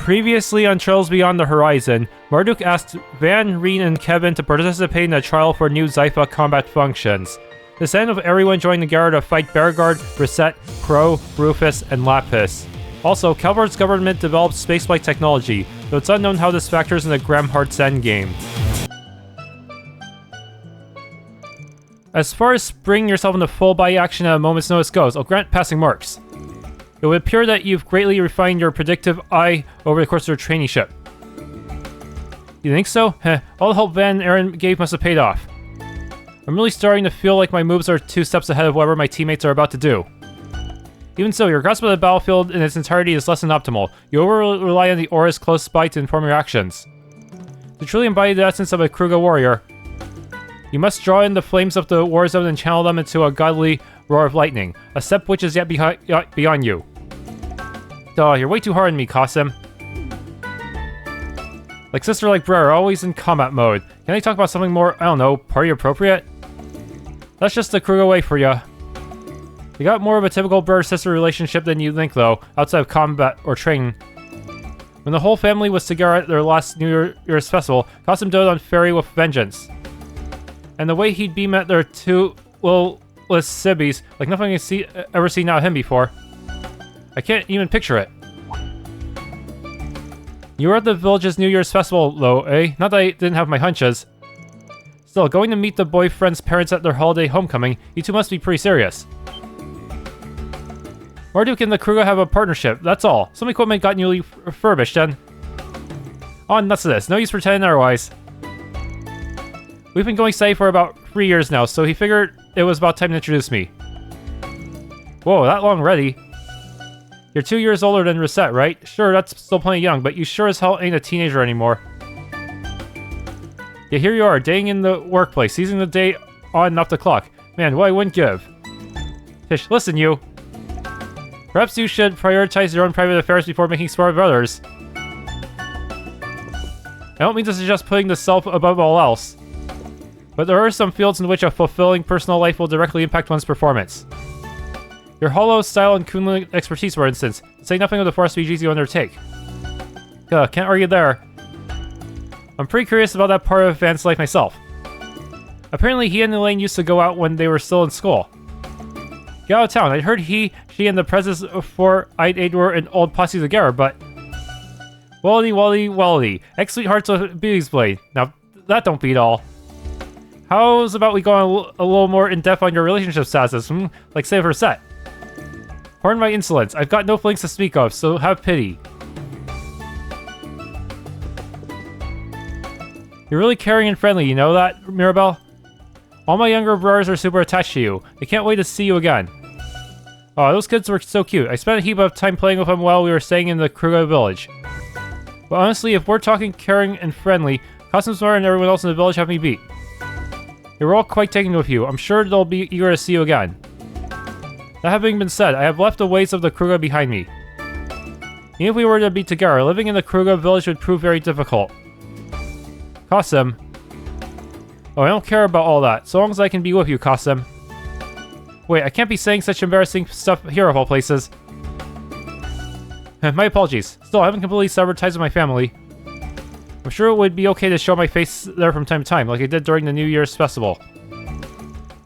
Previously on Trails Beyond the Horizon, Marduk asked Van, Rean, and Kevin to participate in a trial for new Zypha combat functions. This ended with everyone joining together to fight Bearguard, Risette, Crow, Rufus, and Lapis. Also, Calvard's government developed spaceflight technology, though it's unknown how this factors into Gramhart's endgame. As far as springing yourself into full body action at a moment's notice goes, I'll grant passing marks. It would appear that you've greatly refined your predictive eye over the course of your traineeship. You think so? Heh, all the help Van and Aaron gave must have paid off. I'm really starting to feel like my moves are 2 steps ahead of whatever my teammates are about to do. Even so, your grasp of the battlefield in its entirety is less than optimal. You over-rely on the auras close by to inform your actions. To truly embody the essence of a Kruga warrior, you must draw in the flames of the war zone and channel them into a godly roar of lightning, a step which is yet beyond you. Duh, you're way too hard on me, Qasim. Like sister, like brother, always in combat mode. Can I talk about something more, I don't know, party appropriate? That's just the Kruga way for ya. You got more of a typical brother-sister relationship than you think, though, outside of combat or training. When the whole family was together at their last New Year's festival, Qasim doted on Fairy with vengeance. And the way he'd beam at their 2 little sibbies, like nothing I've ever seen out of him before. I can't even picture it. You were at the village's New Year's festival, though, eh? Not that I didn't have my hunches. Still, going to meet the boyfriend's parents at their holiday homecoming, you two must be pretty serious. Marduk and the Kruga have a partnership, that's all. Some equipment got newly refurbished, and... On nuts to this, no use pretending otherwise. We've been going steady for about 3 years now, so he figured it was about time to introduce me. Whoa, that long already? You're 2 years older than Risette, right? Sure, that's still plenty young, but you sure as hell ain't a teenager anymore. Yeah, here you are, dating in the workplace, seizing the day on and off the clock. Man, what I wouldn't give. Tish, listen, you. Perhaps you should prioritize your own private affairs before making sport of others. I don't mean to suggest putting the self above all else, but there are some fields in which a fulfilling personal life will directly impact one's performance. Your hollow style and Kunlun expertise, for instance, to say nothing of the forest BGs you undertake. Can't argue there. I'm pretty curious about that part of Van's life myself. Apparently he and Elaine used to go out when they were still in school. Get out of town. I'd heard she and the Prezes four-eyed aid were an old posse together, but... Wally. Ex-sweethearts with Beauty's Blade. Now, that don't beat all. How's about we go a little more in-depth on your relationship status, like say for Set? Pardon my insolence, I've got no feelings to speak of, so have pity. You're really caring and friendly, you know that, Mirabelle? All my younger brothers are super attached to you. They can't wait to see you again. Oh, those kids were so cute. I spent a heap of time playing with them while we were staying in the Kruga village. But honestly, if we're talking caring and friendly, Cosmosmar and everyone else in the village have me beat. They were all quite taken with you. I'm sure they'll be eager to see you again. That having been said, I have left the ways of the Kruga behind me. Even if we were to be together, living in the Kruga village would prove very difficult. Qasim. Oh, I don't care about all that, so long as I can be with you, Qasim. Wait, I can't be saying such embarrassing stuff here of all places. My apologies. Still, I haven't completely severed ties with my family. I'm sure it would be okay to show my face there from time to time, like I did during the New Year's festival.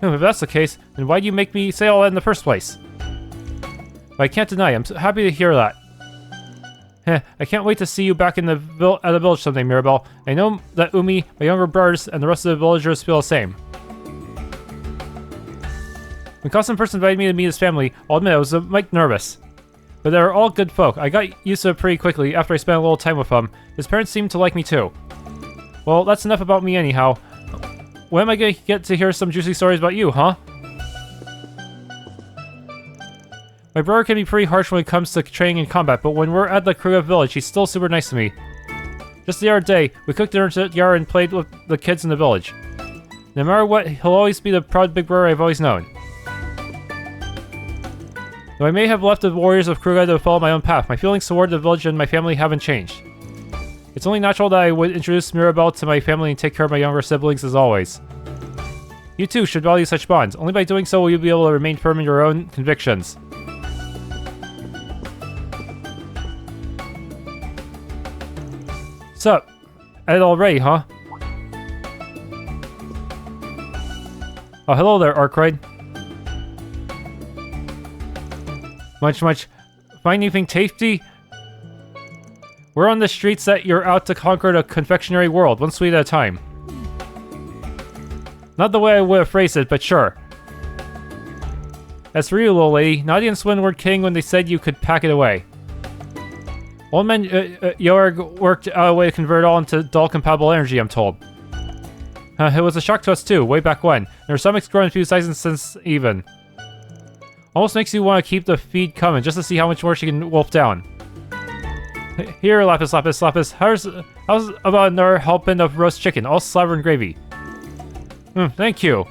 If that's the case, then why do you make me say all that in the first place? But I can't deny, I'm so happy to hear that. I can't wait to see you back in the at the village someday, Mirabelle. I know that Umi, my younger brothers, and the rest of the villagers feel the same. When Qasim first invited me to meet his family, I'll admit I was a mite nervous. But they're all good folk. I got used to it pretty quickly after I spent a little time with them. His parents seemed to like me too. Well, that's enough about me anyhow. When am I going to get to hear some juicy stories about you, huh? My brother can be pretty harsh when it comes to training and combat, but when we're at the Kruga village, he's still super nice to me. Just the other day, we cooked dinner together and played with the kids in the village. No matter what, he'll always be the proud big brother I've always known. Though I may have left the warriors of Kruga to follow my own path, my feelings toward the village and my family haven't changed. It's only natural that I would introduce Mirabelle to my family and take care of my younger siblings as always. You too should value such bonds. Only by doing so will you be able to remain firm in your own convictions. What's up? Ed already, huh? Oh, hello there, Arkride. Much. Find anything tasty? We're on the streets that you're out to conquer the confectionery world, one sweet at a time. Not the way I would have phrased it, but sure. As for you, little lady, Nadia and Swin weren't kidding when they said you could pack it away. Old man Jorg worked out a way to convert it all into dull-compatible energy, I'm told. It was a shock to us too, way back when. Their stomachs grown a few sizes since even. Almost makes you want to keep the feed coming, just to see how much more she can wolf down. Here, Lapis. How's about another helping of roast chicken, all slaver and gravy? Thank you.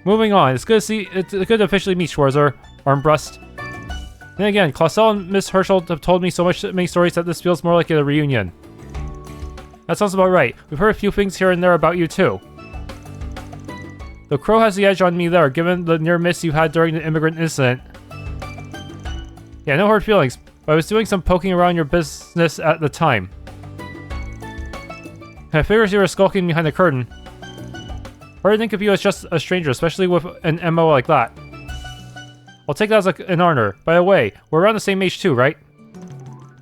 Moving on, it's good to officially meet Schwarzer, Armbrust. Then again, Clausel and Miss Herschel have told me many stories that this feels more like a reunion. That sounds about right. We've heard a few things here and there about you too. The Crow has the edge on me there, given the near miss you had during the immigrant incident. Yeah, no hard feelings, but I was doing some poking around your business at the time. I figured you were skulking behind the curtain. Hard to think of you as just a stranger, especially with an MO like that. I'll take that as an honor. By the way, we're around the same age too, right?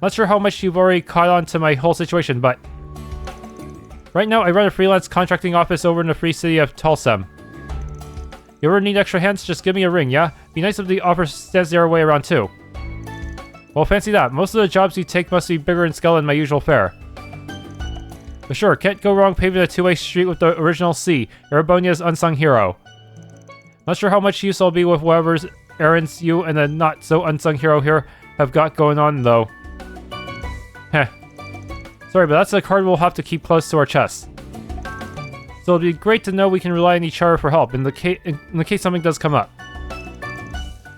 Not sure how much you've already caught on to my whole situation, but... right now, I run a freelance contracting office over in the free city of Tulsem. You ever need extra hands? Just give me a ring, yeah? Be nice if the offer stands the other way around too. Well, fancy that. Most of the jobs you take must be bigger in scale than my usual fare. But sure, can't go wrong paving a two-way street with the original C, Erebonia's unsung hero. Not sure how much use I'll be with whatever's errands you and the not-so-unsung hero here have got going on, though. Heh. Sorry, but that's a card we'll have to keep close to our chests. So it'll be great to know we can rely on each other for help in the case something does come up.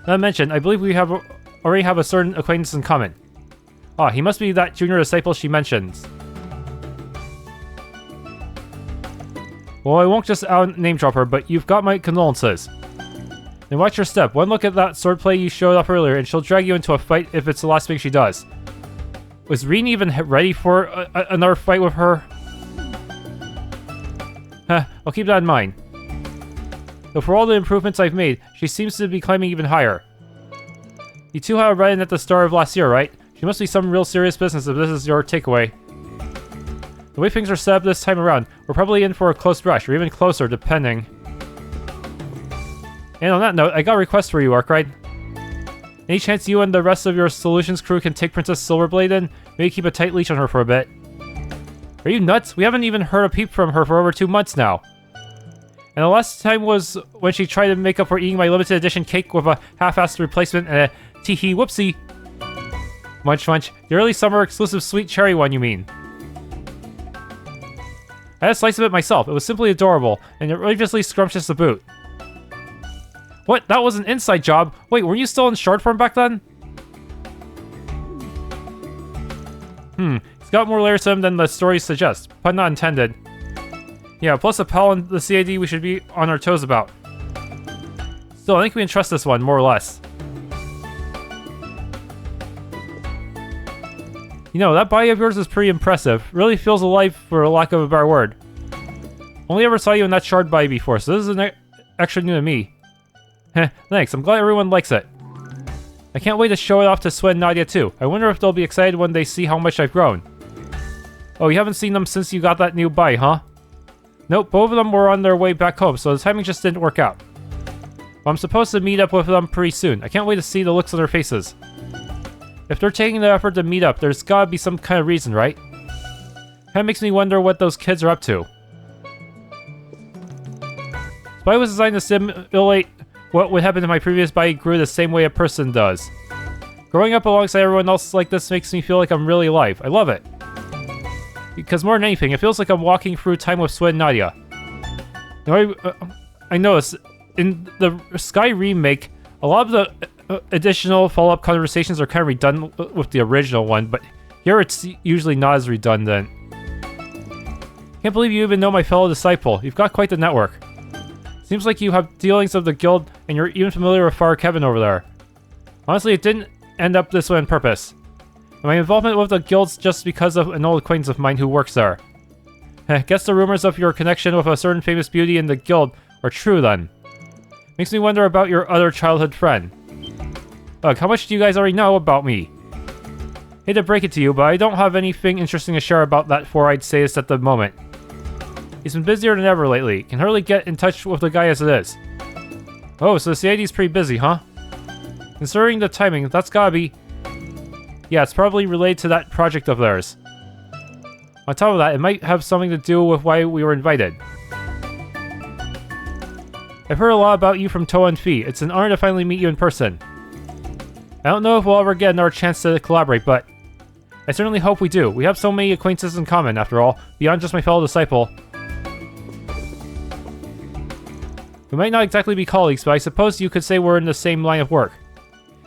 Not mentioned, I believe we already have a certain acquaintance in common. Ah, he must be that junior disciple she mentions. Well, I won't just out-name drop her, but you've got my condolences. Then watch your step. One look at that swordplay you showed off earlier, and she'll drag you into a fight if it's the last thing she does. Was Rean even ready for another fight with her? I'll keep that in mind. Though for all the improvements I've made, she seems to be climbing even higher. You two had a run at the start of last year, right? She must be some real serious business if this is your takeaway. The way things are set up this time around, we're probably in for a close brush, or even closer, depending. And on that note, I got a request for you, Arkride. Any chance you and the rest of your Solutions crew can take Princess Silverblade in? Maybe keep a tight leash on her for a bit. Are you nuts? We haven't even heard a peep from her for over 2 months now. And the last time was when she tried to make up for eating my limited edition cake with a half-assed replacement and a tee-hee whoopsie. Munch. The early summer exclusive sweet cherry one, you mean? I had a slice of it myself. It was simply adorable, and outrageously scrumptious to boot. What? That was an inside job? Wait, were you still in short form back then? It's got more layers to him than the stories suggest. Pun not intended. Yeah, plus a pal and the CID we should be on our toes about. Still, I think we can trust this one, more or less. You know, that body of yours is pretty impressive. Really feels alive, for lack of a better word. Only ever saw you in that shard body before, so this is extra new to me. Thanks, I'm glad everyone likes it. I can't wait to show it off to Swen and Nadia too. I wonder if they'll be excited when they see how much I've grown. Oh, you haven't seen them since you got that new body, huh? Nope, both of them were on their way back home, so the timing just didn't work out. But I'm supposed to meet up with them pretty soon. I can't wait to see the looks on their faces. If they're taking the effort to meet up, there's gotta be some kind of reason, right? Kinda makes me wonder what those kids are up to. Spy was designed to simulate what would happen if my previous body grew the same way a person does. Growing up alongside everyone else like this makes me feel like I'm really alive. I love it. Because more than anything, it feels like I'm walking through time with Swen and Nadia. You know, I noticed, in the Sky remake, a lot of the additional follow-up conversations are kind of redundant with the original one, but here it's usually not as redundant. Can't believe you even know my fellow disciple. You've got quite the network. Seems like you have dealings of the guild, and you're even familiar with Kevin over there. Honestly, it didn't end up this way on purpose. My involvement with the guild's just because of an old acquaintance of mine who works there. Guess the rumors of your connection with a certain famous beauty in the guild are true then. Makes me wonder about your other childhood friend. Ugh, how much do you guys already know about me? Hate to break it to you, but I don't have anything interesting to share about that four-eyed sadist at the moment. He's been busier than ever lately. Can hardly get in touch with the guy as it is. Oh, so the CID's pretty busy, huh? Considering the timing, that's gotta be... Yeah, it's probably related to that project of theirs. On top of that, it might have something to do with why we were invited. I've heard a lot about you from Toa and Fee. It's an honor to finally meet you in person. I don't know if we'll ever get another chance to collaborate, but I certainly hope we do. We have so many acquaintances in common, after all, beyond just my fellow disciple. We might not exactly be colleagues, but I suppose you could say we're in the same line of work.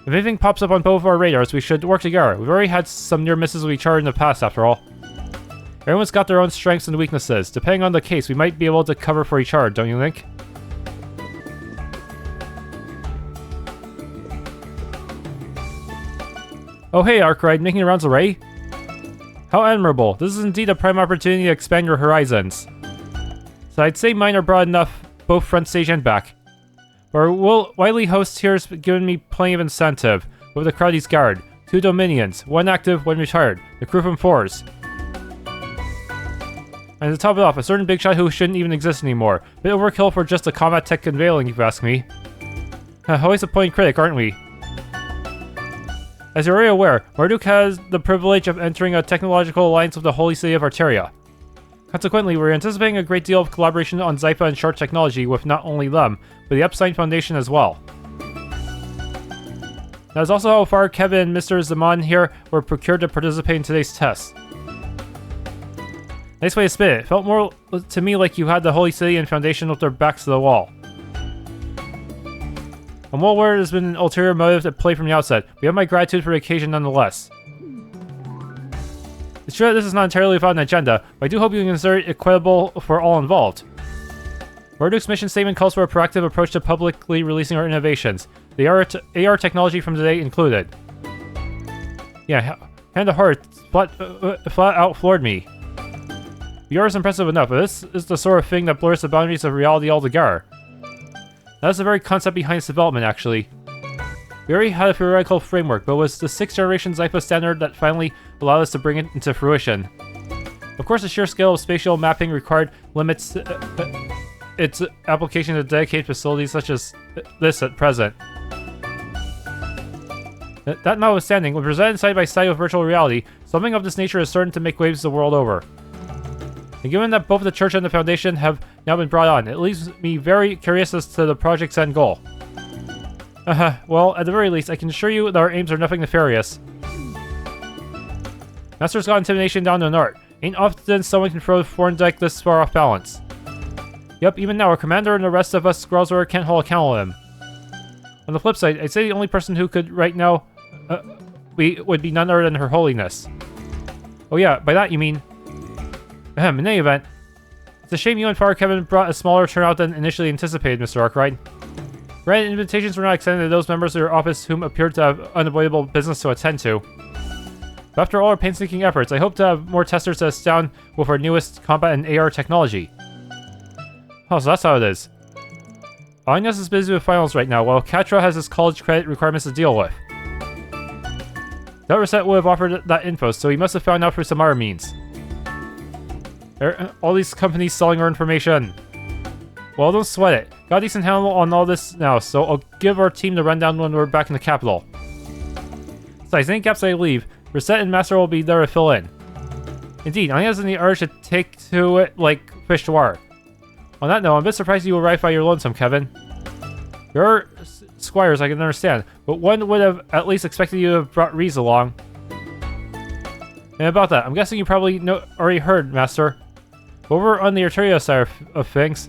If anything pops up on both of our radars, we should work together. We've already had some near misses with each other in the past, after all. Everyone's got their own strengths and weaknesses. Depending on the case, we might be able to cover for each other, don't you think? Oh hey, Arkride, making the rounds already? How admirable. This is indeed a prime opportunity to expand your horizons. So I'd say mine are broad enough, both front stage and back. But our wily host here has given me plenty of incentive, with the Crowdy's Guard, 2 Dominions, 1 active, 1 retired, the crew from 4s. And to top it off, a certain big shot who shouldn't even exist anymore. Bit overkill for just a combat tech unveiling, if you ask me. Always a point critic, aren't we? As you're already aware, Marduk has the privilege of entering a technological alliance with the holy city of Arteria. Consequently, we're anticipating a great deal of collaboration on Zypha and short technology with not only them, but the Epstein Foundation as well. That is also how far Kevin and Mr. Zaman here were procured to participate in today's test. Nice way to spit it. Felt more to me like you had the Holy City and Foundation with their backs to the wall. I'm well aware there's been an ulterior motive at play from the outset, but you have my gratitude for the occasion nonetheless. It's true that this is not entirely without an agenda, but I do hope you can consider it equitable for all involved. Marduk's mission statement calls for a proactive approach to publicly releasing our innovations, the AR technology from today included. Yeah, hand to heart, flat out floored me. VR is impressive enough, but this is the sort of thing that blurs the boundaries of reality altogether. That's the very concept behind its development, actually. We already had a theoretical framework, but it was the 6th generation Zypha standard that finally allowed us to bring it into fruition. Of course, the sheer scale of spatial mapping required limits its application to dedicated facilities such as this at present. That notwithstanding, when presented side by side with virtual reality, something of this nature is certain to make waves the world over. And given that both the Church and the Foundation have now been brought on, it leaves me very curious as to the project's end goal. Well, at the very least, I can assure you that our aims are nothing nefarious. Master's got intimidation down to an art. Ain't often someone can throw a foreign deck this far off balance. Yep, even now, our commander and the rest of us Growlswearer can't hold a count on him. On the flip side, I'd say the only person who could right now would be none other than Her Holiness. Oh yeah, by that you mean... in any event, it's a shame you and Father Kevin brought a smaller turnout than initially anticipated, Mr. Arkride. Granted, invitations were not extended to those members of your office whom appeared to have unavoidable business to attend to. But after all our painstaking efforts, I hope to have more testers to astound with our newest combat and AR technology. Oh, so that's how it is. Agnes is busy with finals right now, while Katra has his college credit requirements to deal with. That Risette would have offered that info, so he must have found out through some other means. All these companies selling our information. Well, don't sweat it. Got a decent handle on all this now, so I'll give our team the rundown when we're back in the capital. Besides, any gaps I leave, Risette and Master will be there to fill in. Indeed, I has the urge to take to it like fish to water. On that note, I'm a bit surprised you arrived by your lonesome, Kevin. There are squires I can understand, but one would have at least expected you to have brought Reese along. And about that, I'm guessing you probably already heard, Master. Over on the Arteria side of things.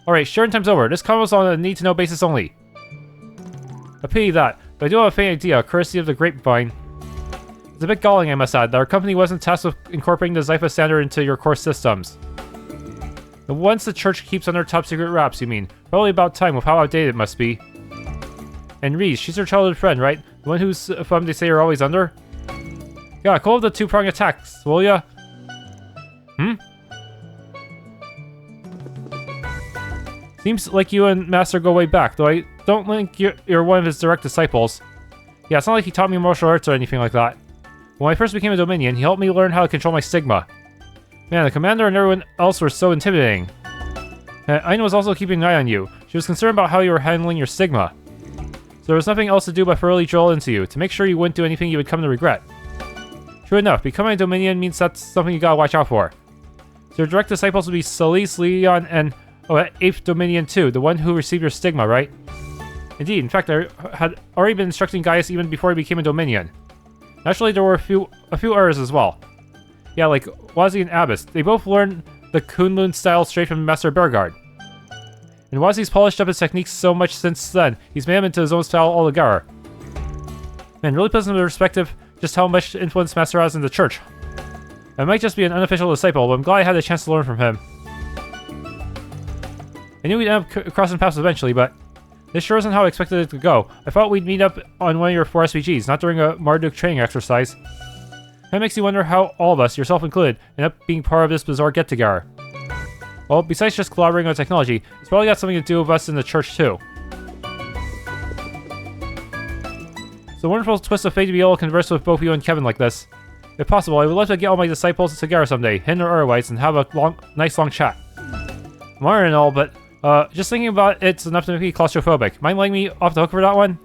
Alright, sharing time's over. This convo's on a need-to-know basis only. A pity that, but I do have a faint idea, courtesy of the grapevine. It's a bit galling, I must add, that our company wasn't tasked with incorporating the Zypha standard into your core systems. And once the Church keeps under top-secret wraps, you mean? Probably about time, with how outdated it must be. And Reese, she's her childhood friend, right? The one whose thumb they say you're always under? Yeah, call it the two-prong attacks, will ya? Seems like you and Master go way back, though I don't think you're one of his direct disciples. Yeah, it's not like he taught me martial arts or anything like that. When I first became a Dominion, he helped me learn how to control my stigma. Man, the commander and everyone else were so intimidating. Aina was also keeping an eye on you. She was concerned about how you were handling your stigma. So there was nothing else to do but thoroughly drill into you, to make sure you wouldn't do anything you would come to regret. True enough, becoming a Dominion means that's something you gotta watch out for. So your direct disciples would be Solis, Leon, and 8th Dominion too, the one who received your stigma, right? Indeed, in fact, I had already been instructing Gaius even before he became a Dominion. Naturally, there were a few errors as well. Yeah, like Wazi and Abbas. They both learned the Kunlun style straight from Master Bergard. And Wazi's polished up his techniques so much since then, he's made him into his own style altogether. Man, really puts into perspective just how much influence Master has in the church. I might just be an unofficial disciple, but I'm glad I had a chance to learn from him. I knew we'd end up crossing paths eventually, but this sure isn't how I expected it to go. I thought we'd meet up on one of your 4 SPGs, not during a Marduk training exercise. That makes you wonder how all of us, yourself included, end up being part of this bizarre get-together. Well, besides just collaborating on technology, it's probably got something to do with us in the church too. It's a wonderful twist of fate to be able to converse with both you and Kevin like this. If possible, I would love to get all my disciples together someday, hidden or otherwise, and have a nice long chat. I'm honored and all, but just thinking about it's enough to make me claustrophobic. Mind letting me off the hook for that one?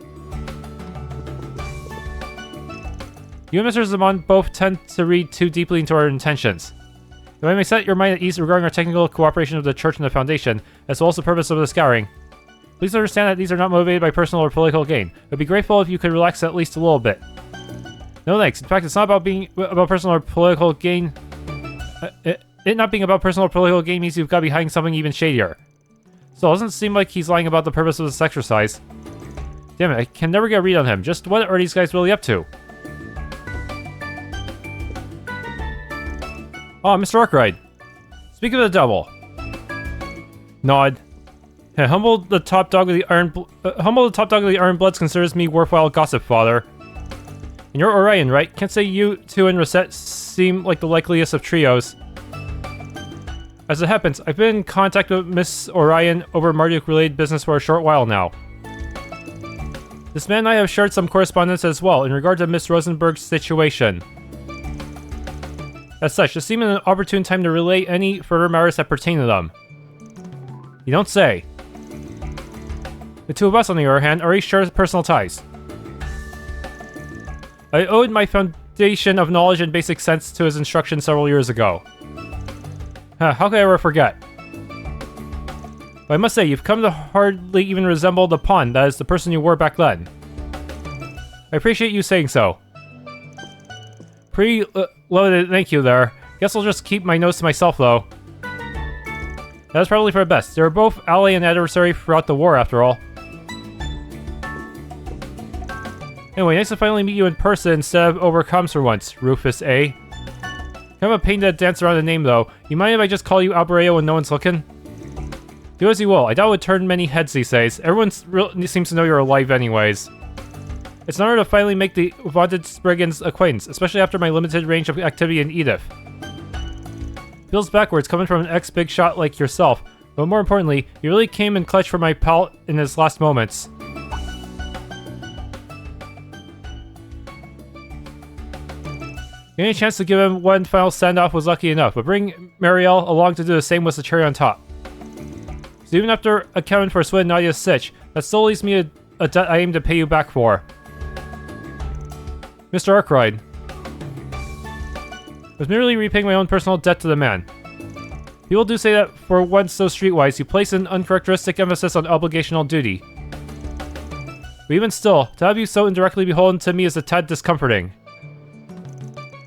You and Mr. Zaman both tend to read too deeply into our intentions. If I may set your mind at ease regarding our technical cooperation with the Church and the Foundation, as well as the purpose of the scouring, please understand that these are not motivated by personal or political gain. I'd be grateful if you could relax at least a little bit. No thanks. In fact, it's not about being about personal or political gain. It not being about personal or political gain means you've got to be hiding something even shadier. So it doesn't seem like he's lying about the purpose of this exercise. Damn it, I can never get a read on him. Just what are these guys really up to? Oh, Mr. Arkride. Speak of the devil. Nod. Hey, humble the top dog of the Iron Bloods considers me worthwhile gossip, father. And you're Orion, right? Can't say you two and Risette seem like the likeliest of trios. As it happens, I've been in contact with Miss Orion over Marduk-related business for a short while now. This man and I have shared some correspondence as well in regard to Miss Rosenberg's situation. As such, this seemed an opportune time to relay any further matters that pertain to them. You don't say. The two of us, on the other hand, already share personal ties. I owed my foundation of knowledge and basic sense to his instruction several years ago. How could I ever forget? But I must say, you've come to hardly even resemble the pawn that is the person you were back then. I appreciate you saying so. Pretty loaded thank you there. Guess I'll just keep my notes to myself though. That's probably for the best. They were both ally and adversary throughout the war after all. Anyway, nice to finally meet you in person instead of over comms for once, Rufus A. Kind of a pain to dance around the name though. You mind if I just call you Albereo when no one's looking? Do as you will. I doubt it would turn many heads these days. Everyone seems to know you're alive anyways. It's an honor to finally make the vaunted Spriggan's acquaintance, especially after my limited range of activity in Edith. Feels backwards coming from an ex-big shot like yourself, but more importantly, you really came in clutch for my pal in his last moments. Getting a chance to give him one final send-off was lucky enough, but bring Marielle along to do the same was the cherry on top. So even after accounting for Swin and Nadia's sitch, that still leaves me a debt I aim to pay you back for. Mr. Arkride. I was merely repaying my own personal debt to the man. People do say that for one so streetwise, you place an uncharacteristic emphasis on obligational duty. But even still, to have you so indirectly beholden to me is a tad discomforting.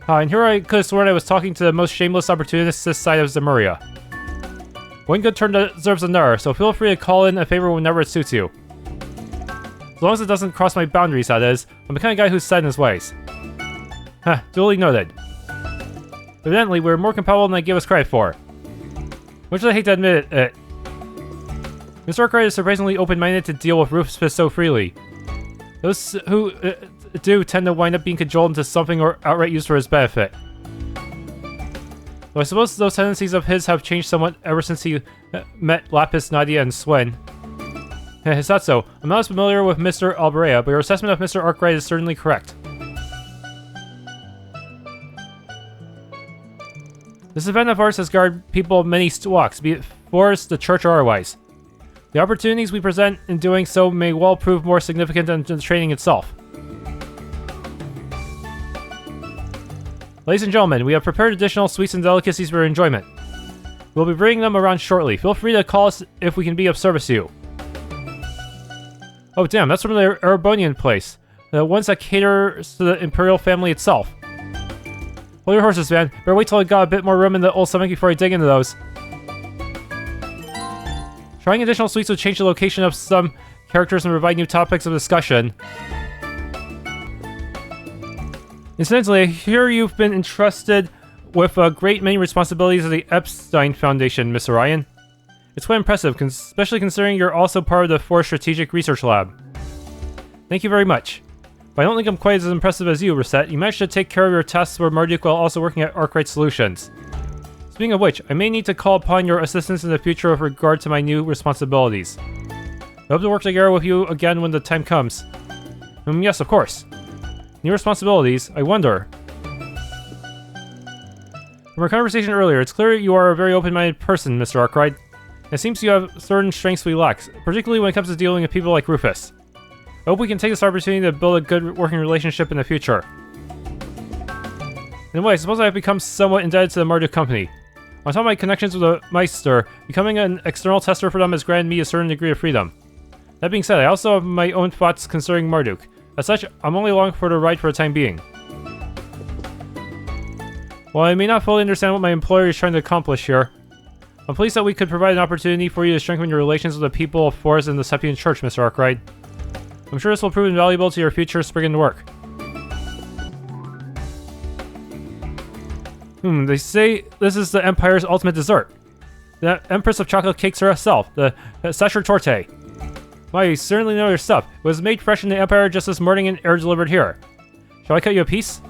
And here I could have sworn I was talking to the most shameless opportunist this side of Zemuria. One good turn deserves another, so feel free to call in a favor whenever it suits you. As long as it doesn't cross my boundaries, that is. I'm the kind of guy who's set in his ways. Duly noted. Evidently, we're more compatible than I give us credit for. Much as I hate to admit it, Mr. Arkride is surprisingly open-minded to deal with Rufus so freely. Those who do tend to wind up being cajoled into something or outright used for his benefit. Though I suppose those tendencies of his have changed somewhat ever since he met Lapis, Nadia, and Swen. Is that so? I'm not as familiar with Mr. Albrea, but your assessment of Mr. Arkride is certainly correct. This event of ours has guarded people of many walks, be it forest, the church, or otherwise. The opportunities we present in doing so may well prove more significant than the training itself. Ladies and gentlemen, we have prepared additional sweets and delicacies for your enjoyment. We'll be bringing them around shortly. Feel free to call us if we can be of service to you. Oh damn, that's from the Erebonian place. The ones that cater to the Imperial family itself. Hold your horses, man. Better wait till I got a bit more room in the old stomach before I dig into those. Trying additional sweets will change the location of some characters and provide new topics of discussion. Incidentally, I hear you've been entrusted with a great many responsibilities of the Epstein Foundation, Miss Orion. It's quite impressive, especially considering you're also part of the Force Strategic Research Lab. Thank you very much. But I don't think I'm quite as impressive as you, Risette. You managed to take care of your tasks for Marduk while also working at Arkride Solutions. Speaking of which, I may need to call upon your assistance in the future with regard to my new responsibilities. I hope to work together with you again when the time comes. Yes, of course. New responsibilities, I wonder. From our conversation earlier, it's clear you are a very open-minded person, Mr. Arkride. It seems you have certain strengths we lack, particularly when it comes to dealing with people like Rufus. I hope we can take this opportunity to build a good working relationship in the future. In a way, I suppose I have become somewhat indebted to the Marduk company. On top of my connections with the Meister, becoming an external tester for them has granted me a certain degree of freedom. That being said, I also have my own thoughts concerning Marduk. As such, I'm only along for the ride for the time being. While I may not fully understand what my employer is trying to accomplish here, I'm pleased that we could provide an opportunity for you to strengthen your relations with the people of Forest and the Sept-Terrion Church, Mr. Arkride. I'm sure this will prove invaluable to your future Spriggan work. They say this is the Empire's ultimate dessert. The Empress of Chocolate Cakes herself, the Sacher-Torte. Why, you certainly know your stuff. It was made fresh in the Empire just this morning and air-delivered here. Shall I cut you a piece?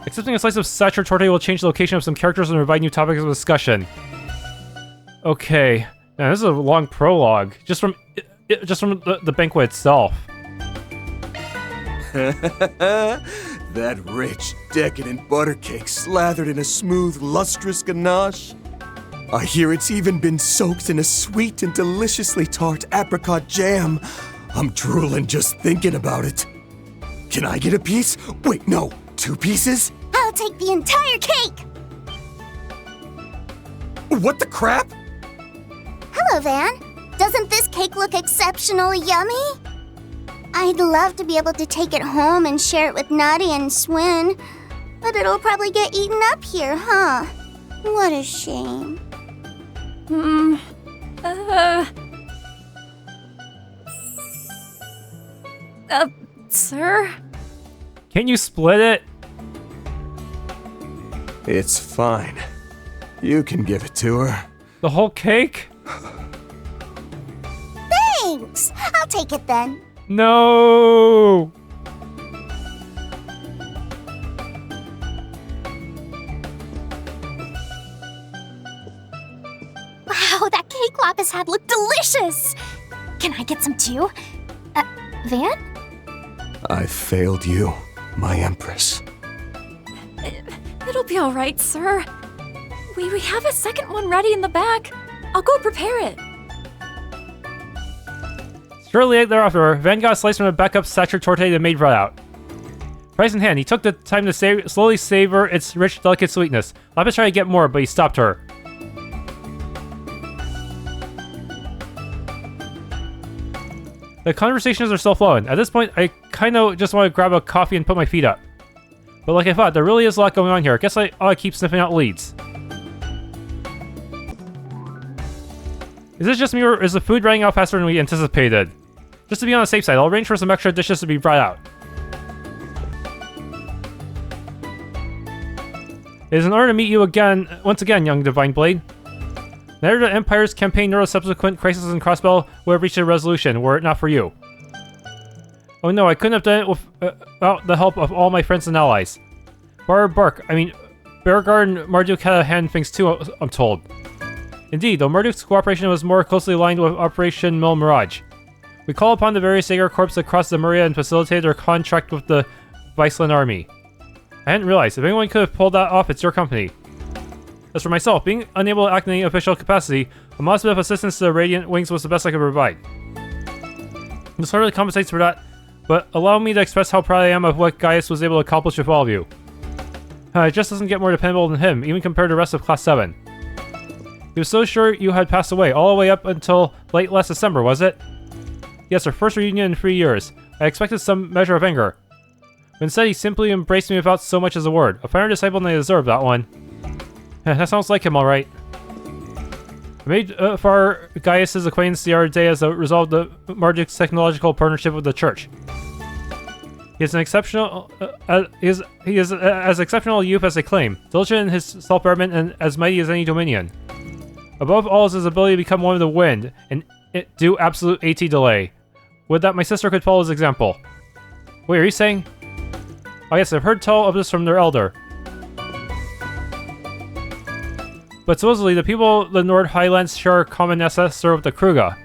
Accepting a slice of Sacher-Torte will change the location of some characters and provide new topics of discussion. Okay. Man, this is a long prologue. Just from the banquet itself. That rich, decadent butter cake slathered in a smooth, lustrous ganache. I hear it's even been soaked in a sweet and deliciously tart apricot jam. I'm drooling just thinking about it. Can I get a piece? Wait, no, 2 pieces? I'll take the entire cake! What the crap? Hello, Van. Doesn't this cake look exceptionally yummy? I'd love to be able to take it home and share it with Nadia and Swin, but it'll probably get eaten up here, huh? What a shame. Sir? Can't you split it? It's fine. You can give it to her. The whole cake? Thanks! I'll take it then. No! Wow, that cake Lapis had looked delicious! Can I get some too? Van? I failed you, my Empress. It'll be all right, sir. We have a second one ready in the back. I'll go prepare it. Shortly thereafter, Van got a slice from a backup Sacher-Torte that made right out. Prize in hand, he took the time to slowly savor its rich, delicate sweetness. Lapis tried to get more, but he stopped her. The conversations are still flowing. At this point, I kinda just want to grab a coffee and put my feet up. But like I thought, there really is a lot going on here. I guess I ought to keep sniffing out leads. Is this just me, or is the food running out faster than we anticipated? Just to be on the safe side, I'll arrange for some extra dishes to be brought out. It is an honor to meet you once again, young Divine Blade. Neither the Empire's campaign nor the subsequent crisis in Crossbell would have reached a resolution were it not for you. Oh no, I couldn't have done it without the help of all my friends and allies. Bear Garten Marduk had a hand in things too, I'm told. Indeed, though Marduk's cooperation was more closely aligned with Operation Mil Mirage. We call upon the various Jaeger Corps across the Maria and facilitated their contract with the Viceland Army. I hadn't realized, if anyone could have pulled that off, it's your company. As for myself, being unable to act in any official capacity, a modest bit of assistance to the Radiant Wings was the best I could provide. This hardly compensates for that, but allow me to express how proud I am of what Gaius was able to accomplish with all of you. It just doesn't get more dependable than him, even compared to the rest of Class 7. He was so sure you had passed away, all the way up until late last December, was it? Yes, our first reunion in 3 years. I expected some measure of anger. But instead, he simply embraced me without so much as a word. A finer disciple than I deserved, that one. That sounds like him, alright. I made for Gaius' acquaintance the other day as a result of the Marduk's technological partnership with the church. He is an exceptional, he is as exceptional a youth as they claim, diligent in his self-betterment and as mighty as any Dominion. Above all is his ability to become one of the wind, and do absolute AT delay. Would that my sister could follow his example. Wait, are you saying? Oh yes, I've heard tell of this from their elder. But supposedly, the people of the Nord Highlands share a common ancestor with the Kruga.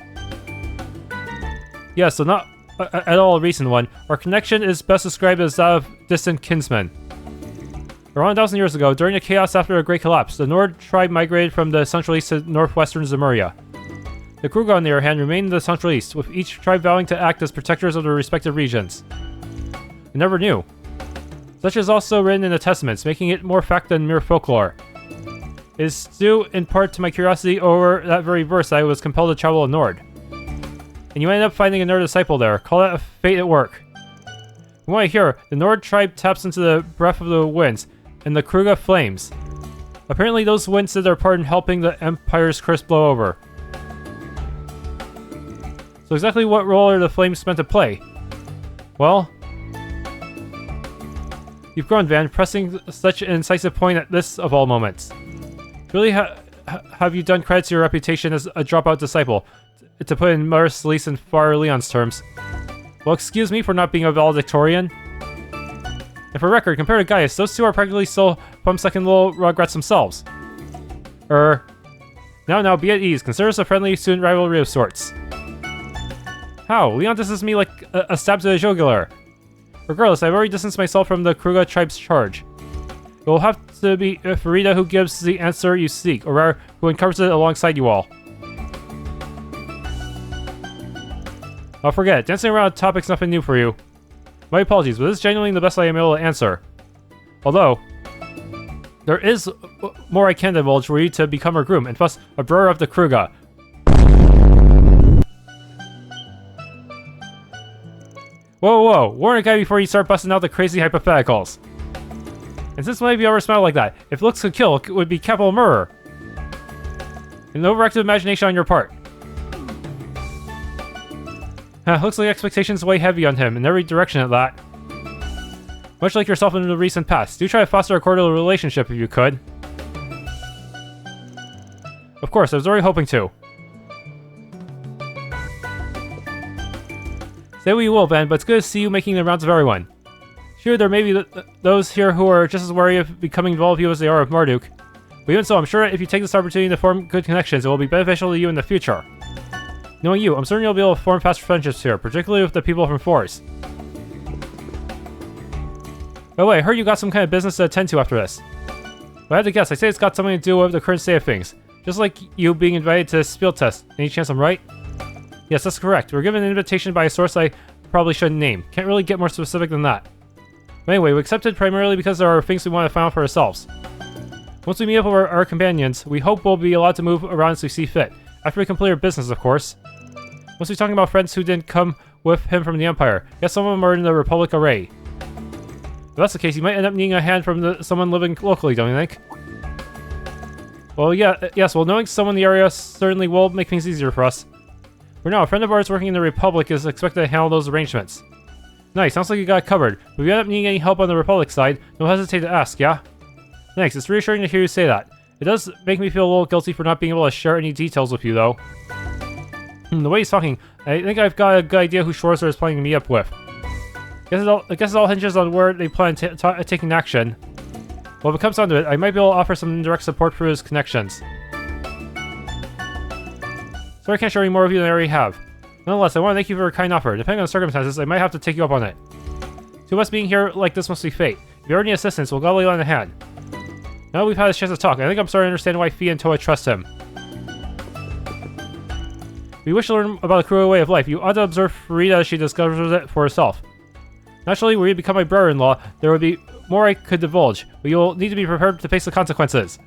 Yes, so not at all a recent one. Our connection is best described as that of distant kinsmen. Around 1,000 years ago, during the chaos after the Great Collapse, the Nord tribe migrated from the Central East to northwestern Zemuria. The Kruga, on the other hand, remained in the Central East, with each tribe vowing to act as protectors of their respective regions. I never knew. Such is also written in the Testaments, making it more fact than mere folklore. It is due in part to my curiosity over that very verse that I was compelled to travel to Nord. And you ended up finding another disciple there. Call that a fate at work. From what I hear, the Nord tribe taps into the breath of the winds, and the Kruga flames. Apparently those winds did their part in helping the Empire's curse blow over. So exactly what role are the flames meant to play? Well, you've grown, Van, pressing such an incisive point at this of all moments. Really have you done credit to your reputation as a dropout disciple, to put in Marcelise and Far Leon's terms. Well, excuse me for not being a valedictorian. And for record, compared to Gaius, those two are practically still pump-sucking little rugrats themselves. Now, be at ease. Consider us a friendly student rivalry of sorts. How? Leon dismisses me like a stab to the jugular. Regardless, I've already distanced myself from the Kruga tribe's charge. It will have to be Farida who gives the answer you seek, or rather, who uncovers it alongside you all. I'll forget. Dancing around the topic's nothing new for you. My apologies, but this is genuinely the best I am able to answer. Although, there is more I can divulge were you to become her groom, and thus a brother of the Kruga. Whoa, warn a guy before you start busting out the crazy hypotheticals. And since maybe over smile like that, if looks could kill, it would be capital murder. An overactive imagination on your part. Looks like expectations weigh heavy on him in every direction at that. Much like yourself in the recent past, do try to foster a cordial relationship if you could. Of course, I was already hoping to. Say what you will, Van, but it's good to see you making the rounds of everyone. Sure, there may be those here who are just as wary of becoming involved with you as they are of Marduk. But even so, I'm sure if you take this opportunity to form good connections, it will be beneficial to you in the future. Knowing you, I'm certain you'll be able to form fast friendships here, particularly with the people from Force. By the way, I heard you got some kind of business to attend to after this. If I had to guess, I say it's got something to do with the current state of things. Just like you being invited to a spiel test. Any chance I'm right? Yes, that's correct. We were given an invitation by a source I probably shouldn't name. Can't really get more specific than that. But anyway, we accepted primarily because there are things we want to find out for ourselves. Once we meet up with our companions, we hope we'll be allowed to move around as we see fit. After we complete our business, of course. Mostly talking about friends who didn't come with him from the Empire. Yes, some of them are in the Republic Array. If that's the case, you might end up needing a hand from someone living locally, don't you think? Well, yes, knowing someone in the area certainly will make things easier for us. For now, a friend of ours working in the Republic is expected to handle those arrangements. Nice, sounds like you got it covered. But if you end up needing any help on the Republic side, don't hesitate to ask, yeah? Thanks, it's reassuring to hear you say that. It does make me feel a little guilty for not being able to share any details with you, though. The way he's talking, I think I've got a good idea who Schwarzer is planning to meet up with. I guess it all hinges on where they plan taking action. Well, if it comes down to it, I might be able to offer some indirect support through his connections. Sorry I can't show any more of you than I already have. Nonetheless, I want to thank you for your kind offer. Depending on the circumstances, I might have to take you up on it. Two of us being here like this must be fate. If you ever need assistance, we'll gladly lend a hand. Now that we've had a chance to talk, I think I'm starting to understand why Fee and Toa trust him. If you wish to learn about the Kuro way of life, you ought to observe Frida as she discovers it for herself. Naturally, were you to become my brother-in-law, there would be more I could divulge, but you'll need to be prepared to face the consequences.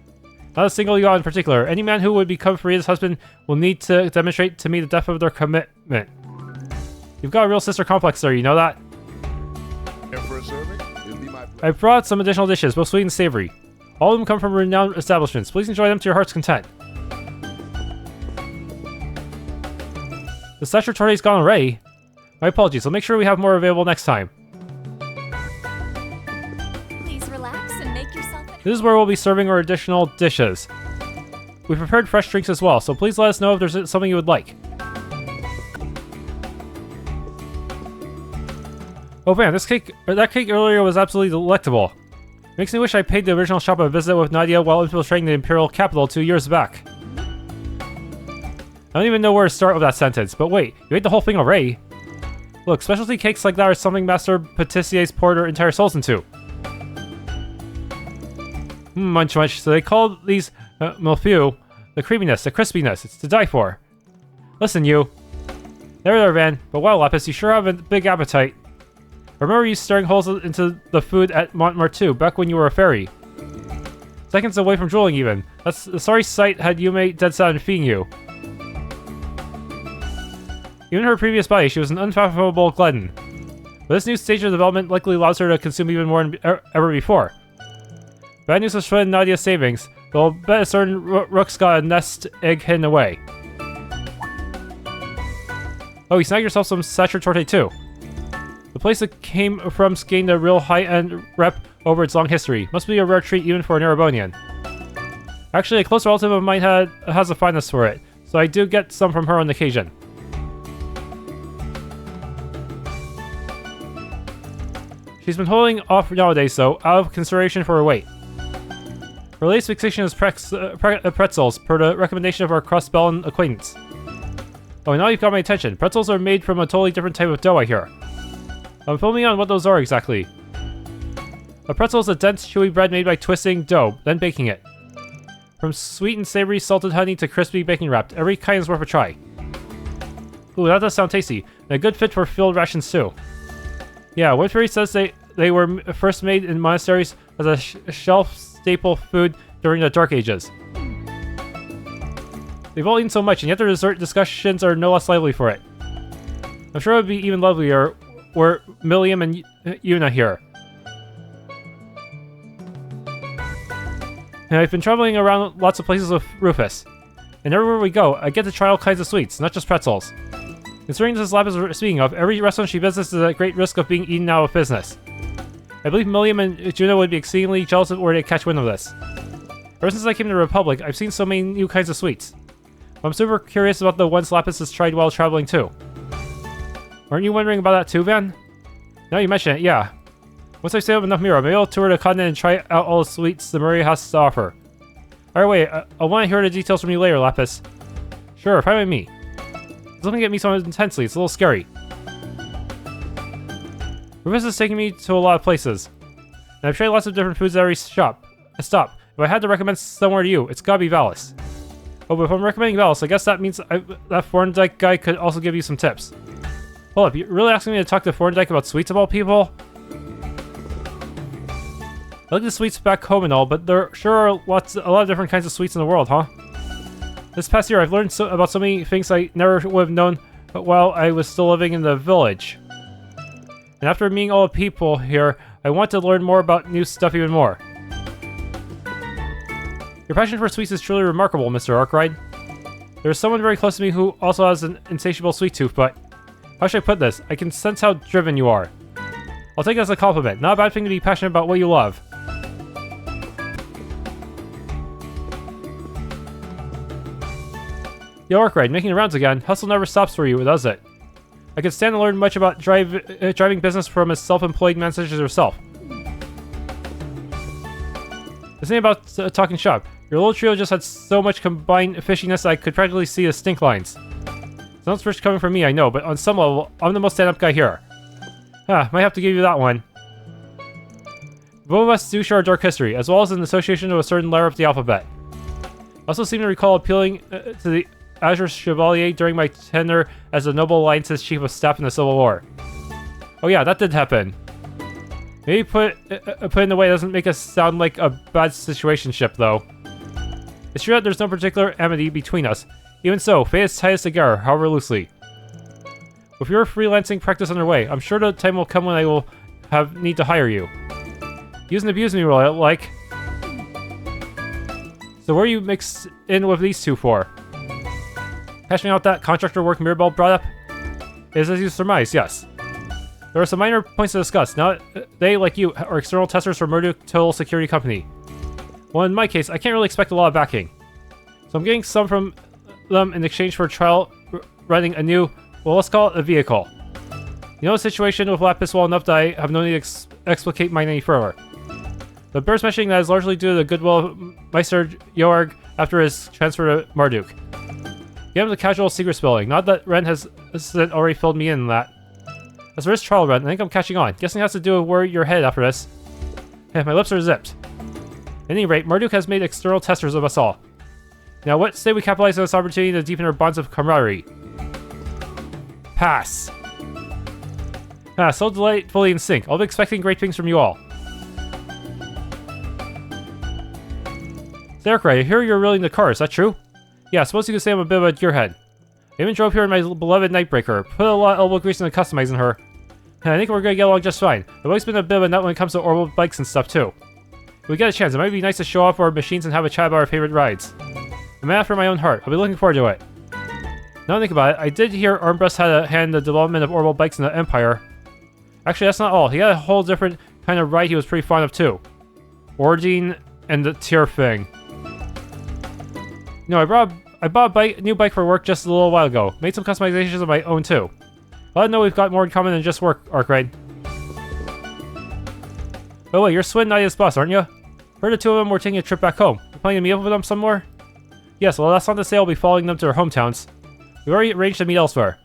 Not a single you in particular. Any man who would become Frida's husband will need to demonstrate to me the depth of their commitment. You've got a real sister complex there, you know that? I brought some additional dishes, both sweet and savory. All of them come from renowned establishments. Please enjoy them to your heart's content. The statue torte's gone already. My apologies. I'll make sure we have more available next time. Please relax and make yourself at This is where we'll be serving our additional dishes. We prepared fresh drinks as well, so please let us know if there's something you would like. Oh man, that cake earlier was absolutely delectable. Makes me wish I paid the original shop a visit with Nadia while infiltrating the Imperial capital 2 years back. I don't even know where to start with that sentence, but wait, you ate the whole thing already? Look, specialty cakes like that are something Master Patissier's poured their entire souls into. Munch munch, so they call these milfeu, the creaminess, the crispiness, it's to die for. Listen, you. There, Van, but wow, Lapis, you sure have a big appetite. I remember you staring holes into the food at Montmartre back when you were a fairy. Seconds away from drooling even. That's a sorry sight had Yume dead sad and feeding you. Even in her previous body, she was an unfathomable glutton. But this new stage of development likely allows her to consume even more than ever before. Bad news has shredded Nadia's savings, though I'll bet a certain rook's got a nest egg hidden away. Oh, you snagged yourself some Sacher Torte too. The place it came from gained a real high-end rep over its long history. Must be a rare treat even for an Erebonian. Actually, a close relative of mine has a fondness for it, so I do get some from her on occasion. She's been holding off nowadays, though, out of consideration for her weight. Her latest fixation is pretzels, per the recommendation of our cross-bellin acquaintance. Oh, now you've got my attention. Pretzels are made from a totally different type of dough, I hear. Fill me on what those are exactly. A pretzel is a dense, chewy bread made by twisting dough, then baking it. From sweet and savory salted honey to crispy bacon wrapped, every kind is worth a try. Ooh, that does sound tasty, and a good fit for field rations too. Yeah, Woodbury says they were first made in monasteries as a shelf staple food during the Dark Ages. They've all eaten so much, and yet their dessert discussions are no less lively for it. I'm sure it would be even lovelier were Milliam and Yuna here. And I've been traveling around lots of places with Rufus. And everywhere we go, I get to try all kinds of sweets, not just pretzels. Considering this lab is speaking of, every restaurant she visits is at great risk of being eaten out of business. I believe Milliam and Juno would be exceedingly jealous were they catch wind of this. Ever since I came to the Republic, I've seen so many new kinds of sweets. I'm super curious about the ones Lapis has tried while traveling too. Aren't you wondering about that too, Van? Now you mention it, yeah. Once I save up enough Mira, maybe I'll tour the continent and try out all the sweets the Maria has to offer. Alright, wait, I want to hear the details from you later, Lapis. Sure, fine with me. It's looking at me so intensely, it's a little scary. Rufus is taking me to a lot of places. And I've tried lots of different foods at every stop. If I had to recommend somewhere to you, it's gotta be Valis. Oh, but if I'm recommending Valis, I guess that means that Thorndike guy could also give you some tips. Hold up, you're really asking me to talk to Thorndike about sweets of all people? I like the sweets back home and all, but there sure are a lot of different kinds of sweets in the world, huh? This past year, I've learned about so many things I never would have known while I was still living in the village. And after meeting all the people here, I want to learn more about new stuff even more. Your passion for sweets is truly remarkable, Mr. Arkride. There's someone very close to me who also has an insatiable sweet tooth, but how should I put this? I can sense how driven you are. I'll take it as a compliment. Not a bad thing to be passionate about what you love. Yo, Arkride, making the rounds again. Hustle never stops for you, does it? I could stand to learn much about driving business from a self-employed man such as yourself. This ain't about talking shop. Your little trio just had so much combined fishiness I could practically see the stink lines. Sounds rich coming from me, I know, but on some level, I'm the most stand-up guy here. Might have to give you that one. Both of us do share a dark history, as well as an association to a certain letter of the alphabet. I also seem to recall appealing to the Azure Chevalier during my tenure as the Noble Alliance's chief of staff in the Civil War. Oh yeah, that did happen. Maybe put in the way doesn't make us sound like a bad situationship, though. It's true that there's no particular amity between us. Even so, fate has tied us together, however loosely. With your freelancing practice underway, I'm sure the time will come when I will need to hire you. Use and abuse me, like. So where are you mixed in with these two for? Hashing out that contractor work Mirabelle brought up? It is as you surmise, yes. There are some minor points to discuss. Now, they, like you, are external testers for Murdoch Total Security Company. Well, in my case, I can't really expect a lot of backing. So I'm getting some from them in exchange for trial running a new, well, let's call it a vehicle. You know the situation with Lapis well enough that I have no need to explicate mine any further. The bears mentioning that is largely due to the goodwill of Meister Joerg after his transfer to Marduk. Give him the casual secret spelling, not that Ren has already filled me in on that. As for this trial run, I think I'm catching on. Guessing it has to do with where your head after this. Yeah, my lips are zipped. At any rate, Marduk has made external testers of us all. Now, what say we capitalize on this opportunity to deepen our bonds of camaraderie? Pass. So delightfully in sync. I'll be expecting great things from you all. Arkride, I hear you're reeling the car, is that true? Yeah, I suppose you could say I'm a bit of a gearhead. I even drove here in my beloved Nightbreaker, put a lot of elbow grease into customizing her. And I think we're gonna get along just fine. I've always been a bit of a nut when it comes to orbital bikes and stuff too. If we get a chance, it might be nice to show off our machines and have a chat about our favorite rides. A man after my own heart, I'll be looking forward to it. Now I think about it, I did hear Armbrust had a hand in the development of orbital bikes in the Empire. Actually, that's not all. He had a whole different kind of ride he was pretty fond of too. Ordine and the tier thing. You know, I bought a new bike for work just a little while ago. Made some customizations of my own too. Well, I know we've got more in common than just work, Arkride. Oh wait, you're Swin Nadia's boss, aren't you? Heard the two of them were taking a trip back home. You planning to meet up with them some more? Yes, well that's not to say I'll be following them to their hometowns. We've already arranged to meet elsewhere.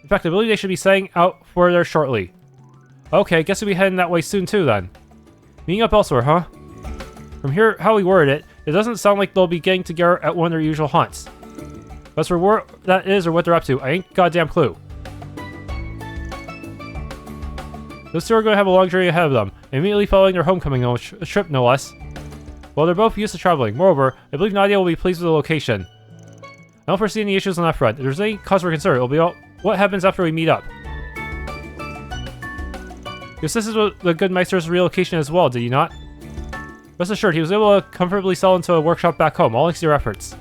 In fact, I believe they should be setting out for there shortly. Okay, guess we'll be heading that way soon too then. Meeting up elsewhere, huh? From here, how we worded it, it doesn't sound like they'll be getting together at one of their usual haunts. But as for where that is or what they're up to, I ain't goddamn clue. Those two are going to have a long journey ahead of them, immediately following their homecoming trip, no less. Well, they're both used to traveling. Moreover, I believe Nadia will be pleased with the location. I don't foresee any issues on that front. If there's any cause for concern, it'll be all what happens after we meet up. You assisted with the good Meister's relocation as well, did you not? Rest assured, he was able to comfortably settle into a workshop back home, all thanks to your efforts.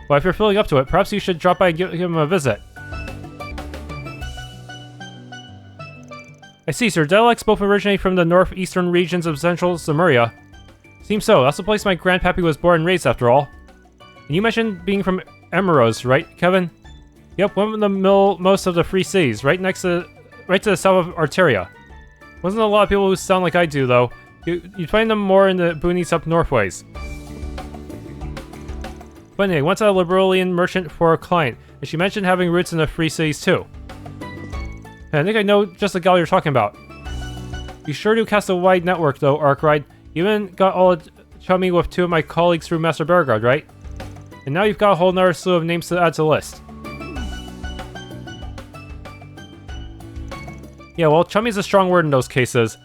Well, if you're feeling up to it, perhaps you should drop by and give him a visit. I see, sir. Dialects both originate from the northeastern regions of central Zemuria. Seems so. That's the place my grandpappy was born and raised, after all. And you mentioned being from Ouroboros, right, Kevin? Yep, one of the most of the free cities, right to the south of Arteria. Wasn't a lot of people who sound like I do, though. You'd find them more in the boonies up northways. But anyway, once a Liberalian merchant for a client, and she mentioned having roots in the free cities too. And I think I know just the gal you're talking about. You sure do cast a wide network though, Arkride. You even got all chummy with two of my colleagues through Master Beauregard, right? And now you've got a whole nother slew of names to add to the list. Yeah, well, chummy is a strong word in those cases.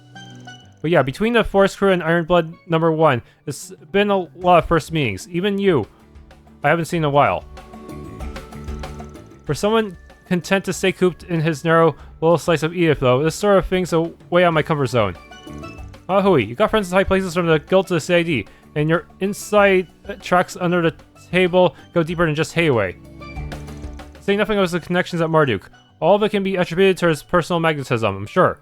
But yeah, between the Forest Crew and Ironblood number 1, it's been a lot of first meetings. Even you, I haven't seen in a while. For someone content to stay cooped in his narrow little slice of Edith, though, this sort of thing's a way out of my comfort zone. Ah, hooey, you got friends in high places from the Guild to the CID, and your inside tracks under the table go deeper than just Hayway. Saying nothing of his connections at Marduk. All of it can be attributed to his personal magnetism, I'm sure.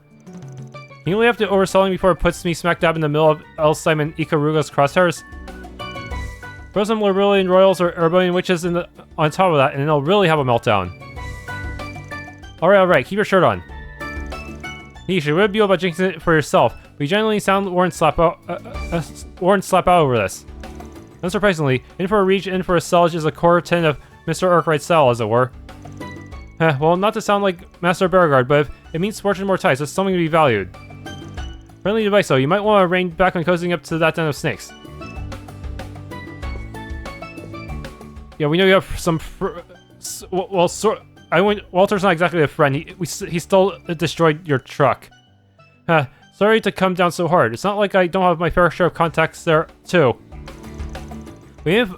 Can you only have to oversell me before it puts me smack dab in the middle of El Simon Ikaruga's crosshairs? Throw some Liberalian royals or Urbanian witches on top of that, and they'll really have a meltdown. Alright, keep your shirt on. He should rib you about jinxing it for yourself, but you genuinely sound Warren slap out over this. Unsurprisingly, in for a reach, in for a sellage is a core tenet of Mr. Arkride's style, as it were. Well, not to sound like Master Beauregard, but if it means fortune more ties, it's something to be valued. Friendly advice though, you might want to rein back on cozying up to that den of snakes. Yeah, we know you have some Walter's not exactly a friend. He still destroyed your truck. Sorry to come down so hard. It's not like I don't have my fair share of contacts there, too. But even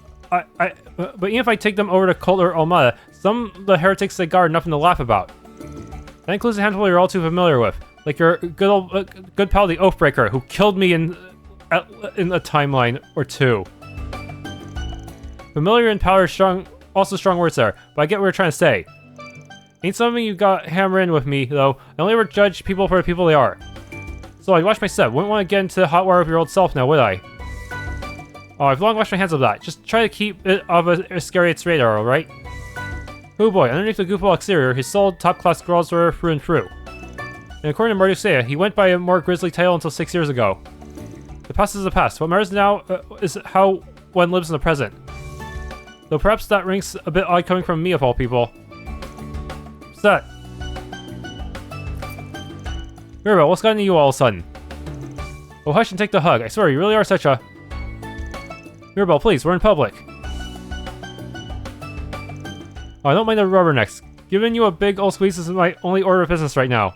if I take them over to Colt or Almada, some of the heretics they got are nothing to laugh about. That includes a handful you're all too familiar with, like your good pal the Oathbreaker, who killed me in a timeline or two. Familiar and power also strong words there, but I get what you're trying to say. Ain't something you got hammer in with me, though. I only ever judge people for the people they are. So I'd watch my step. Wouldn't want to get into the hot water with your old self now, would I? Oh, I've long washed my hands of that. Just try to keep it off Iscariot's radar, alright? Oh boy, underneath the goofball exterior, his soul top-class girls were through and through. And according to Mardukseya, he went by a more grisly title until 6 years ago. The past is the past. What matters now is how one lives in the present. Though perhaps that rings a bit odd coming from me of all people. Set. Mirabelle, what's gotten to you all of a sudden? Oh, hush and take the hug. I swear, you really are such a... Mirabelle, please, we're in public. Oh, I don't mind the rubbernecks. Giving you a big old squeeze is my only order of business right now.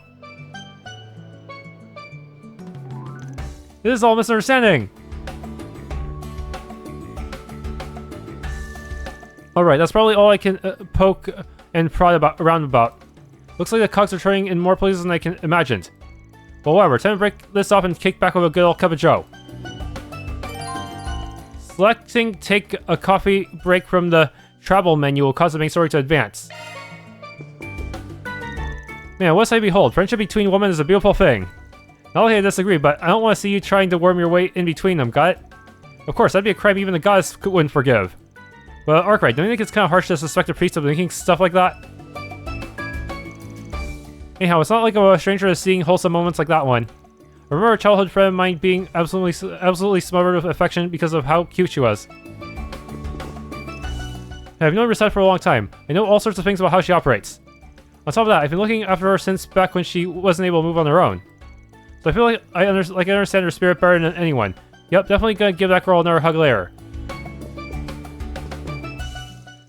This is all misunderstanding! Alright, that's probably all I can poke and prod around about. Looks like the cogs are turning in more places than I can imagined. Well, whatever, time to break this off and kick back with a good old cup of joe. Selecting take a coffee break from the travel menu will cause the main story to advance. Man, what I behold, friendship between women is a beautiful thing. Not only I disagree, but I don't want to see you trying to worm your way in between them, got it? Of course, that'd be a crime even the gods wouldn't forgive. But Arkride, don't you think it's kind of harsh to suspect a priest of thinking stuff like that? Anyhow, it's not like I'm a stranger to seeing wholesome moments like that one. I remember a childhood friend of mine being absolutely smothered with affection because of how cute she was. I've known Risette for a long time. I know all sorts of things about how she operates. On top of that, I've been looking after her since back when she wasn't able to move on her own. So I feel like I understand her spirit better than anyone. Yep, definitely gonna give that girl another hug later.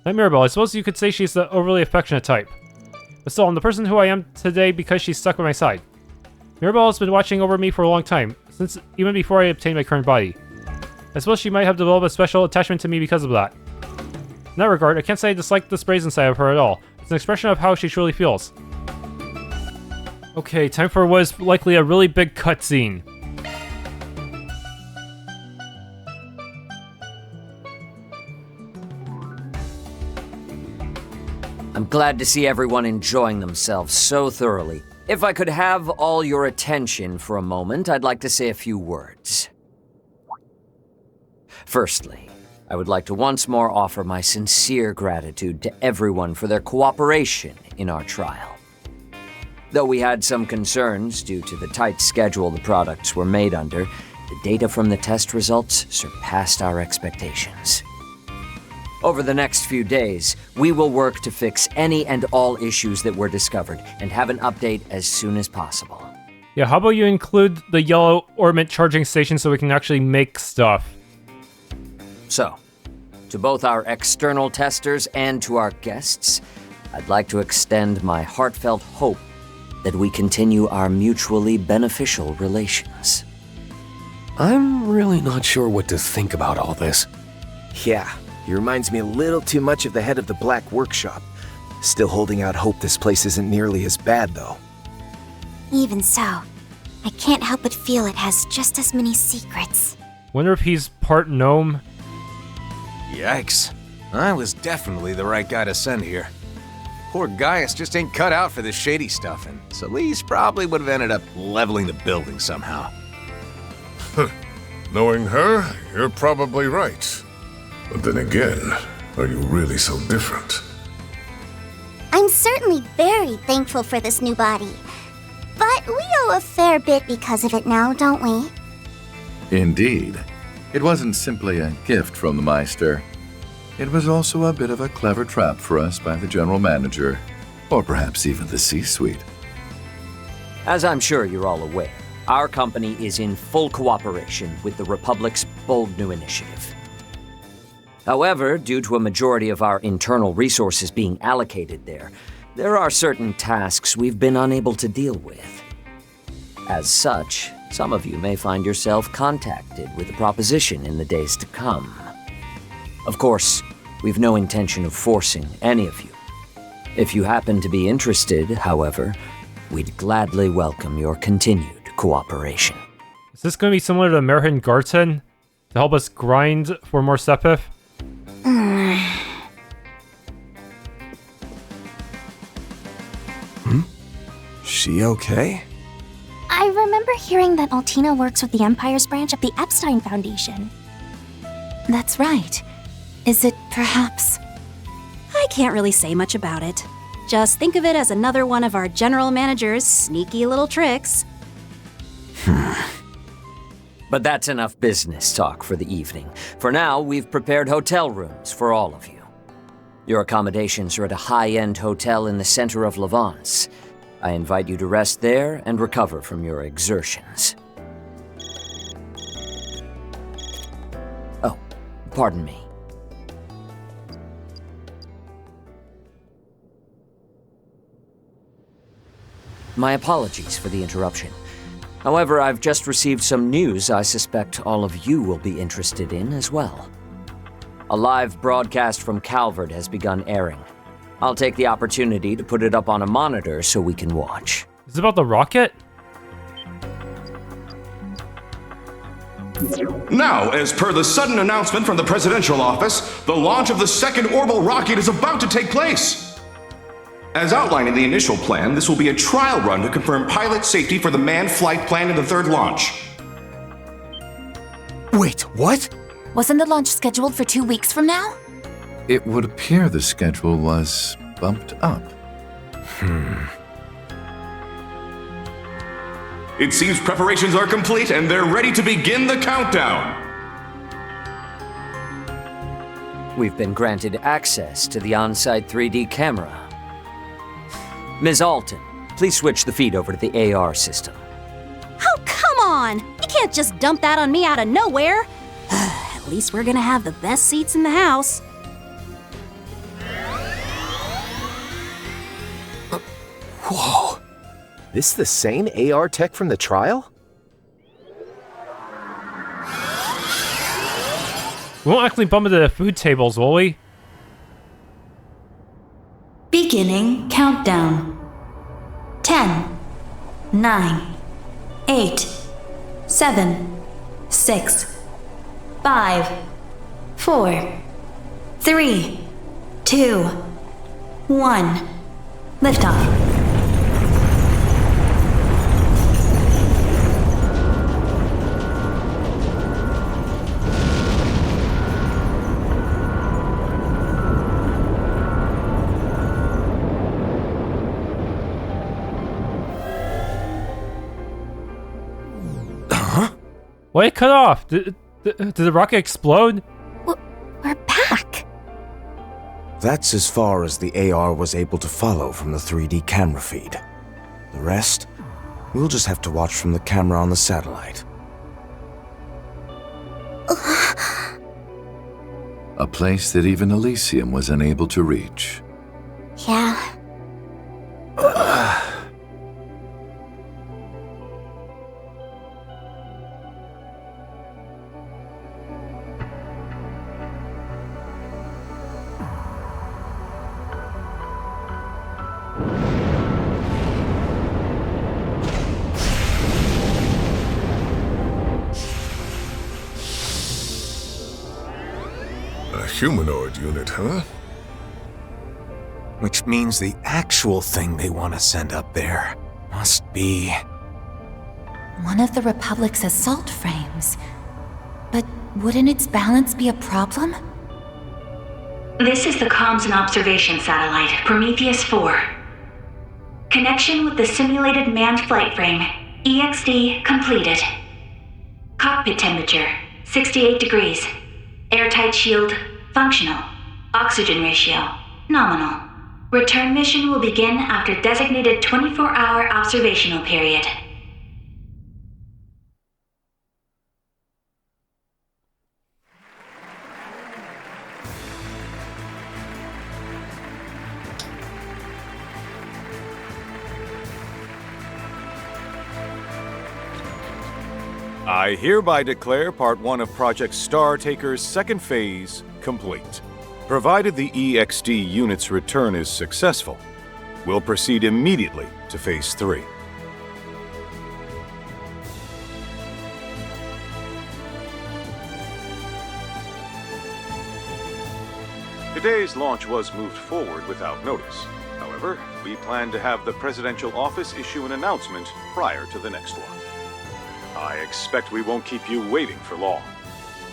Like Mirabelle, I suppose you could say she's the overly affectionate type. But still, I'm the person who I am today because she's stuck by my side. Mirabelle has been watching over me for a long time, since even before I obtained my current body. I suppose she might have developed a special attachment to me because of that. In that regard, I can't say I dislike this brazen side of her at all. It's an expression of how she truly feels. Okay, time for what is likely a really big cutscene. I'm glad to see everyone enjoying themselves so thoroughly. If I could have all your attention for a moment, I'd like to say a few words. Firstly, I would like to once more offer my sincere gratitude to everyone for their cooperation in our trial. Though we had some concerns due to the tight schedule the products were made under, the data from the test results surpassed our expectations. Over the next few days, we will work to fix any and all issues that were discovered and have an update as soon as possible. Yeah, how about you include the yellow ornament charging station so we can actually make stuff? So, to both our external testers and to our guests, I'd like to extend my heartfelt hope that we continue our mutually beneficial relations. I'm really not sure what to think about all this. Yeah, he reminds me a little too much of the head of the Black Workshop. Still holding out hope this place isn't nearly as bad, though. Even so, I can't help but feel it has just as many secrets. Wonder if he's part gnome? Yikes. I was definitely the right guy to send here. Poor Gaius just ain't cut out for this shady stuff, and Celise probably would have ended up leveling the building somehow. Knowing her, you're probably right. But then again, are you really so different? I'm certainly very thankful for this new body. But we owe a fair bit because of it now, don't we? Indeed. It wasn't simply a gift from the Meister. It was also a bit of a clever trap for us by the general manager, or perhaps even the C-suite. As I'm sure you're all aware, our company is in full cooperation with the Republic's bold new initiative. However, due to a majority of our internal resources being allocated there are certain tasks we've been unable to deal with. As such, some of you may find yourself contacted with a proposition in the days to come. Of course, we've no intention of forcing any of you. If you happen to be interested, however, we'd gladly welcome your continued cooperation. Is this going to be similar to Grim Garten to help us grind for more Sepith? She okay? I remember hearing that Altina works with the Empire's branch of the Epstein Foundation. That's right. Is it perhaps... I can't really say much about it. Just think of it as another one of our general manager's sneaky little tricks. But that's enough business talk for the evening. For now, we've prepared hotel rooms for all of you. Your accommodations are at a high-end hotel in the center of Levance. I invite you to rest there and recover from your exertions. Oh, pardon me. My apologies for the interruption. However, I've just received some news I suspect all of you will be interested in as well. A live broadcast from Calvard has begun airing. I'll take the opportunity to put it up on a monitor so we can watch. Is it about the rocket? Now, as per the sudden announcement from the presidential office, the launch of the second orbital rocket is about to take place. As outlined in the initial plan, this will be a trial run to confirm pilot safety for the manned flight plan in the third launch. Wait, what? Wasn't the launch scheduled for 2 weeks from now? It would appear the schedule was bumped up. It seems preparations are complete and they're ready to begin the countdown. We've been granted access to the on-site 3D camera. Ms. Alton, please switch the feed over to the AR system. Oh, come on! You can't just dump that on me out of nowhere! At least we're gonna have the best seats in the house. Whoa. This the same AR tech from the trial? We won't actually bump into the food tables, will we? Beginning countdown. 10, 9, 8, 7, 6, 5, 4, 3, 2, 1. Liftoff. Why it cut off? Did the rocket explode? We're back. That's as far as the AR was able to follow from the 3D camera feed. The rest, we'll just have to watch from the camera on the satellite. A place that even Elysium was unable to reach. Yeah. A humanoid unit, huh? Which means the actual thing they want to send up there must be... One of the Republic's assault frames. But wouldn't its balance be a problem? This is the Comms and Observation Satellite, Prometheus 4. Connection with the simulated manned flight frame. EXD completed. Cockpit temperature, 68 degrees. Airtight shield, functional. Oxygen ratio, nominal. Return mission will begin after designated 24-hour observational period. I hereby declare Part 1 of Project Star Taker's second phase complete. Provided the EXD unit's return is successful, we'll proceed immediately to Phase 3. Today's launch was moved forward without notice. However, we plan to have the Presidential Office issue an announcement prior to the next one. I expect we won't keep you waiting for long.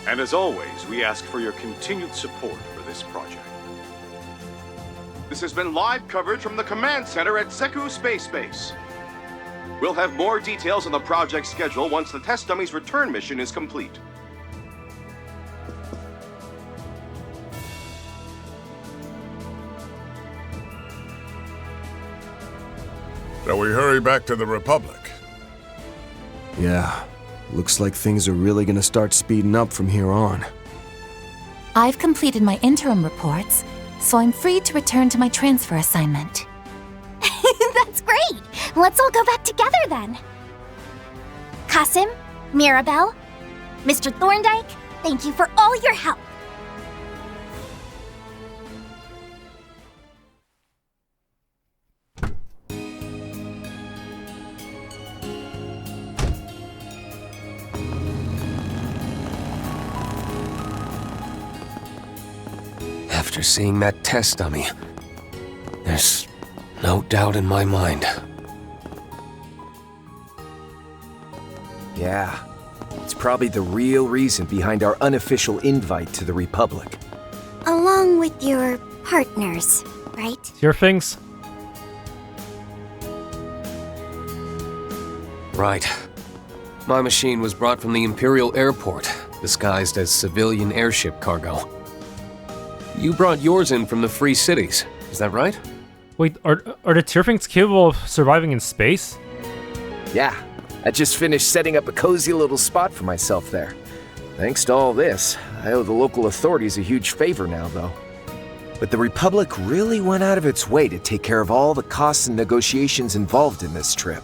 And as always, we ask for your continued support for this project. This has been live coverage from the command center at Seku Space Base. We'll have more details on the project schedule once the test dummy's return mission is complete. Shall we hurry back to the Republic? Yeah, looks like things are really gonna start speeding up from here on. I've completed my interim reports, so I'm free to return to my transfer assignment. That's great! Let's all go back together then. Kasim, Mirabelle, Mr. Thorndyke, thank you for all your help. After seeing that test dummy, there's no doubt in my mind. Yeah, it's probably the real reason behind our unofficial invite to the Republic. Along with your partners, right? Your things? Right. My machine was brought from the Imperial Airport, disguised as civilian airship cargo. You brought yours in from the Free Cities, is that right? Wait, are the Tyrfings capable of surviving in space? Yeah, I just finished setting up a cozy little spot for myself there. Thanks to all this, I owe the local authorities a huge favor now, though. But the Republic really went out of its way to take care of all the costs and negotiations involved in this trip.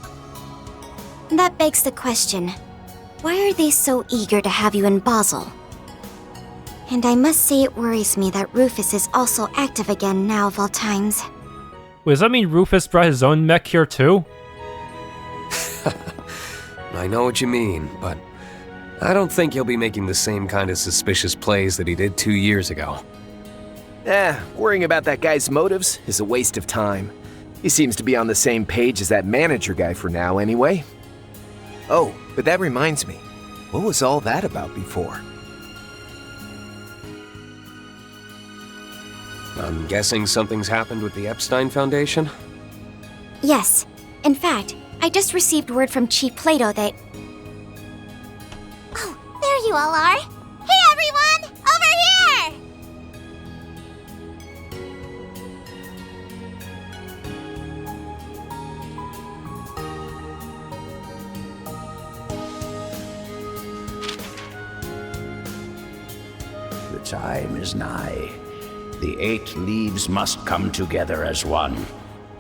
That begs the question, why are they so eager to have you in Basel? And I must say it worries me that Rufus is also active again now of all times. Wait, does that mean Rufus brought his own mech here too? I know what you mean, but I don't think he'll be making the same kind of suspicious plays that he did 2 years ago. Worrying about that guy's motives is a waste of time. He seems to be on the same page as that manager guy for now anyway. Oh, but that reminds me, what was all that about before? I'm guessing something's happened with the Epstein Foundation? Yes. In fact, I just received word from Chief Plato that... Oh, there you all are! Hey everyone! Over here! The time is nigh. The 8 leaves must come together as one,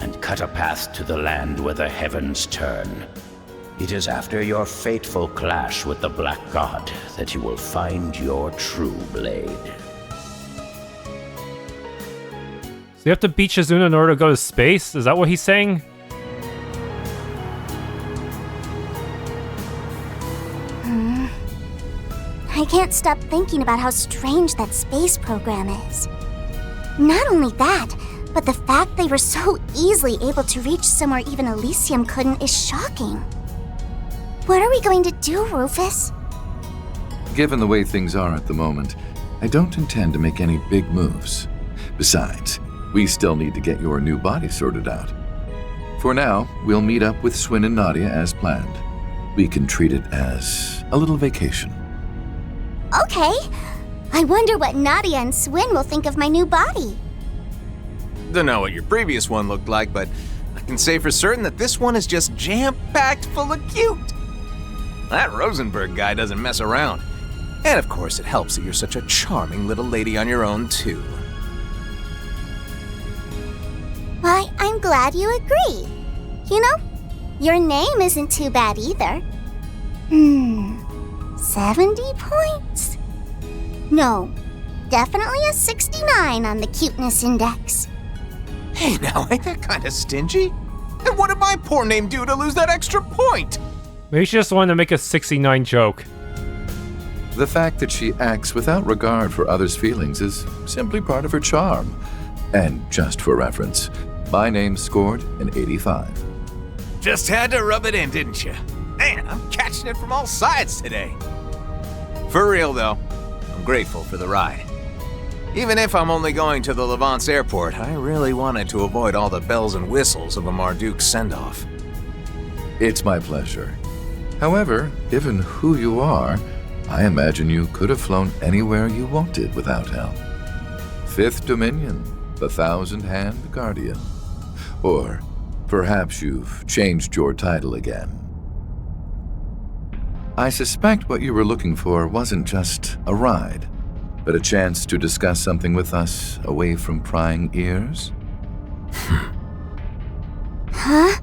and cut a path to the land where the heavens turn. It is after your fateful clash with the Black God that you will find your true blade. So you have to beat Shizuna in order to go to space? Is that what he's saying? I can't stop thinking about how strange that space program is. Not only that, but the fact they were so easily able to reach somewhere even Elysium couldn't is shocking. What are we going to do, Rufus? Given the way things are at the moment, I don't intend to make any big moves. Besides, we still need to get your new body sorted out. For now, we'll meet up with Swin and Nadia as planned. We can treat it as a little vacation. Okay. I wonder what Nadia and Swin will think of my new body. Don't know what your previous one looked like, but I can say for certain that this one is just jam-packed full of cute. That Rosenberg guy doesn't mess around. And of course, it helps that you're such a charming little lady on your own, too. Why, I'm glad you agree. You know, your name isn't too bad either. 70 points? No, definitely a 69 on the cuteness index. Hey now, ain't that kind of stingy? And what did my poor name do to lose that extra point? Maybe she just wanted to make a 69 joke. The fact that she acts without regard for others' feelings is simply part of her charm. And just for reference, my name scored an 85. Just had to rub it in, didn't you? Man, I'm catching it from all sides today. For real though, I'm grateful for the ride. Even if I'm only going to the Levance airport, I really wanted to avoid all the bells and whistles of a Marduk send-off. It's my pleasure. However, given who you are, I imagine you could have flown anywhere you wanted without help. Fifth Dominion, the Thousand-Hand Guardian. Or perhaps you've changed your title again. I suspect what you were looking for wasn't just a ride, but a chance to discuss something with us away from prying ears? Huh?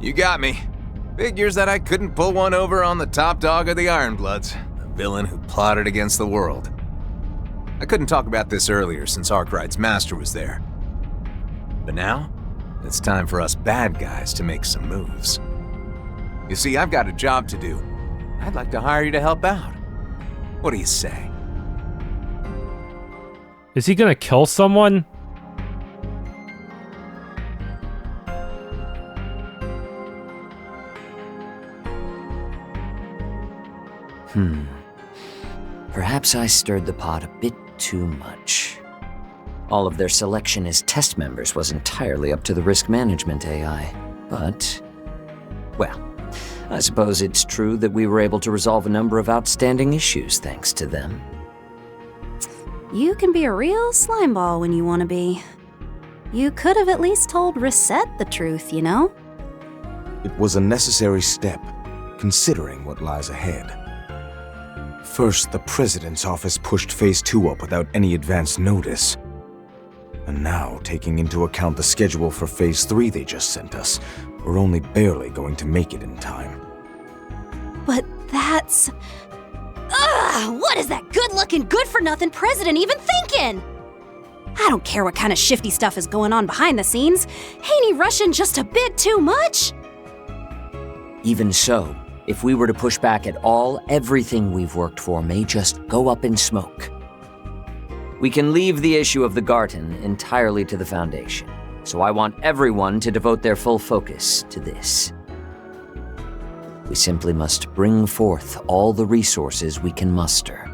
You got me. Figures that I couldn't pull one over on the top dog of the Ironbloods, the villain who plotted against the world. I couldn't talk about this earlier since Arkride's master was there. But now, it's time for us bad guys to make some moves. You see, I've got a job to do. I'd like to hire you to help out. What do you say? Is he gonna kill someone? Perhaps I stirred the pot a bit too much. All of their selection as test members was entirely up to the risk management AI. But, well, I suppose it's true that we were able to resolve a number of outstanding issues thanks to them. You can be a real slimeball when you want to be. You could have at least told Risette the truth, you know? It was a necessary step, considering what lies ahead. First, the President's office pushed Phase 2 up without any advance notice. And now, taking into account the schedule for Phase 3 they just sent us, we're only barely going to make it in time. But that's... Ugh! What is that good-looking, good-for-nothing president even thinking? I don't care what kind of shifty stuff is going on behind the scenes. Ain't he rushing just a bit too much? Even so, if we were to push back at all, everything we've worked for may just go up in smoke. We can leave the issue of the Garten entirely to the Foundation, so I want everyone to devote their full focus to this. We simply must bring forth all the resources we can muster.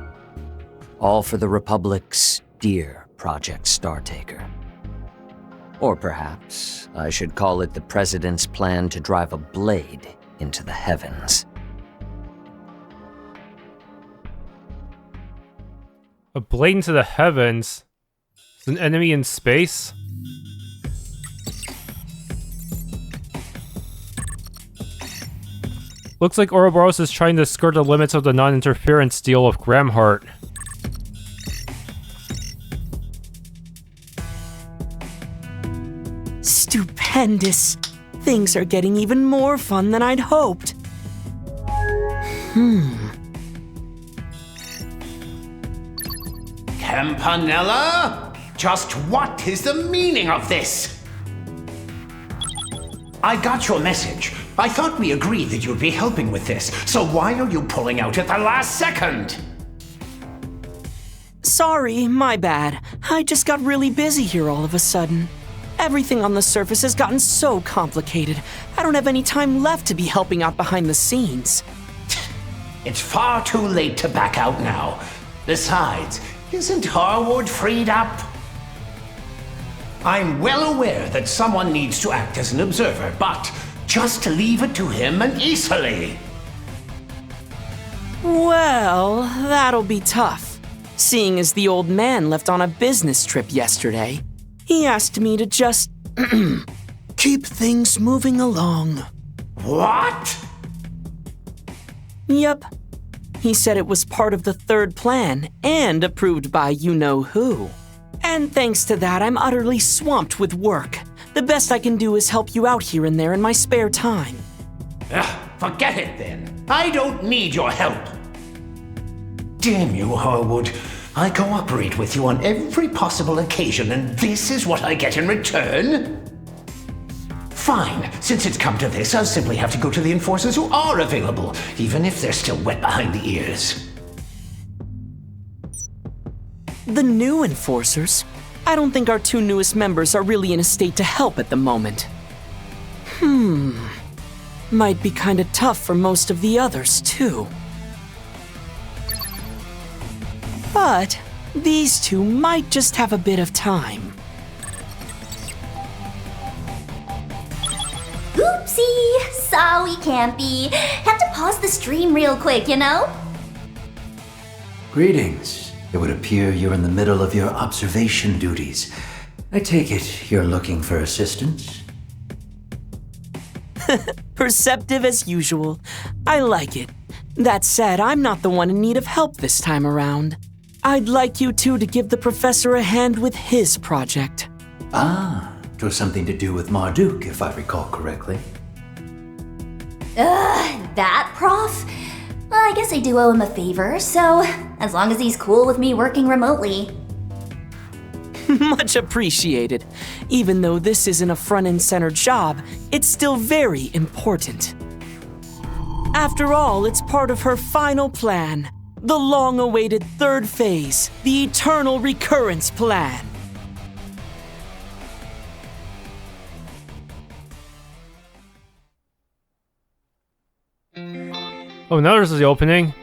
All for the Republic's dear Project Startaker. Or perhaps I should call it the President's plan to drive a blade into the heavens. A blade into the heavens? Is an enemy in space? Looks like Ouroboros is trying to skirt the limits of the non-interference deal of Gramhart. Stupendous. Things are getting even more fun than I'd hoped. Campanella? Just what is the meaning of this? I got your message. I thought we agreed that you'd be helping with this, so why are you pulling out at the last second? Sorry, my bad. I just got really busy here all of a sudden. Everything on the surface has gotten so complicated. I don't have any time left to be helping out behind the scenes. It's far too late to back out now. Besides, Isn't Harwood freed up? I'm well aware that someone needs to act as an observer, but just leave it to him and easily. Well, that'll be tough. Seeing as the old man left on a business trip yesterday, he asked me to just keep things moving along. What? Yep. He said it was part of the third plan and approved by you-know-who. And thanks to that, I'm utterly swamped with work. The best I can do is help you out here and there in my spare time. Forget it then. I don't need your help. Damn you, Harwood. I cooperate with you on every possible occasion, and this is what I get in return? Fine. Since it's come to this, I'll simply have to go to the enforcers who are available, even if they're still wet behind the ears. The new enforcers? I don't think our two newest members are really in a state to help at the moment. Might be kinda tough for most of the others, too. But these two might just have a bit of time. Oopsie! Sorry, Campy. Have to pause the stream real quick, you know? Greetings. It would appear you're in the middle of your observation duties. I take it you're looking for assistance? Perceptive as usual. I like it. That said, I'm not the one in need of help this time around. I'd like you two to give the professor a hand with his project. Ah, it was something to do with Marduk, if I recall correctly. That prof? Well, I guess I do owe him a favor, so as long as he's cool with me working remotely. Much appreciated. Even though this isn't a front-and center job, it's still very important. After all, it's part of her final plan. The long-awaited third phase, the Eternal Recurrence Plan. Oh, now there's the opening.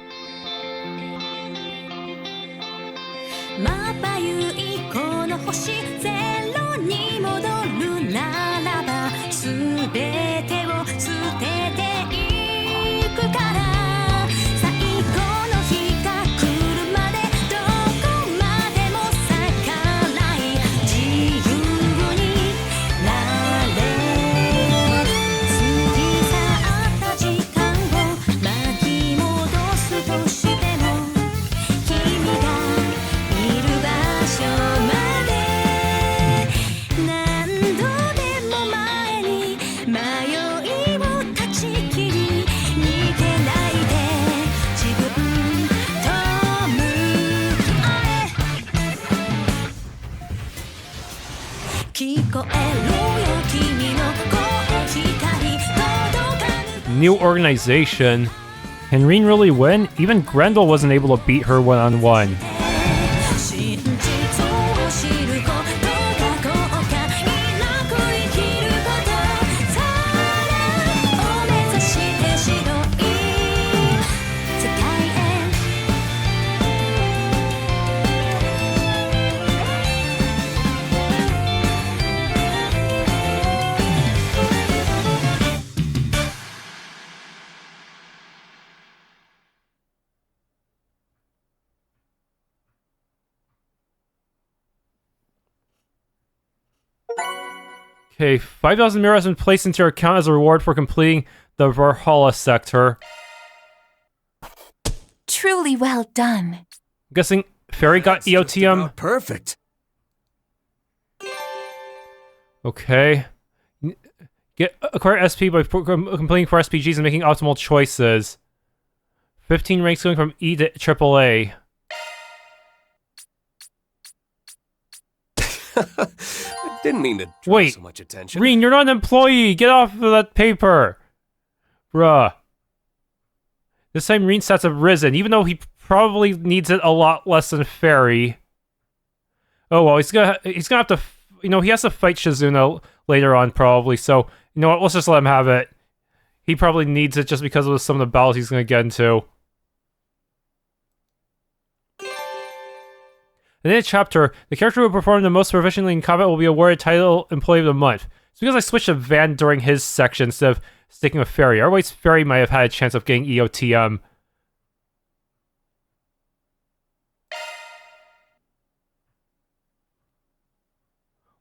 New organization. Can Rean really win? Even Grendel wasn't able to beat her one-on-one. Okay, 5,000 mirrors have been placed into your account as a reward for completing the Valhalla sector. Truly well done. I'm guessing Fairy got EOTM. Perfect. Okay. Acquire SP by completing 4 SPGs and making optimal choices. 15 ranks going from E to AAA. Didn't mean to draw Wait, so much attention. Rean, you're not an employee! Get off of that paper! Bruh. This time Rean's stats have risen, even though he probably needs it a lot less than Fairy. Oh well, he's gonna have to, he has to fight Shizuna later on probably, so, you know what, let's just let him have it. He probably needs it just because of some of the battles he's gonna get into. In the chapter, the character who performed the most proficiently in combat will be awarded title Employee of the Month. It's because I switched to Van during his section instead of sticking with Fairy. Otherwise, Fairy might have had a chance of getting EOTM.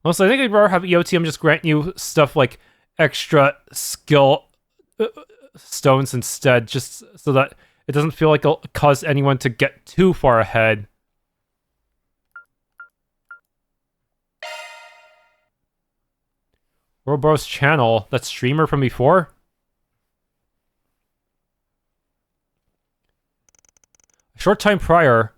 Also, I think I'd rather have EOTM just grant you stuff like extra skill stones instead, just so that it doesn't feel like it'll cause anyone to get too far ahead. Ouroboros Channel, that streamer from before? A short time prior...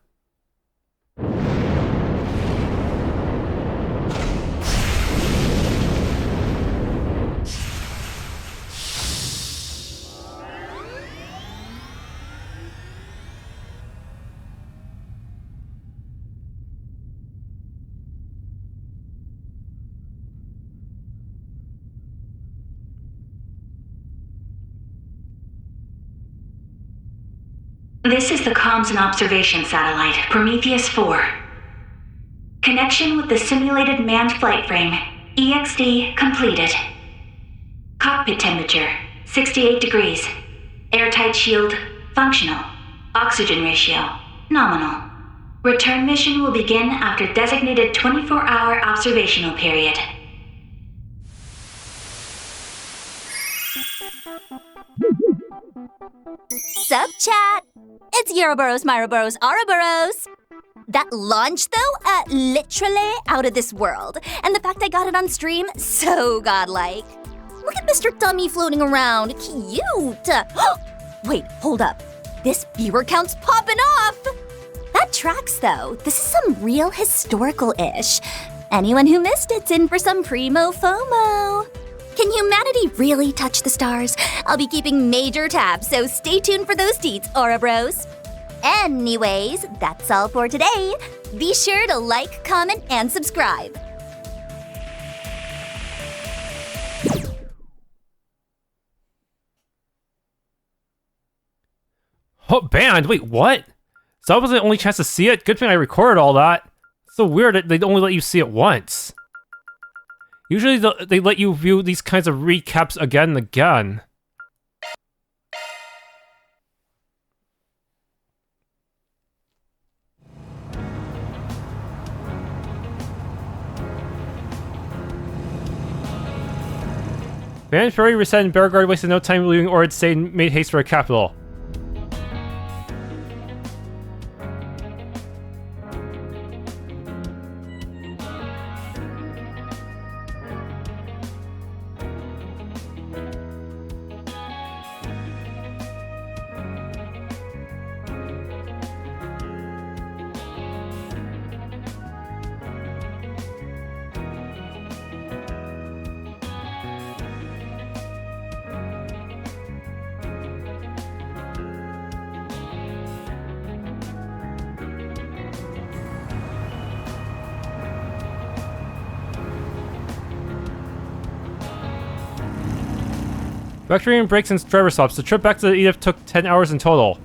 This is the Comms and Observation Satellite, Prometheus 4. Connection with the simulated manned flight frame, EXD completed. Cockpit temperature, 68 degrees. Airtight shield, functional. Oxygen ratio, nominal. Return mission will begin after designated 24-hour observational period. Sup, chat? It's Ouroboros, Myroboros, Ouroboros. That launch, though, literally out of this world. And the fact I got it on stream, so godlike. Look at Mr. Dummy floating around. Cute. Wait, hold up. This viewer count's popping off. That tracks, though. This is some real historical-ish. Anyone who missed it's in for some primo FOMO. Can humanity really touch the stars? I'll be keeping major tabs, so stay tuned for those deets, Ouroboros. Anyways, that's all for today. Be sure to like, comment, and subscribe. Oh, banned? Wait, what? So that was the only chance to see it? Good thing I recorded all that. It's so weird that they only let you see it once. Usually they let you view these kinds of recaps again and again. Van Fury, Risette, and Beauregard wasted no time leaving Ord State and made haste for the capital. Factory and breaks and driver stops. The trip back to the Edith took 10 hours in total.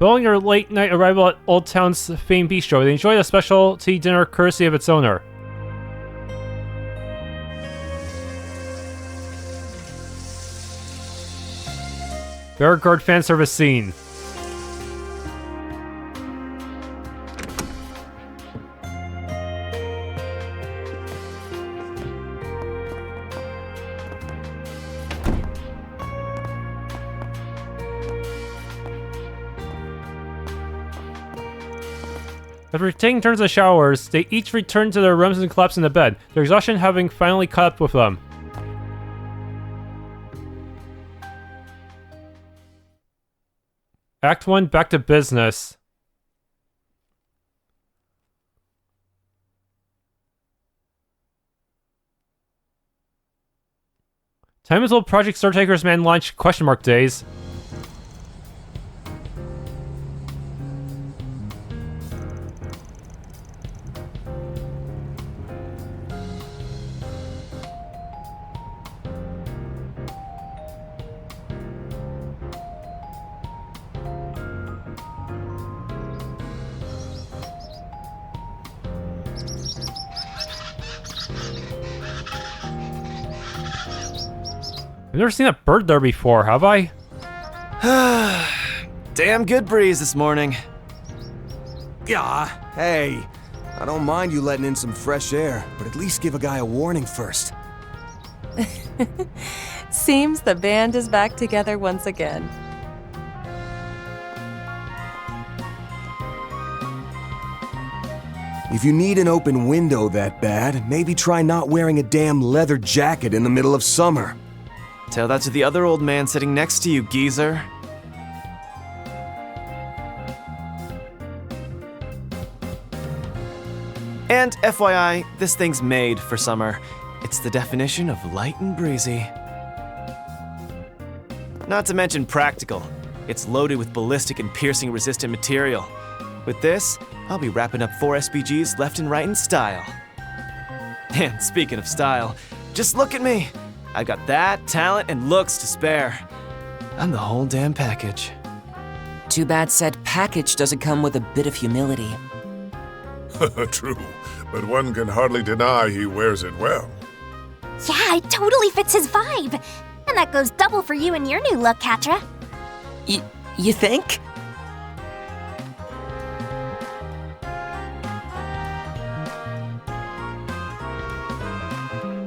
Following your late night arrival at Old Town's famed bistro, they enjoyed a specialty dinner courtesy of its owner. Arkride fan service scene. After taking turns in the showers, they each return to their rooms and collapse into bed, their exhaustion having finally caught up with them. Act 1, back to business. Time is old Project Startaker's man launch ? Days. I've never seen that bird there before, have I? Damn good breeze this morning. Yeah, hey. I don't mind you letting in some fresh air, but at least give a guy a warning first. Seems the band is back together once again. If you need an open window that bad, maybe try not wearing a damn leather jacket in the middle of summer. Tell that to the other old man sitting next to you, geezer. And FYI, this thing's made for summer. It's the definition of light and breezy. Not to mention practical. It's loaded with ballistic and piercing resistant material. With this, I'll be wrapping up 4 SPGs left and right in style. And speaking of style, just look at me. I've got that, talent, and looks to spare. I'm the whole damn package. Too bad said package doesn't come with a bit of humility. True, but one can hardly deny he wears it well. Yeah, it totally fits his vibe. And that goes double for you and your new look, Katra. You think?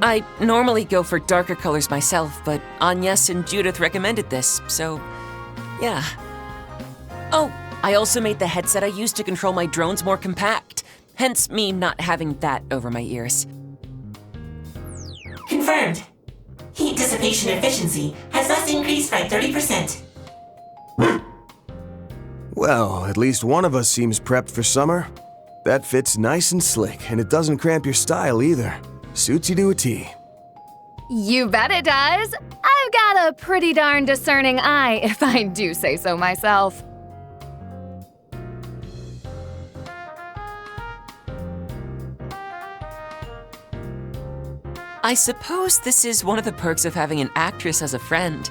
I normally go for darker colors myself, but Agnes and Judith recommended this, so yeah. Oh, I also made the headset I use to control my drones more compact, hence me not having that over my ears. Confirmed. Heat dissipation efficiency has thus increased by 30%. Well, at least one of us seems prepped for summer. That fits nice and slick, and it doesn't cramp your style either. Suits you to a T. You bet it does. I've got a pretty darn discerning eye, if I do say so myself. I suppose this is one of the perks of having an actress as a friend.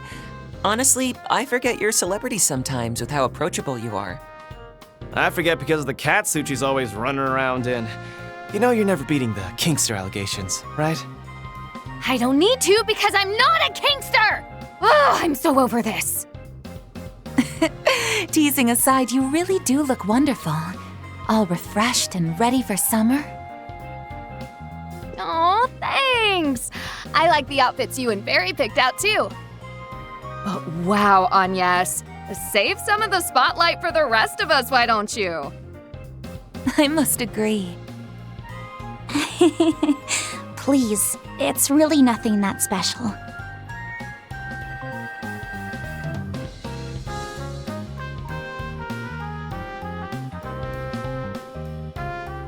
Honestly, I forget you're celebrities sometimes with how approachable you are. I forget because of the catsuit she's always running around in. You know you're never beating the Kinkster allegations, right? I don't need to because I'm not a Kinkster! Oh, I'm so over this. Teasing aside, you really do look wonderful. All refreshed and ready for summer. Oh, thanks! I like the outfits you and Barry picked out too. But wow, Agnes, save some of the spotlight for the rest of us, why don't you? I must agree. Please, it's really nothing that special.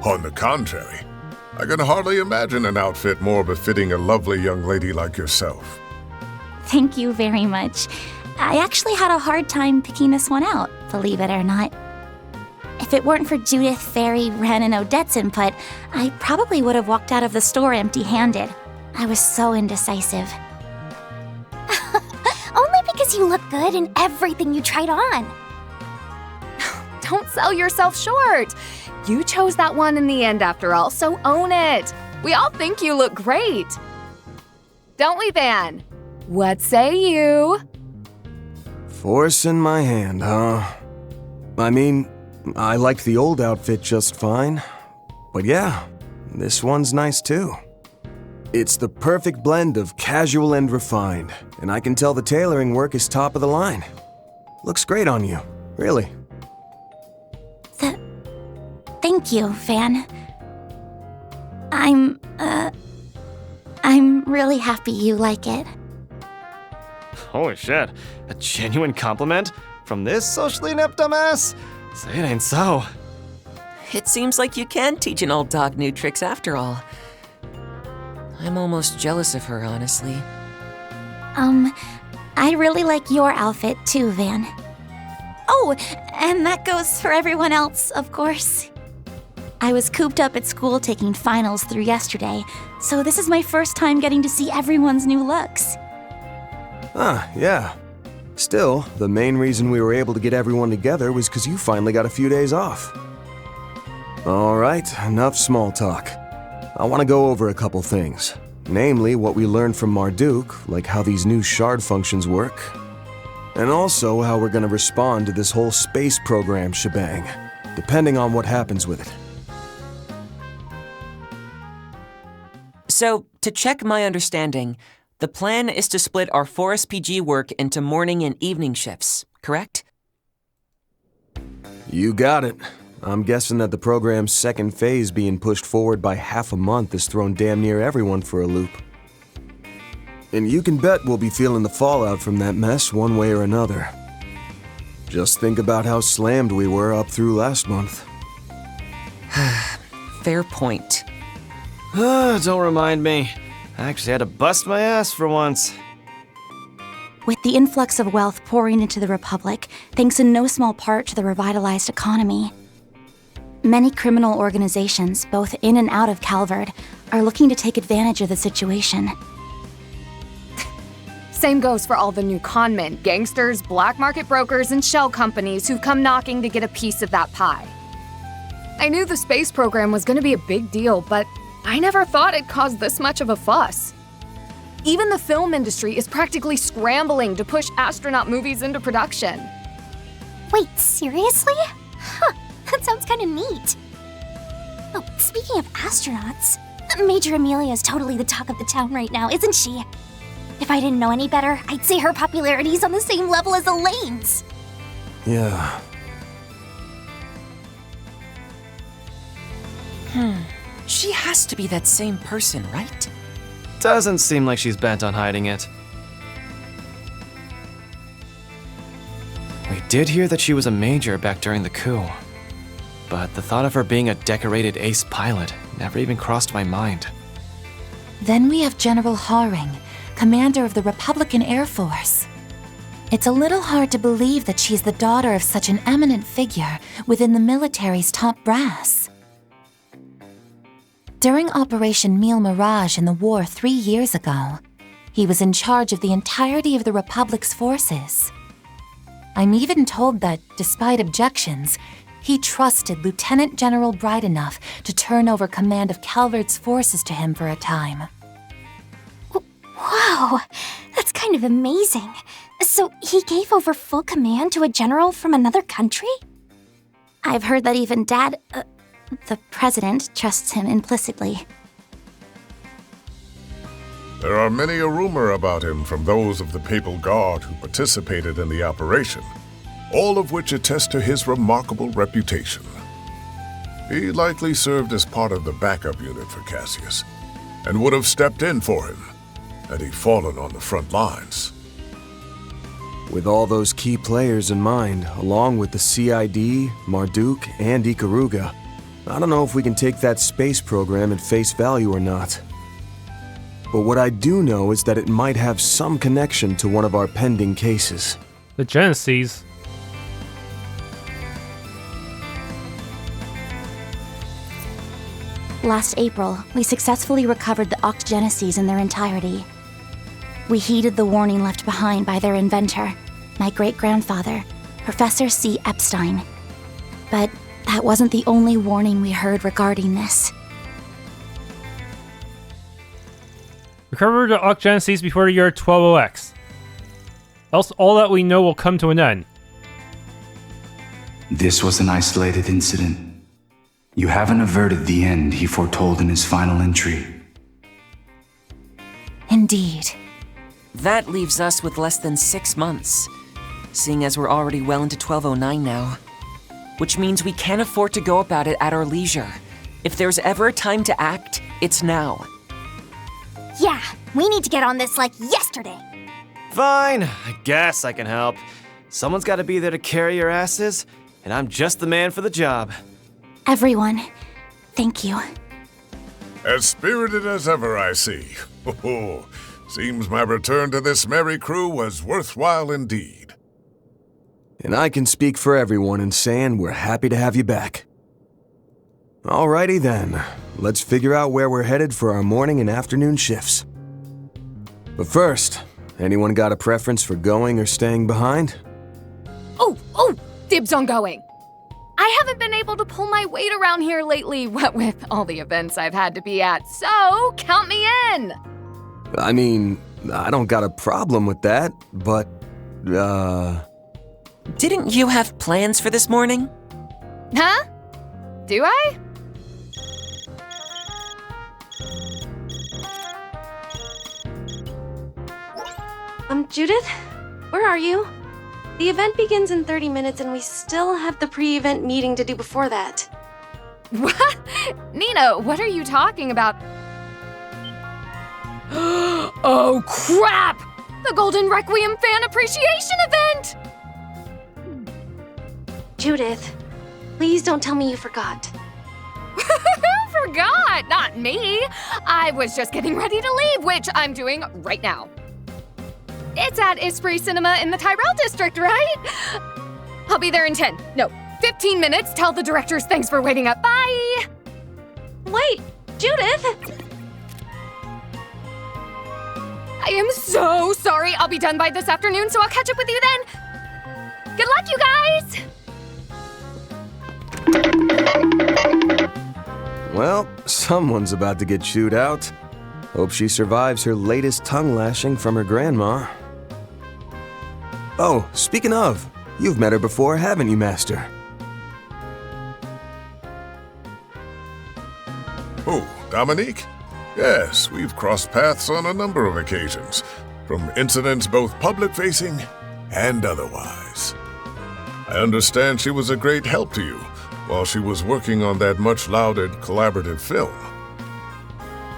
On the contrary, I can hardly imagine an outfit more befitting a lovely young lady like yourself. Thank you very much. I actually had a hard time picking this one out, believe it or not. If it weren't for Judith, Fairy, Rean, and Odette's input, I probably would have walked out of the store empty-handed. I was so indecisive. Only because you look good in everything you tried on. Don't sell yourself short. You chose that one in the end after all, so own it. We all think you look great. Don't we, Van? What say you? Forcing my hand, huh? I mean, I liked the old outfit just fine. But yeah, this one's nice too. It's the perfect blend of casual and refined, and I can tell the tailoring work is top of the line. Looks great on you, really. Thank you, Van. I'm really happy you like it. Holy shit, a genuine compliment? From this socially inept dumbass? Say it ain't so. It seems like you can teach an old dog new tricks after all. I'm almost jealous of her, honestly. I really like your outfit too, Van. Oh, and that goes for everyone else, of course. I was cooped up at school taking finals through yesterday, so this is my first time getting to see everyone's new looks. Yeah. Still, the main reason we were able to get everyone together was because you finally got a few days off. Alright, enough small talk. I want to go over a couple things. Namely, what we learned from Marduk, like how these new shard functions work. And also how we're going to respond to this whole space program shebang, depending on what happens with it. So, to check my understanding, the plan is to split our 4 SPG work into morning and evening shifts, correct? You got it. I'm guessing that the program's second phase being pushed forward by half a month has thrown damn near everyone for a loop. And you can bet we'll be feeling the fallout from that mess one way or another. Just think about how slammed we were up through last month. Fair point. Don't remind me. I actually had to bust my ass for once. With the influx of wealth pouring into the Republic, thanks in no small part to the revitalized economy, many criminal organizations, both in and out of Calvard, are looking to take advantage of the situation. Same goes for all the new conmen, gangsters, black market brokers, and shell companies who've come knocking to get a piece of that pie. I knew the space program was going to be a big deal, but I never thought it caused this much of a fuss. Even the film industry is practically scrambling to push astronaut movies into production. Wait, seriously? Huh, that sounds kind of neat. Oh, speaking of astronauts, Major Amelia is totally the talk of the town right now, isn't she? If I didn't know any better, I'd say her popularity is on the same level as Elaine's. Yeah. She has to be that same person, right? Doesn't seem like she's bent on hiding it. We did hear that she was a major back during the coup, but the thought of her being a decorated ace pilot never even crossed my mind. Then we have General Haring, commander of the Republican Air Force. It's a little hard to believe that she's the daughter of such an eminent figure within the military's top brass. During Operation Mille Mirage in the war 3 years ago, he was in charge of the entirety of the Republic's forces. I'm even told that, despite objections, he trusted Lieutenant General Bright enough to turn over command of Calvard's forces to him for a time. Wow, that's kind of amazing. So he gave over full command to a general from another country? I've heard that even Dad, the President, trusts him implicitly. There are many a rumor about him from those of the Papal Guard who participated in the operation, all of which attest to his remarkable reputation. He likely served as part of the backup unit for Cassius, and would have stepped in for him had he fallen on the front lines. With all those key players in mind, along with the CID, Marduk, and Ikaruga, I don't know if we can take that space program at face value or not. But what I do know is that it might have some connection to one of our pending cases. The Genesis. Last April, we successfully recovered the Octogeneses in their entirety. We heeded the warning left behind by their inventor, my great-grandfather, Professor C. Epstein. But that wasn't the only warning we heard regarding this. Recover the Octogenesis before the year 12OX. else all that we know will come to an end. This was an isolated incident. You haven't averted the end he foretold in his final entry. Indeed. That leaves us with less than 6 months, seeing as we're already well into 1209 now. Which means we can't afford to go about it at our leisure. If there's ever a time to act, it's now. Yeah, we need to get on this like yesterday. Fine, I guess I can help. Someone's gotta be there to carry your asses, and I'm just the man for the job. Everyone, thank you. As spirited as ever, I see. Oh, seems my return to this merry crew was worthwhile indeed. And I can speak for everyone in saying we're happy to have you back. Alrighty then, let's figure out where we're headed for our morning and afternoon shifts. But first, anyone got a preference for going or staying behind? Oh, dibs on going. I haven't been able to pull my weight around here lately, what with all the events I've had to be at, so count me in! I mean, I don't got a problem with that, but, Didn't you have plans for this morning? Huh? Do I? Judith? Where are you? The event begins in 30 minutes and we still have the pre-event meeting to do before that. What? Nina, what are you talking about? Oh, crap! The Golden Requiem Fan Appreciation Event! Judith, please don't tell me you forgot. Who forgot? Not me. I was just getting ready to leave, which I'm doing right now. It's at Esprit Cinema in the Tyrell district, right? I'll be there in 15 minutes. Tell the directors thanks for waiting up. Bye! Wait, Judith! I am so sorry. I'll be done by this afternoon, so I'll catch up with you then. Good luck, you guys! well, someone's about to get chewed out. Hope she survives her latest tongue lashing from her grandma. Oh, speaking of, you've met her before, haven't you, Master? Oh, Dominique? Yes, we've crossed paths on a number of occasions, from incidents both public-facing and otherwise. I understand she was a great help to you while she was working on that much-lauded collaborative film.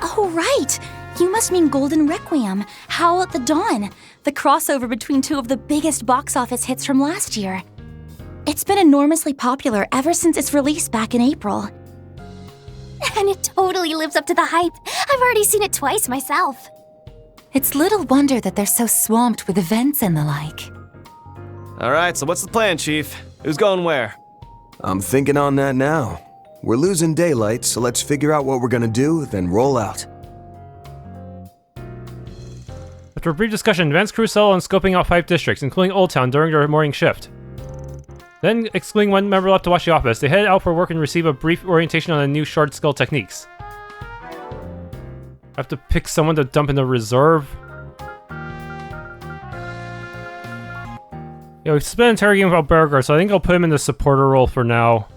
Oh, right! You must mean Golden Requiem, Howl at the Dawn, the crossover between two of the biggest box office hits from last year. It's been enormously popular ever since its release back in April. And it totally lives up to the hype. I've already seen it twice myself. It's little wonder that they're so swamped with events and the like. Alright, so what's the plan, Chief? Who's going where? I'm thinking on that now. We're losing daylight, so let's figure out what we're gonna do, then roll out. After a brief discussion, advanced crew settled on scoping out 5 districts, including Old Town, during their morning shift. Then, excluding one member left to watch the office, they headed out for work and receive a brief orientation on the new shard skill techniques. I have to pick someone to dump in the reserve. Yeah, we've been interrogating about Berger, so I think I'll put him in the supporter role for now.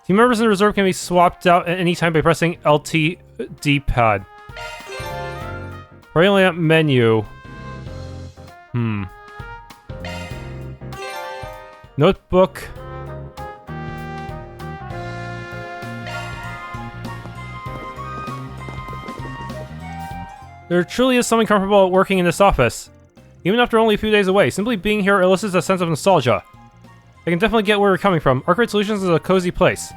Team members in the reserve can be swapped out at any time by pressing LT D-pad. Right on menu. Notebook. There truly is something comfortable at working in this office. Even after only a few days away, simply being here elicits a sense of nostalgia. I can definitely get where you're coming from. Arkride Solutions is a cozy place.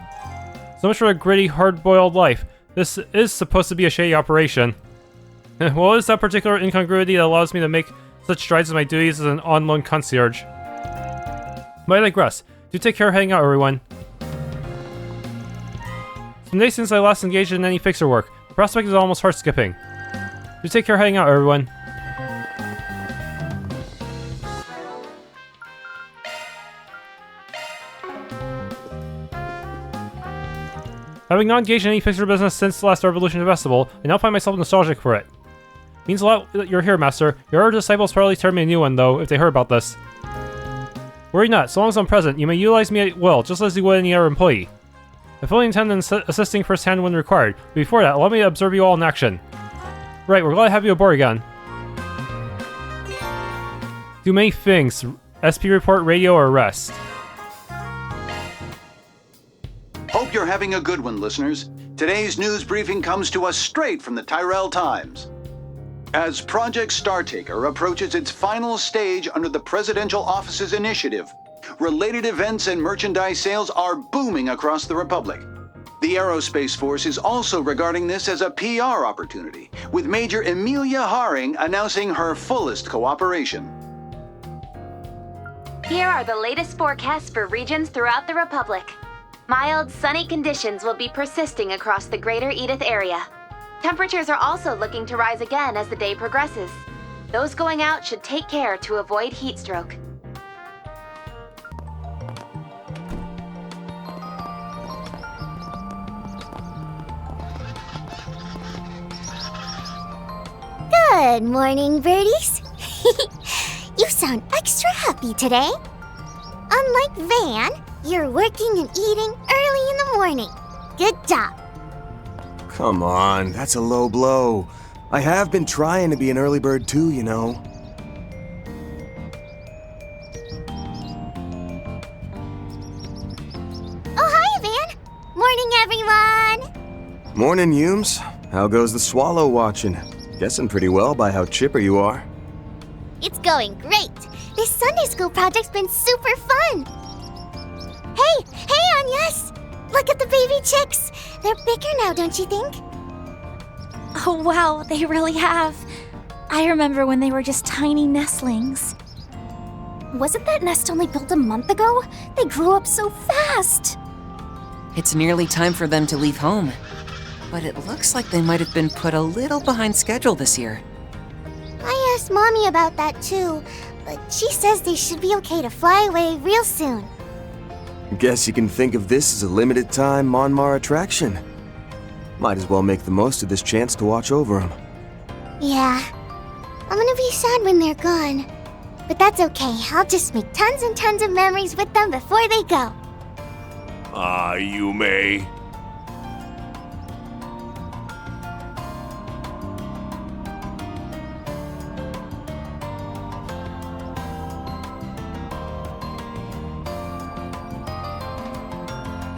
So much for a gritty, hard-boiled life. This is supposed to be a shady operation. What is that particular incongruity that allows me to make such strides in my duties as an on-loan concierge? But I digress. Do take care of heading out, everyone. Some days since I last engaged in any fixer work. The prospect is almost heart-skipping. Do take care of heading out, everyone. Having not engaged in any fixer business since the last Revolution Festival, I now find myself nostalgic for it. Means a lot that you're here, Master. Your other disciples probably turned me a new one, though, if they heard about this. Worry not. So long as I'm present, you may utilize me at will, just as you would any other employee. I fully intend on assisting firsthand when required. But before that, allow me to observe you all in action. Right, we're glad to have you aboard again. Do many things. SP report, radio, or rest. Hope you're having a good one, listeners. Today's news briefing comes to us straight from the Tyrell Times. As Project Startaker approaches its final stage under the Presidential Office's initiative, related events and merchandise sales are booming across the Republic. The Aerospace Force is also regarding this as a PR opportunity, with Major Amelia Haring announcing her fullest cooperation. Here are the latest forecasts for regions throughout the Republic. Mild, sunny conditions will be persisting across the greater Edith area. Temperatures are also looking to rise again as the day progresses. Those going out should take care to avoid heat stroke. Good morning, birdies. You sound extra happy today. Unlike Van, you're working and eating early in the morning. Good job. Come on, that's a low blow. I have been trying to be an early bird too, you know. Oh, hi, Van. Morning, everyone. Morning, Humes. How goes the swallow watching? Guessing pretty well by how chipper you are. It's going great. This Sunday school project's been super fun. Hey, Agnes! Look at the baby chicks. They're bigger now, don't you think? Oh wow, they really have. I remember when they were just tiny nestlings. Wasn't that nest only built a month ago? They grew up so fast. It's nearly time for them to leave home. But it looks like they might have been put a little behind schedule this year. I asked Mommy about that too, but she says they should be okay to fly away real soon. Guess you can think of this as a limited-time Monmar attraction. Might as well make the most of this chance to watch over them. Yeah, I'm gonna be sad when they're gone. But that's okay, I'll just make tons and tons of memories with them before they go. Ah, you may.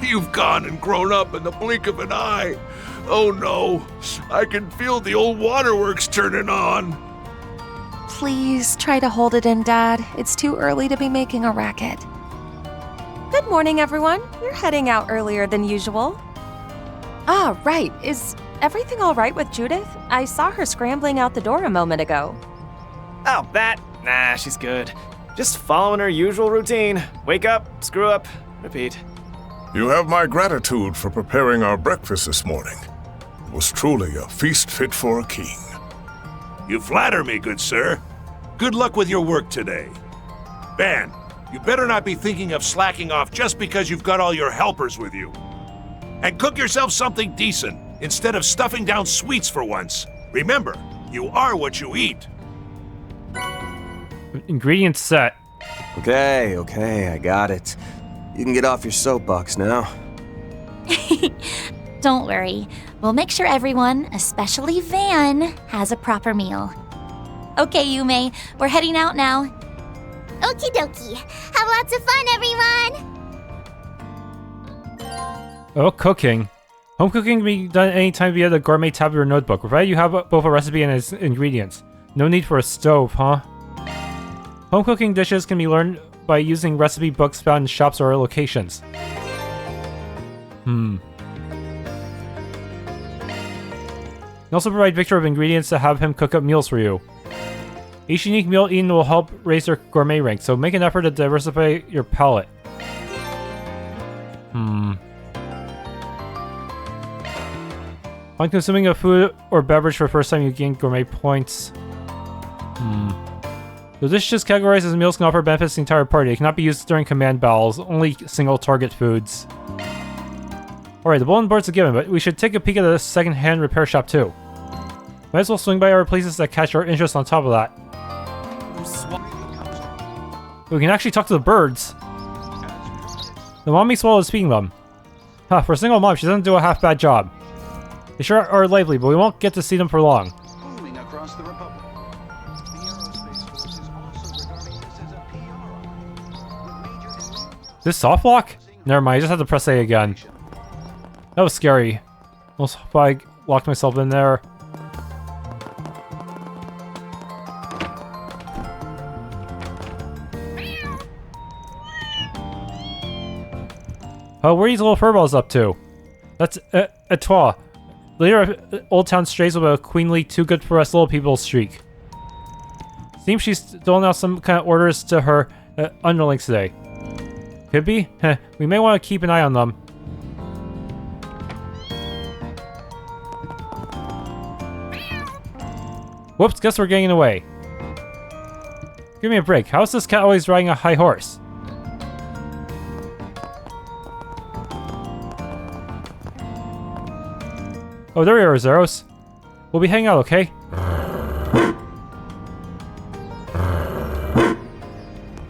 You've gone and grown up in the blink of an eye. Oh no, I can feel the old waterworks turning on. Please try to hold it in, Dad. It's too early to be making a racket. Good morning, everyone. You're heading out earlier than usual. Ah, right. Is everything all right with Judith? I saw her scrambling out the door a moment ago. Oh, that? Nah, she's good. Just following her usual routine. Wake up, screw up, repeat. You have my gratitude for preparing our breakfast this morning. It was truly a feast fit for a king. You flatter me, good sir. Good luck with your work today. Van, you better not be thinking of slacking off just because you've got all your helpers with you. And cook yourself something decent, instead of stuffing down sweets for once. Remember, you are what you eat. Ingredients set. Okay, I got it. You can get off your soapbox now. Don't worry. We'll make sure everyone, especially Van, has a proper meal. Okay, Yume, we're heading out now. Okie dokie. Have lots of fun, everyone! Oh, cooking. Home cooking can be done anytime via the gourmet tab of your notebook, provided you have both a recipe and its ingredients. No need for a stove, huh? Home cooking dishes can be learned by using recipe books found in shops or locations. You can also provide Victor with ingredients to have him cook up meals for you. Each unique meal eaten will help raise your gourmet rank, so make an effort to diversify your palate. On consuming a food or beverage for the first time, you gain gourmet points. The dishes categorized as meals can offer benefits to the entire party. They cannot be used during command battles, only single target foods. Alright, the bulletin board's a given, but we should take a peek at the second-hand repair shop too. Might as well swing by our places that catch our interest on top of that. We can actually talk to the birds. The mommy swallow is feeding them. Huh, for a single mom, she doesn't do a half-bad job. They sure are lively, but we won't get to see them for long. Moving across the Republic. The Aerospace Force is also regarding this as a PR. Is this soft lock? Never mind, I just have to press A again. That was scary. Almost I locked myself in there. Oh, where are these little furballs up to? That's Etoile, leader of Old Town Strays with a queenly, too good for us little people streak. Seems she's doling out some kind of orders to her underlings today. Could be? Heh, we may want to keep an eye on them. Whoops, guess we're getting away. Give me a break. How is this cat always riding a high horse? Oh, there we are, Zeros. We'll be hanging out, okay?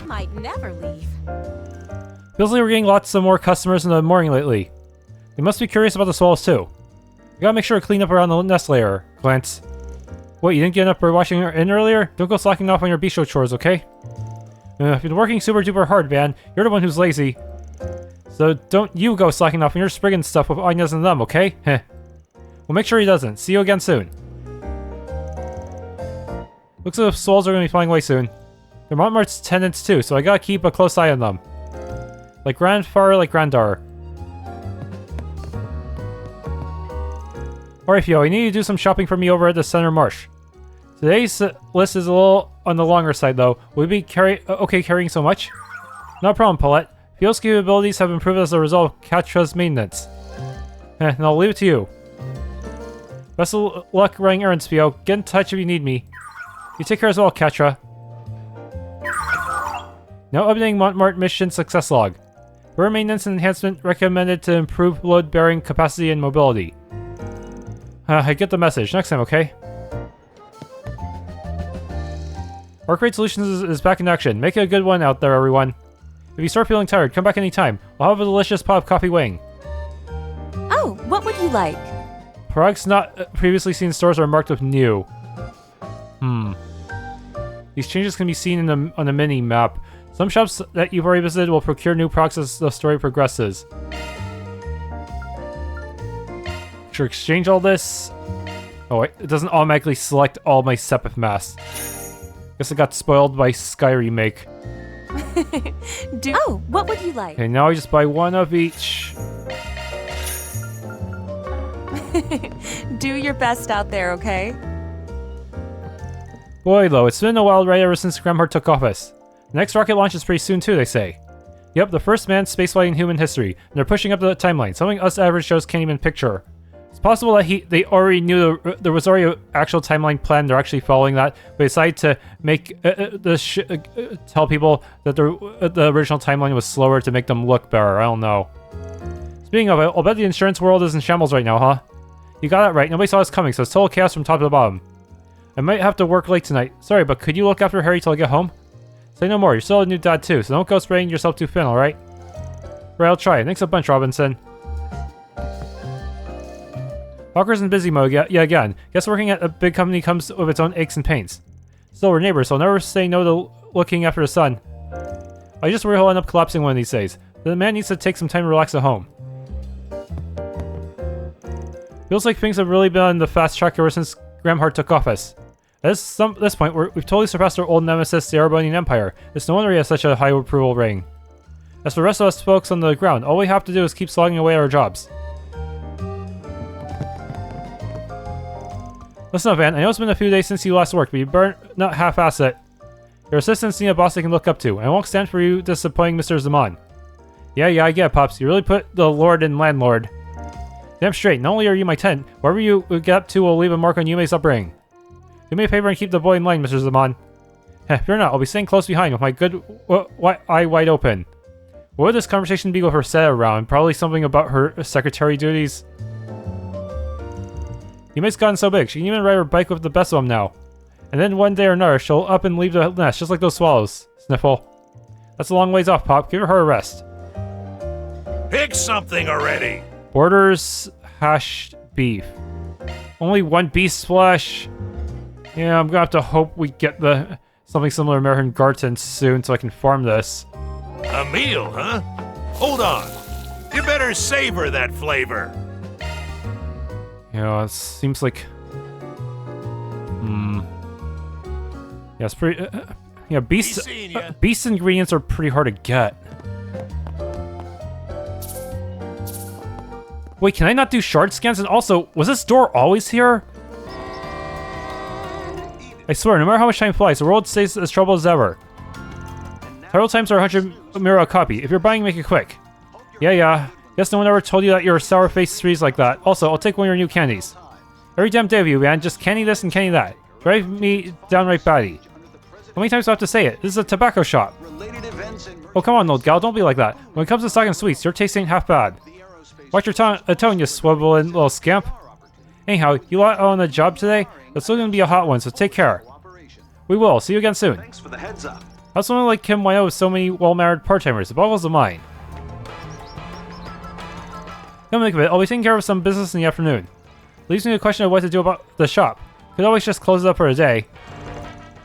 Might never leave. Feels like we're getting lots of more customers in the morning lately. They must be curious about the swallows too. We gotta make sure to clean up around the nest layer, Glance. What, you didn't get enough bird watching in earlier? Don't go slacking off on your bistro chores, okay? I've been working super duper hard, Van. You're the one who's lazy. So don't you go slacking off on your Spriggan stuff with Agnes and them, okay? Heh. We'll make sure he doesn't. See you again soon. Looks like the swallows are going to be flying away soon. They're Montmart's tenants too, so I gotta keep a close eye on them. Like grandfather, like granddaughter. Alright, Fio, I need you to do some shopping for me over at the Center Marsh. Today's list is a little on the longer side, though. Will you be okay carrying so much? No problem, Paulette. Fio's capabilities have improved as a result of Katra's maintenance. And I'll leave it to you. Best of luck running errands, Fio. Get in touch if you need me. You take care as well, Katra. Now updating Montmart mission success log. Bird maintenance and enhancement recommended to improve load-bearing capacity and mobility. I get the message. Next time, okay? Arkride Solutions is back in action. Make it a good one out there, everyone. If you start feeling tired, come back anytime. I'll have a delicious pot of coffee waiting. Oh, what would you like? Products not previously seen in stores are marked with new. These changes can be seen on the mini-map. Some shops that you've already visited will procure new products as the story progresses. Should exchange all this? Oh wait, it doesn't automatically select all my Sepith masks. Guess it got spoiled by Sky Remake. Oh, what would you like? Okay, now I just buy one of each. Do your best out there, okay? Boy, though, it's been a while right ever since Grimhart took office. The next rocket launch is pretty soon too, they say. Yep, the first manned spaceflight in human history, and they're pushing up the timeline, something us average shows can't even picture. It's possible that they already knew there was already an actual timeline plan, they're actually following that, but decided to make tell people that the original timeline was slower to make them look better, I don't know. Speaking of it, I'll bet the insurance world is in shambles right now, huh? You got that right, nobody saw us coming, so it's total chaos from top to bottom. I might have to work late tonight. Sorry, but could you look after Harry till I get home? Say no more, you're still a new dad too, so don't go spraying yourself too thin, alright? Right, I'll try. Thanks a bunch, Robinson. Walker's in busy mode yeah, again. Guess working at a big company comes with its own aches and pains. Still, we're neighbors, so I'll never say no to looking after the son. I just worry he'll end up collapsing one of these days. The man needs to take some time to relax at home. Feels like things have really been on the fast track ever since Grimhart took office. At this point, we've totally surpassed our old nemesis, the Arabonian Empire. It's no wonder he has such a high approval rating. As for the rest of us folks on the ground, all we have to do is keep slogging away at our jobs. Listen up, Van. I know it's been a few days since you last worked, but you better not half-ass it. Your assistants need a boss they can look up to, and I won't stand for you disappointing Mr. Zaman. Yeah, I get it, Pops. You really put the Lord in Landlord. Damn straight, not only are you my tenant, whatever you get up to will leave a mark on Yume's upbringing. Do me a favor and keep the boy in line, Mr. Zaman. Fear not, I'll be staying close behind with my good eye wide open. What would this conversation be with Risette around? Probably something about her secretary duties. Yumi's gotten so big, she can even ride her bike with the best of them now. And then one day or another, she'll up and leave the nest, just like those swallows. Sniffle. That's a long ways off, Pop. Give her a rest. Pick something already! Borders hashed beef. Only one beast flesh. Yeah, I'm gonna have to hope we get something similar to Grim Garten soon so I can farm this. A meal, huh? Hold on. You better savor that flavor. Yeah, it seems like... Yeah, it's pretty... yeah, beast ingredients are pretty hard to get. Wait, can I not do shard scans? And also, was this door always here? I swear, no matter how much time flies, the world stays as troubled as ever. Tyrell times are 100 mirror a copy. If you're buying, make it quick. Yeah. Guess no one ever told you that your sour face freeze like that. Also, I'll take one of your new candies. Every damn day of you, man. Just candy this and candy that. Drive me downright batty. How many times do I have to say it? This is a tobacco shop. Oh, come on, old gal. Don't be like that. When it comes to stocking sweets, your taste ain't half bad. Watch your tone, you swiveling little scamp. Anyhow, you lot on a job today? It's still gonna be a hot one, so take care. We will. See you again soon. Thanks for the heads up. How's someone like him why know with so many well-mannered part-timers? The boggles the mind. Come think of it, I'll be taking care of some business in the afternoon. Leaves me the question of what to do about the shop. Could always just close it up for a day.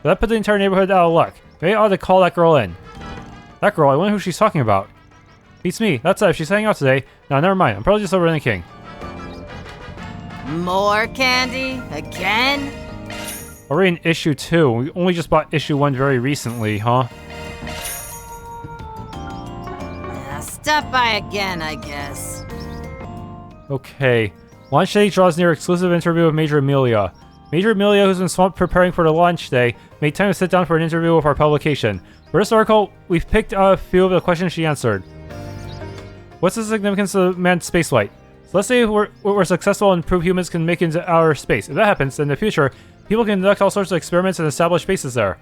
But that put the entire neighborhood out of luck. Maybe I ought to call that girl in. That girl, I wonder who she's talking about. Beats me. That's it. If she's hanging out today. No, never mind. I'm probably just overthinking. More candy? Again? We're in issue 2. We only just bought issue 1 very recently, huh? Stop by again, I guess. Okay. Launch day draws near. Exclusive interview with Major Amelia. Major Amelia, who's been swamped preparing for the launch day, made time to sit down for an interview with our publication. For this article, we've picked a few of the questions she answered. What's the significance of manned spaceflight? So let's say we're successful and prove humans can make it into outer space. If that happens, then in the future, people can conduct all sorts of experiments and establish bases there.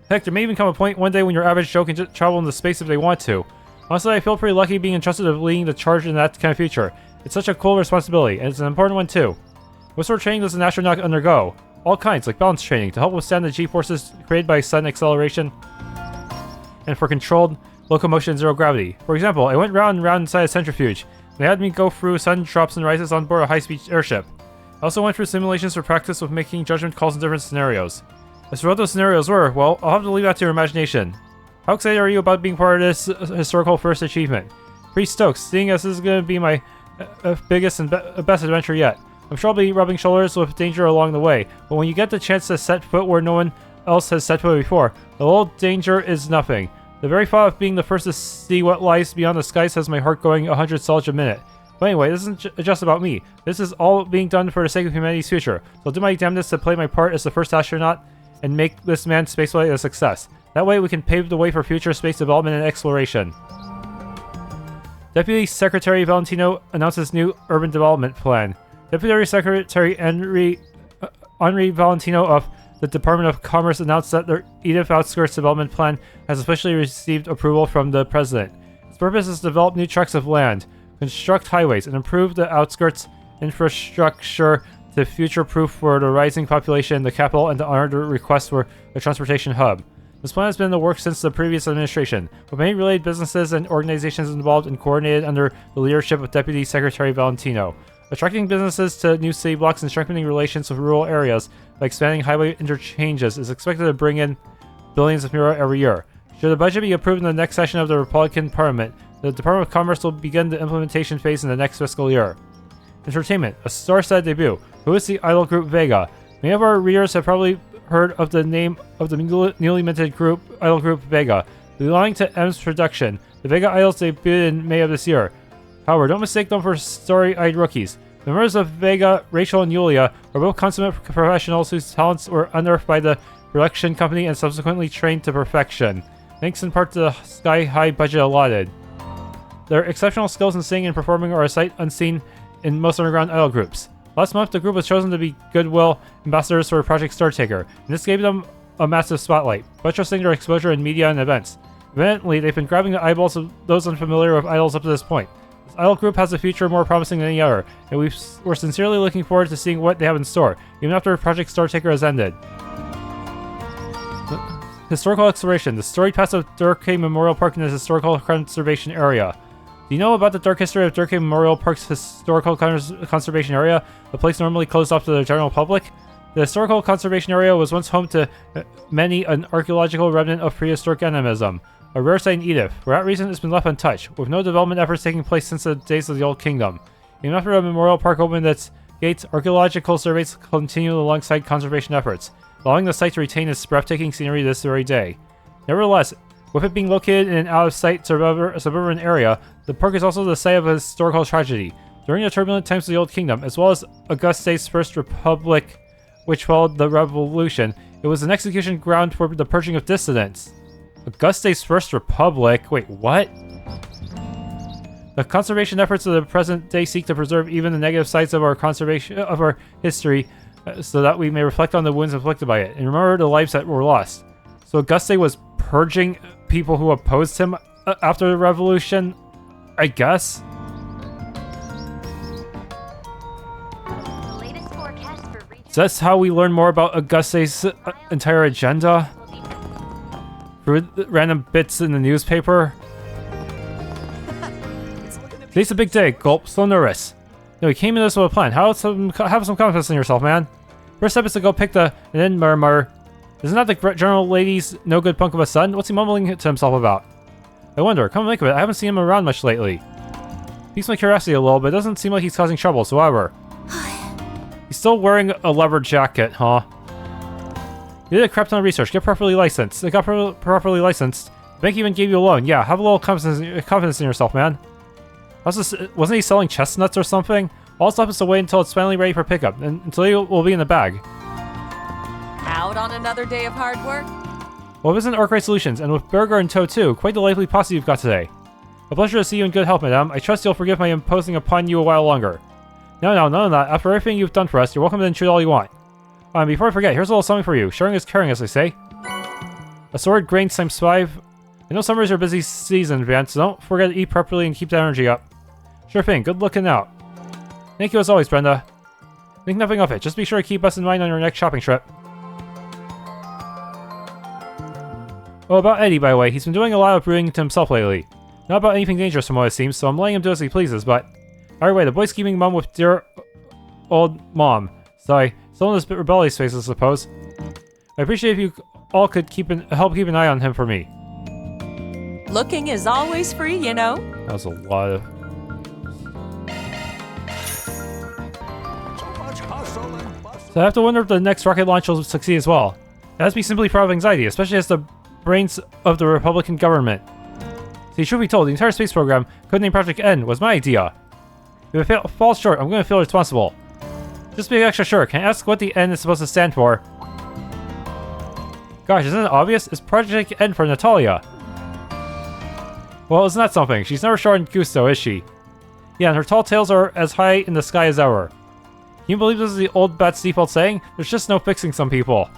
Heck, there may even come a point one day when your average Joe can just travel into space if they want to. Honestly, I feel pretty lucky being entrusted with leading the charge in that kind of future. It's such a cool responsibility, and it's an important one too. What sort of training does an astronaut undergo? All kinds, like balance training, to help withstand the G-forces created by sudden acceleration, and for controlled locomotion in zero gravity. For example, I went round and round inside a centrifuge. They had me go through sudden drops and rises on board a high-speed airship. I also went through simulations for practice with making judgment calls in different scenarios. As for what those scenarios were, well, I'll have to leave that to your imagination. How excited are you about being part of this historical first achievement? Pretty stoked, seeing as this is going to be my biggest and best adventure yet. I'm sure I'll be rubbing shoulders with danger along the way, but when you get the chance to set foot where no one else has set foot before, the little danger is nothing. The very thought of being the first to see what lies beyond the skies has my heart going 100 salts a minute. But anyway, this isn't just about me. This is all being done for the sake of humanity's future. So I'll do my damnedest to play my part as the first astronaut and make this manned spaceflight a success. That way we can pave the way for future space development and exploration. Deputy Secretary Valentino announces new urban development plan. Deputy Secretary Henri Valentino of the Department of Commerce announced that the Edith Outskirts Development Plan has officially received approval from the President. Its purpose is to develop new tracts of land, construct highways, and improve the outskirts infrastructure to future-proof for the rising population in the capital and to honor the request for a transportation hub. This plan has been in the works since the previous administration, with many related businesses and organizations involved and coordinated under the leadership of Deputy Secretary Valentino. Attracting businesses to new city blocks and strengthening relations with rural areas by expanding highway interchanges is expected to bring in billions of euro every year. Should the budget be approved in the next session of the Republican Parliament, the Department of Commerce will begin the implementation phase in the next fiscal year. Entertainment, a star-studded debut. Who is the idol group Vega? Many of our readers have probably heard of the name of the newly minted idol group Vega. Belonging to M's production, the Vega Idols debuted in May of this year. However, don't mistake them for starry-eyed rookies. The members of Vega, Rachel and Yulia, are both consummate professionals whose talents were unearthed by the production company and subsequently trained to perfection, thanks in part to the sky-high budget allotted. Their exceptional skills in singing and performing are a sight unseen in most underground idol groups. Last month, the group was chosen to be Goodwill ambassadors for Project Startaker, and this gave them a massive spotlight, buttressing their exposure in media and events. Evidently, they've been grabbing the eyeballs of those unfamiliar with idols up to this point. This idol group has a future more promising than any other, and we're sincerely looking forward to seeing what they have in store, even after Project Startaker has ended. Historical exploration. The storied past of Durkheim Memorial Park in the Historical Conservation Area. Do you know about the dark history of Durkheim Memorial Park's Historical Conservation Area, a place normally closed off to the general public? The Historical Conservation Area was once home to many an archaeological remnant of prehistoric animism, a rare site in Edith. For that reason, it's been left untouched, with no development efforts taking place since the days of the Old Kingdom. Even after the Memorial Park opened its gates, archaeological surveys continue alongside conservation efforts, allowing the site to retain its breathtaking scenery this very day. Nevertheless, with it being located in an out-of-sight suburban area, the park is also the site of a historical tragedy. During the turbulent times of the Old Kingdom, as well as Auguste's First Republic, which followed the Revolution, it was an execution ground for the purging of dissidents. Auguste's First Republic? Wait, what? The conservation efforts of the present day seek to preserve even the negative sides of our history, so that we may reflect on the wounds inflicted by it, and remember the lives that were lost. So Auguste was purging people who opposed him after the Revolution, I guess? So that's how we learn more about Auguste's entire agenda? Through random bits in the newspaper? Today's a big day, gulp, so nervous. No, we came in this with a plan. Have some confidence in yourself, man. First step is to go pick and then murmur. Isn't that the general lady's no-good punk of a son? What's he mumbling to himself about? I wonder, come to think of it, I haven't seen him around much lately. Piques my curiosity a little, but it doesn't seem like he's causing trouble whatsoever. He's still wearing a leather jacket, huh? You did a crap ton of research, get properly licensed. They got properly licensed. The bank even gave you a loan. Yeah, have a little confidence in yourself, man. Wasn't he selling chestnuts or something? All this stuff is to wait until it's finally ready for pickup, and until you will be in the bag. Out on another day of hard work? Well, this is Arkride Solutions, and with Burger in tow too, quite the lively posse you've got today. A pleasure to see you in good health, madame. I trust you'll forgive my imposing upon you a while longer. No, none of that. After everything you've done for us, you're welcome to intrude all you want. And before I forget, here's a little something for you. Sharing is caring, as they say. A sword, grain times 5. I know summer is your busy season, Van, so don't forget to eat properly and keep the energy up. Sure thing, good looking out. Thank you as always, Brenda. Think nothing of it. Just be sure to keep us in mind on your next shopping trip. Oh, about Eddie, by the way. He's been doing a lot of brewing to himself lately. Not about anything dangerous from what it seems, so I'm letting him do as he pleases, but... Either way, the boy's keeping mum with dear old mom. Sorry, still in this bit rebellious phase, I suppose. I appreciate if you all could help keep an eye on him for me. Looking is always free, you know. That was a lot of... So I have to wonder if the next rocket launch will succeed as well. It has to be simply proud of anxiety, especially as the brains of the Republican government. See, truth be told, the entire space program, codenamed Project N, was my idea. If it falls short, I'm going to feel responsible. Just be extra sure, can I ask what the N is supposed to stand for? Gosh, isn't it obvious? It's Project N for Natalia. Well, isn't that something? She's never short on gusto, is she? Yeah, and her tall tales are as high in the sky as ever. Can you believe this is the old bat's default saying? There's just no fixing some people.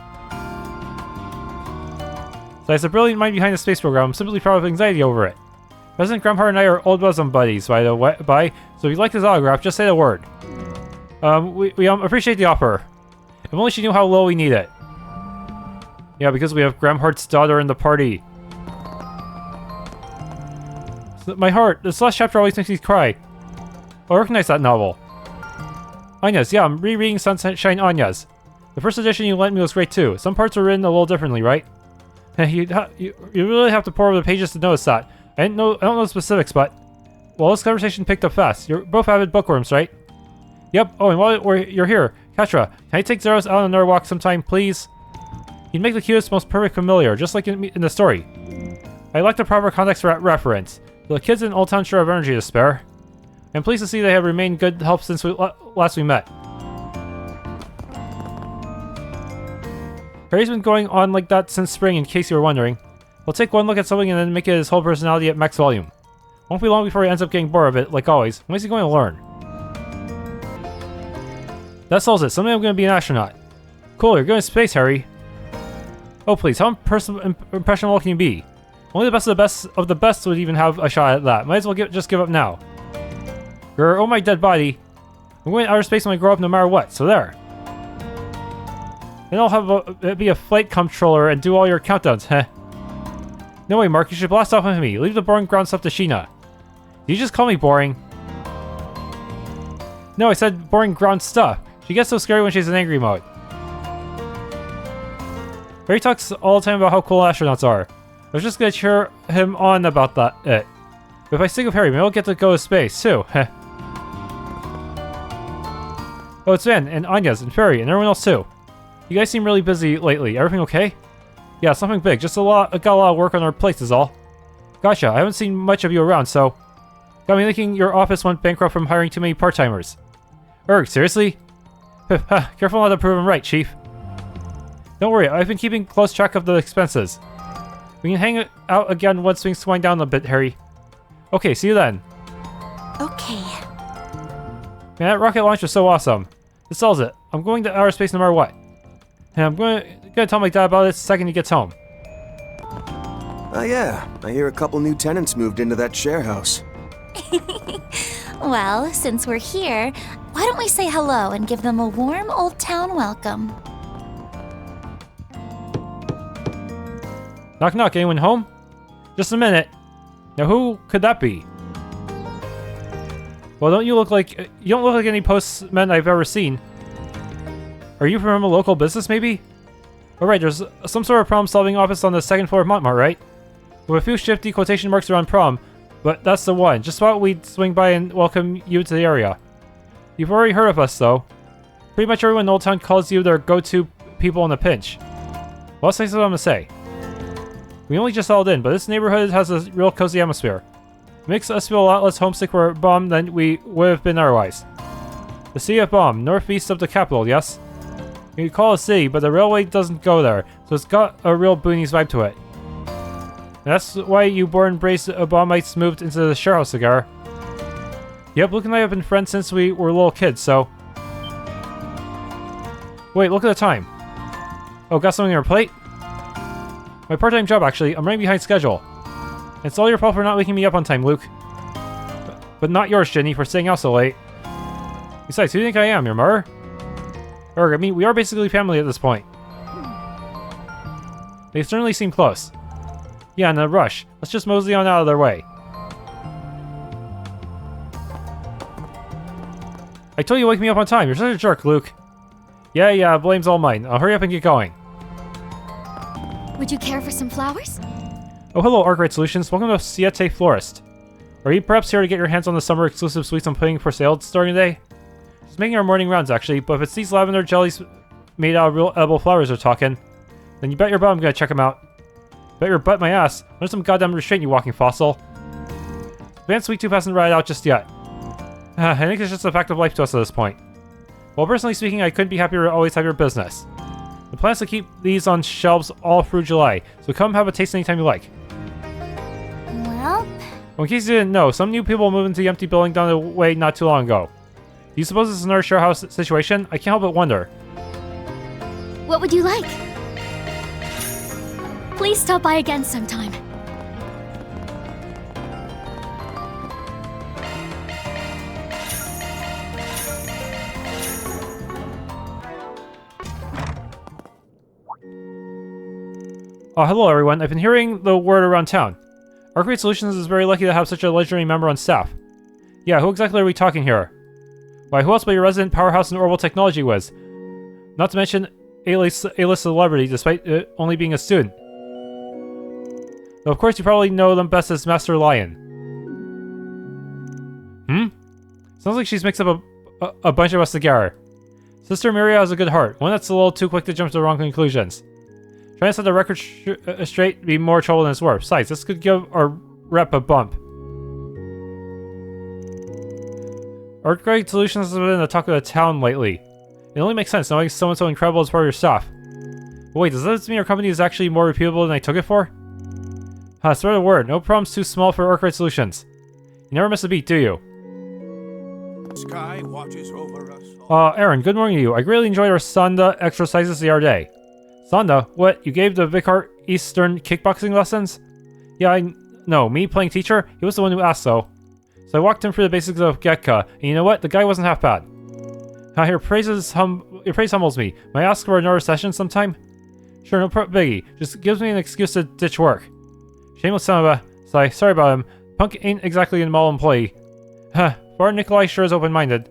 So as the brilliant mind behind the space program, I'm simply proud of anxiety over it. President Grumhart and I are old bosom buddies, by the way, so if you'd like his autograph, just say the word. We appreciate the offer. If only she knew how low we need it. Yeah, because we have Grumhart's daughter in the party. So my heart, this last chapter always makes me cry. I recognize that novel. Anya's, yeah, I'm rereading Sunshine Anya's. The first edition you lent me was great too. Some parts are written a little differently, right? You really have to pore over the pages to notice that. I don't know the specifics, but... Well, this conversation picked up fast. You're both avid bookworms, right? Yep. Oh, and while you're here, Katra, can I take Zeros out on another walk sometime, please? He'd make the cutest, most perfect familiar, just like in the story. I like the proper context for that reference. The kids in Old Town sure have energy to spare. I'm pleased to see they have remained good help since last we met. Harry's been going on like that since spring, in case you were wondering. We'll take one look at something and then make it his whole personality at max volume. Won't be long before he ends up getting bored of it, like always. When is he going to learn? That solves it. Someday I'm going to be an astronaut. Cool, you're going to space, Harry. Oh please, how impressionable can you be? Only the best of the best would even have a shot at that. Might as well just give up now. Grr, oh my dead body. I'm going to outer space when I grow up no matter what, so there. Then I'll have be a flight controller and do all your countdowns, heh. No way, Mark, you should blast off with me. Leave the boring ground stuff to Sheena. Did you just call me boring? No, I said boring ground stuff. She gets so scary when she's in angry mode. Harry talks all the time about how cool astronauts are. I was just gonna cheer him on about that. But if I stick with Harry, maybe I'll get to go to space too. Heh. Oh, it's Van and Anya's and Ferry and everyone else too. You guys seem really busy lately. Everything okay? Yeah, something big. Just got a lot of work on our plates is all. Gotcha. I haven't seen much of you around, so got me thinking your office went bankrupt from hiring too many part-timers. Erg, seriously? Careful not to prove him right, Chief. Don't worry, I've been keeping close track of the expenses. We can hang out again once things wind down a bit, Harry. Okay, see you then. Okay. Man, that rocket launch was so awesome. This sells it. I'm going to outer space no matter what. And I'm gonna tell my dad about it the second he gets home. Oh yeah, I hear a couple new tenants moved into that share house. Well, since we're here, why don't we say hello and give them a warm old town welcome? Knock knock, anyone home? Just a minute. Now who could that be? Well, you don't look like any postmen I've ever seen. Are you from a local business, maybe? Alright, there's some sort of problem-solving office on the second floor of Montmartre, right? With a few shifty quotation marks around prom, but that's the one. Just thought we'd swing by and welcome you to the area. You've already heard of us, though. Pretty much everyone in Old Town calls you their go-to people in a pinch. Well, that's what I'm gonna say. We only just settled in, but this neighborhood has a real cozy atmosphere. It makes us feel a lot less homesick for Baum than we would have been otherwise. The city of Baum, northeast of the capital, yes? You can call it a city, but the railway doesn't go there, so it's got a real boonies vibe to it. And that's why you born-braced Baumites moved into the share house, Cigar. Yep, Luke and I have been friends since we were little kids, so... Wait, look at the time. Oh, got something on your plate? My part-time job, actually. I'm running behind schedule. And it's all your fault for not waking me up on time, Luke. But not yours, Ginny, for staying out so late. Besides, who do you think I am, your mother? Or, I mean, we are basically family at this point. They certainly seem close. Yeah, in a rush. Let's just mosey on out of their way. I told you to wake me up on time. You're such a jerk, Luke. Yeah, blame's all mine. I'll hurry up and get going. Would you care for some flowers? Oh, hello, Arkride Solutions. Welcome to Siete Florist. Are you perhaps here to get your hands on the summer exclusive sweets I'm putting for sale starting today? Just making our morning rounds, actually, but if it's these lavender jellies made out of real edible flowers we're talking, then you bet your butt I'm gonna check them out. Bet your butt my ass. Learn some goddamn restraint, you walking fossil. Advanced Sweet Tooth hasn't ride out just yet. I think it's just a fact of life to us at this point. Well, personally speaking, I couldn't be happier to always have your business. The plan is to keep these on shelves all through July, so come have a taste anytime you like. Well, in case you didn't know, some new people moved into the empty building down the way not too long ago. Do you suppose this is another share house situation? I can't help but wonder. What would you like? Please stop by again sometime. Oh, hello everyone. I've been hearing the word around town. Arkride Solutions is very lucky to have such a legendary member on staff. Yeah, who exactly are we talking here? Why, who else but your resident powerhouse in orbital technology whiz? Not to mention A-list celebrity, despite only being a student. Though of course you probably know them best as Master Lion. Sounds like she's mixed up a bunch of us together. Sister Miria has a good heart, one that's a little too quick to jump to the wrong conclusions. Trying to set the record straight would be more trouble than it's worth. Besides, this could give our rep a bump. Arkride Solutions has been the talk of the town lately. It only makes sense knowing someone so incredible as part of your staff. But wait, does this mean our company is actually more reputable than I took it for? Spread the word. No problem's too small for Arkride Solutions. You never miss a beat, do you? Sky watches over us. Aaron, good morning to you. I greatly enjoyed our Sonda exercises the other day. Sonda? What? You gave the Vicar Eastern kickboxing lessons? Yeah, no, me playing teacher? He was the one who asked, though. So I walked him through the basics of Gekka, and you know what? The guy wasn't half bad. Your praise humbles me. May I ask for another session sometime? Sure, no biggie. Just gives me an excuse to ditch work. Shameless son of a... Sorry about him. Punk ain't exactly a mall employee. Bar Nikolai sure is open-minded.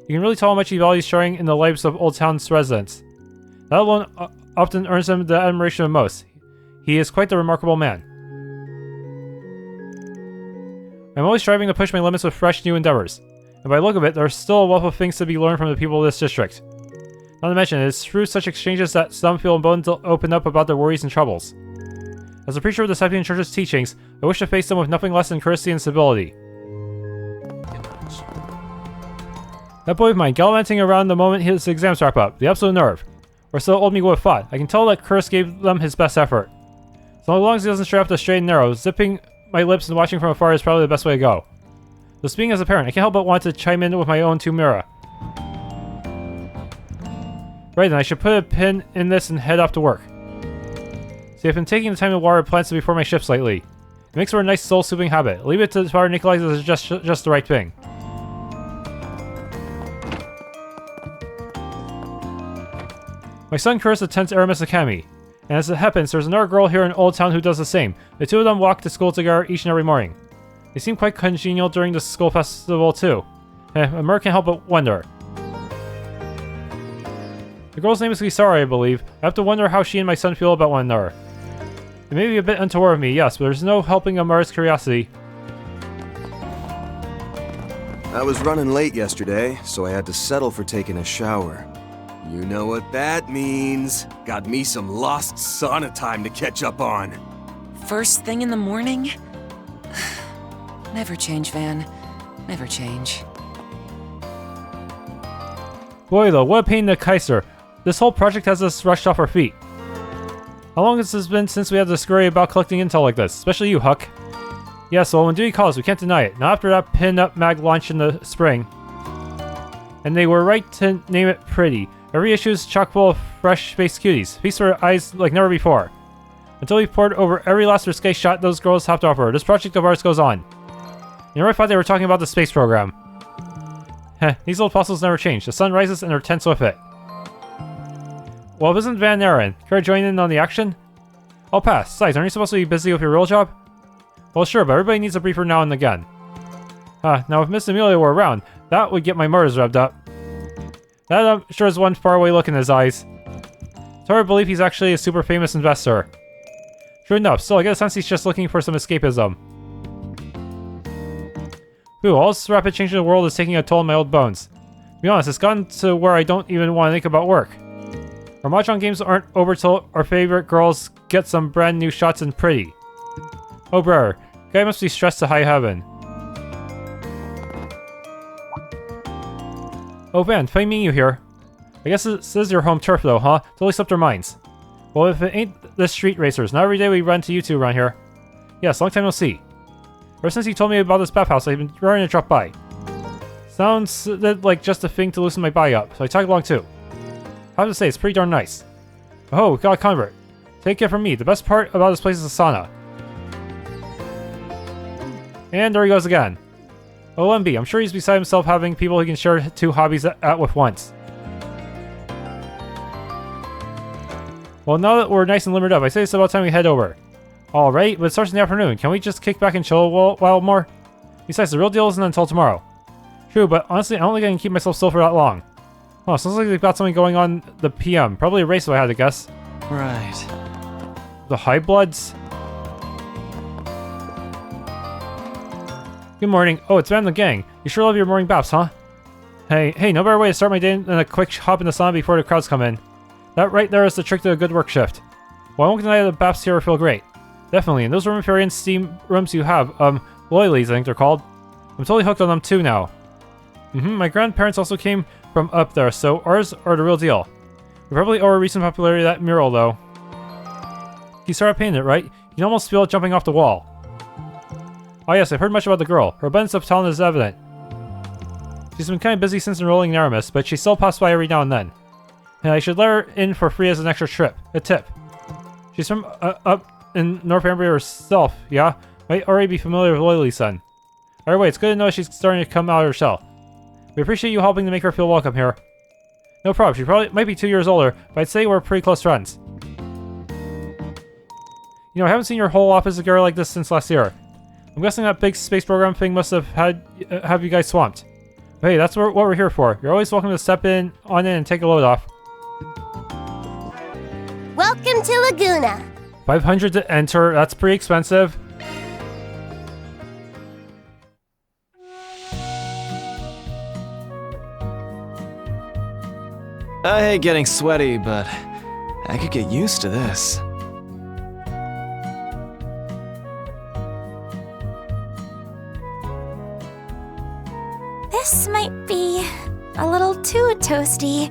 You can really tell how much he values sharing in the lives of Old Town's residents. That alone often earns him the admiration of most. He is quite the remarkable man. I'm always striving to push my limits with fresh new endeavors. And by the look of it, there's still a wealth of things to be learned from the people of this district. Not to mention, it is through such exchanges that some feel emboldened to open up about their worries and troubles. As a preacher of the Sept-Terrion Church's teachings, I wish to face them with nothing less than courtesy and civility. That boy of mine, gallivanting around the moment his exams wrap up, the absolute nerve. Or so old me would have thought. I can tell that Curse gave them his best effort. So long as he doesn't stray off the straight and narrow, zipping my lips and watching from afar is probably the best way to go. So speaking as a parent, I can't help but want to chime in with my own two Mira. Right then, I should put a pin in this and head off to work. See, I've been taking the time to water plants before my shifts lately. It makes for a nice soul-soothing habit. Leave it to Father Nikolai is just the right thing. My son Chris attends Aramis Academy, and as it happens, there's another girl here in Old Town who does the same. The two of them walk to school together each and every morning. They seem quite congenial during the school festival too. A Mer can't help but wonder. The girl's name is Lisara, I believe. I have to wonder how she and my son feel about one another. It may be a bit untoward of me, yes, but there's no helping Amar's curiosity. I was running late yesterday, so I had to settle for taking a shower. You know what that means. Got me some lost sauna time to catch up on. First thing in the morning? Never change, Van. Never change. Boy though, what a pain in the Kaiser. This whole project has us rushed off our feet. How long has this been since we had to scurry about collecting intel like this? Especially you, Huck. Yes, well, when duty calls, we can't deny it. Not after that pin-up mag launch in the spring. And they were right to name it pretty. Every issue is chock full of fresh space cuties. Feast for eyes like never before. Until we've poured over every last risque shot those girls have to offer, this project of ours goes on. You know, I thought they were talking about the space program. These old fossils never change. The sun rises and they're tense with it. Well, isn't Van Aaron? Care to join in on the action? I'll pass. Besides, aren't you supposed to be busy with your real job? Well, sure, but everybody needs a briefer now and again. Now if Miss Amelia were around, that would get my motors revved up. That sure is one faraway look in his eyes. It's hard to believe he's actually a super famous investor. True enough, still I get a sense he's just looking for some escapism. Ooh, all this rapid change in the world is taking a toll on my old bones. To be honest, it's gotten to where I don't even want to think about work. Our mahjong games aren't over till our favorite girls get some brand new shots and pretty. Oh brother, guy must be stressed to high heaven. Oh Van, funny meeting you here. I guess this is your home turf though, huh? Totally slipped our minds. Well, if it ain't the street racers, not every day we run to you two around here. Yes, long time no see. Ever since you told me about this bathhouse, I've been raring to drop by. Sounds like just a thing to loosen my body up, so I tagged along too. I have to say, it's pretty darn nice. Oh, we got a convert. Take it from me, the best part about this place is the sauna. And there he goes again. OMB, I'm sure he's beside himself having people he can share two hobbies at with once. Well, now that we're nice and limbered up, I say it's about time we head over. Alright, but it starts in the afternoon. Can we just kick back and chill a while more? Besides, the real deal isn't until tomorrow. True, but honestly, I don't think I can keep myself still for that long. Oh, sounds like they've got something going on the PM. Probably a race if I had to guess. Right. The High Bloods? Good morning. Oh, it's Van the gang. You sure love your morning baths, huh? Hey, no better way to start my day than a quick hop in the sauna before the crowds come in. That right there is the trick to a good work shift. Well, I won't deny the baths here feel great. Definitely, and those Rumifarian steam rooms you have, Loyalies, I think they're called. I'm totally hooked on them too now. My grandparents also came from up there, so ours are the real deal. We probably owe our recent popularity to that mural, though. You started painting it, right? You can almost feel it jumping off the wall. Oh yes, I've heard much about the girl. Her abundance of talent is evident. She's been kind of busy since enrolling in Aramis, but she still passes by every now and then. And I should let her in for free as an extra tip. She's from up in North Ambria herself, yeah? Might already be familiar with Loyalies then. Either way, it's good to know she's starting to come out of her shell. We appreciate you helping to make her feel welcome here. No problem, she probably might be 2 years older, but I'd say we're pretty close friends. You know, I haven't seen your whole office girl like this since last year. I'm guessing that big space program thing must have have you guys swamped. But hey, that's what we're here for. You're always welcome to step on in and take a load off. Welcome to Laguna. 500 to enter, that's pretty expensive. I hate getting sweaty, but I could get used to this. This might be a little too toasty.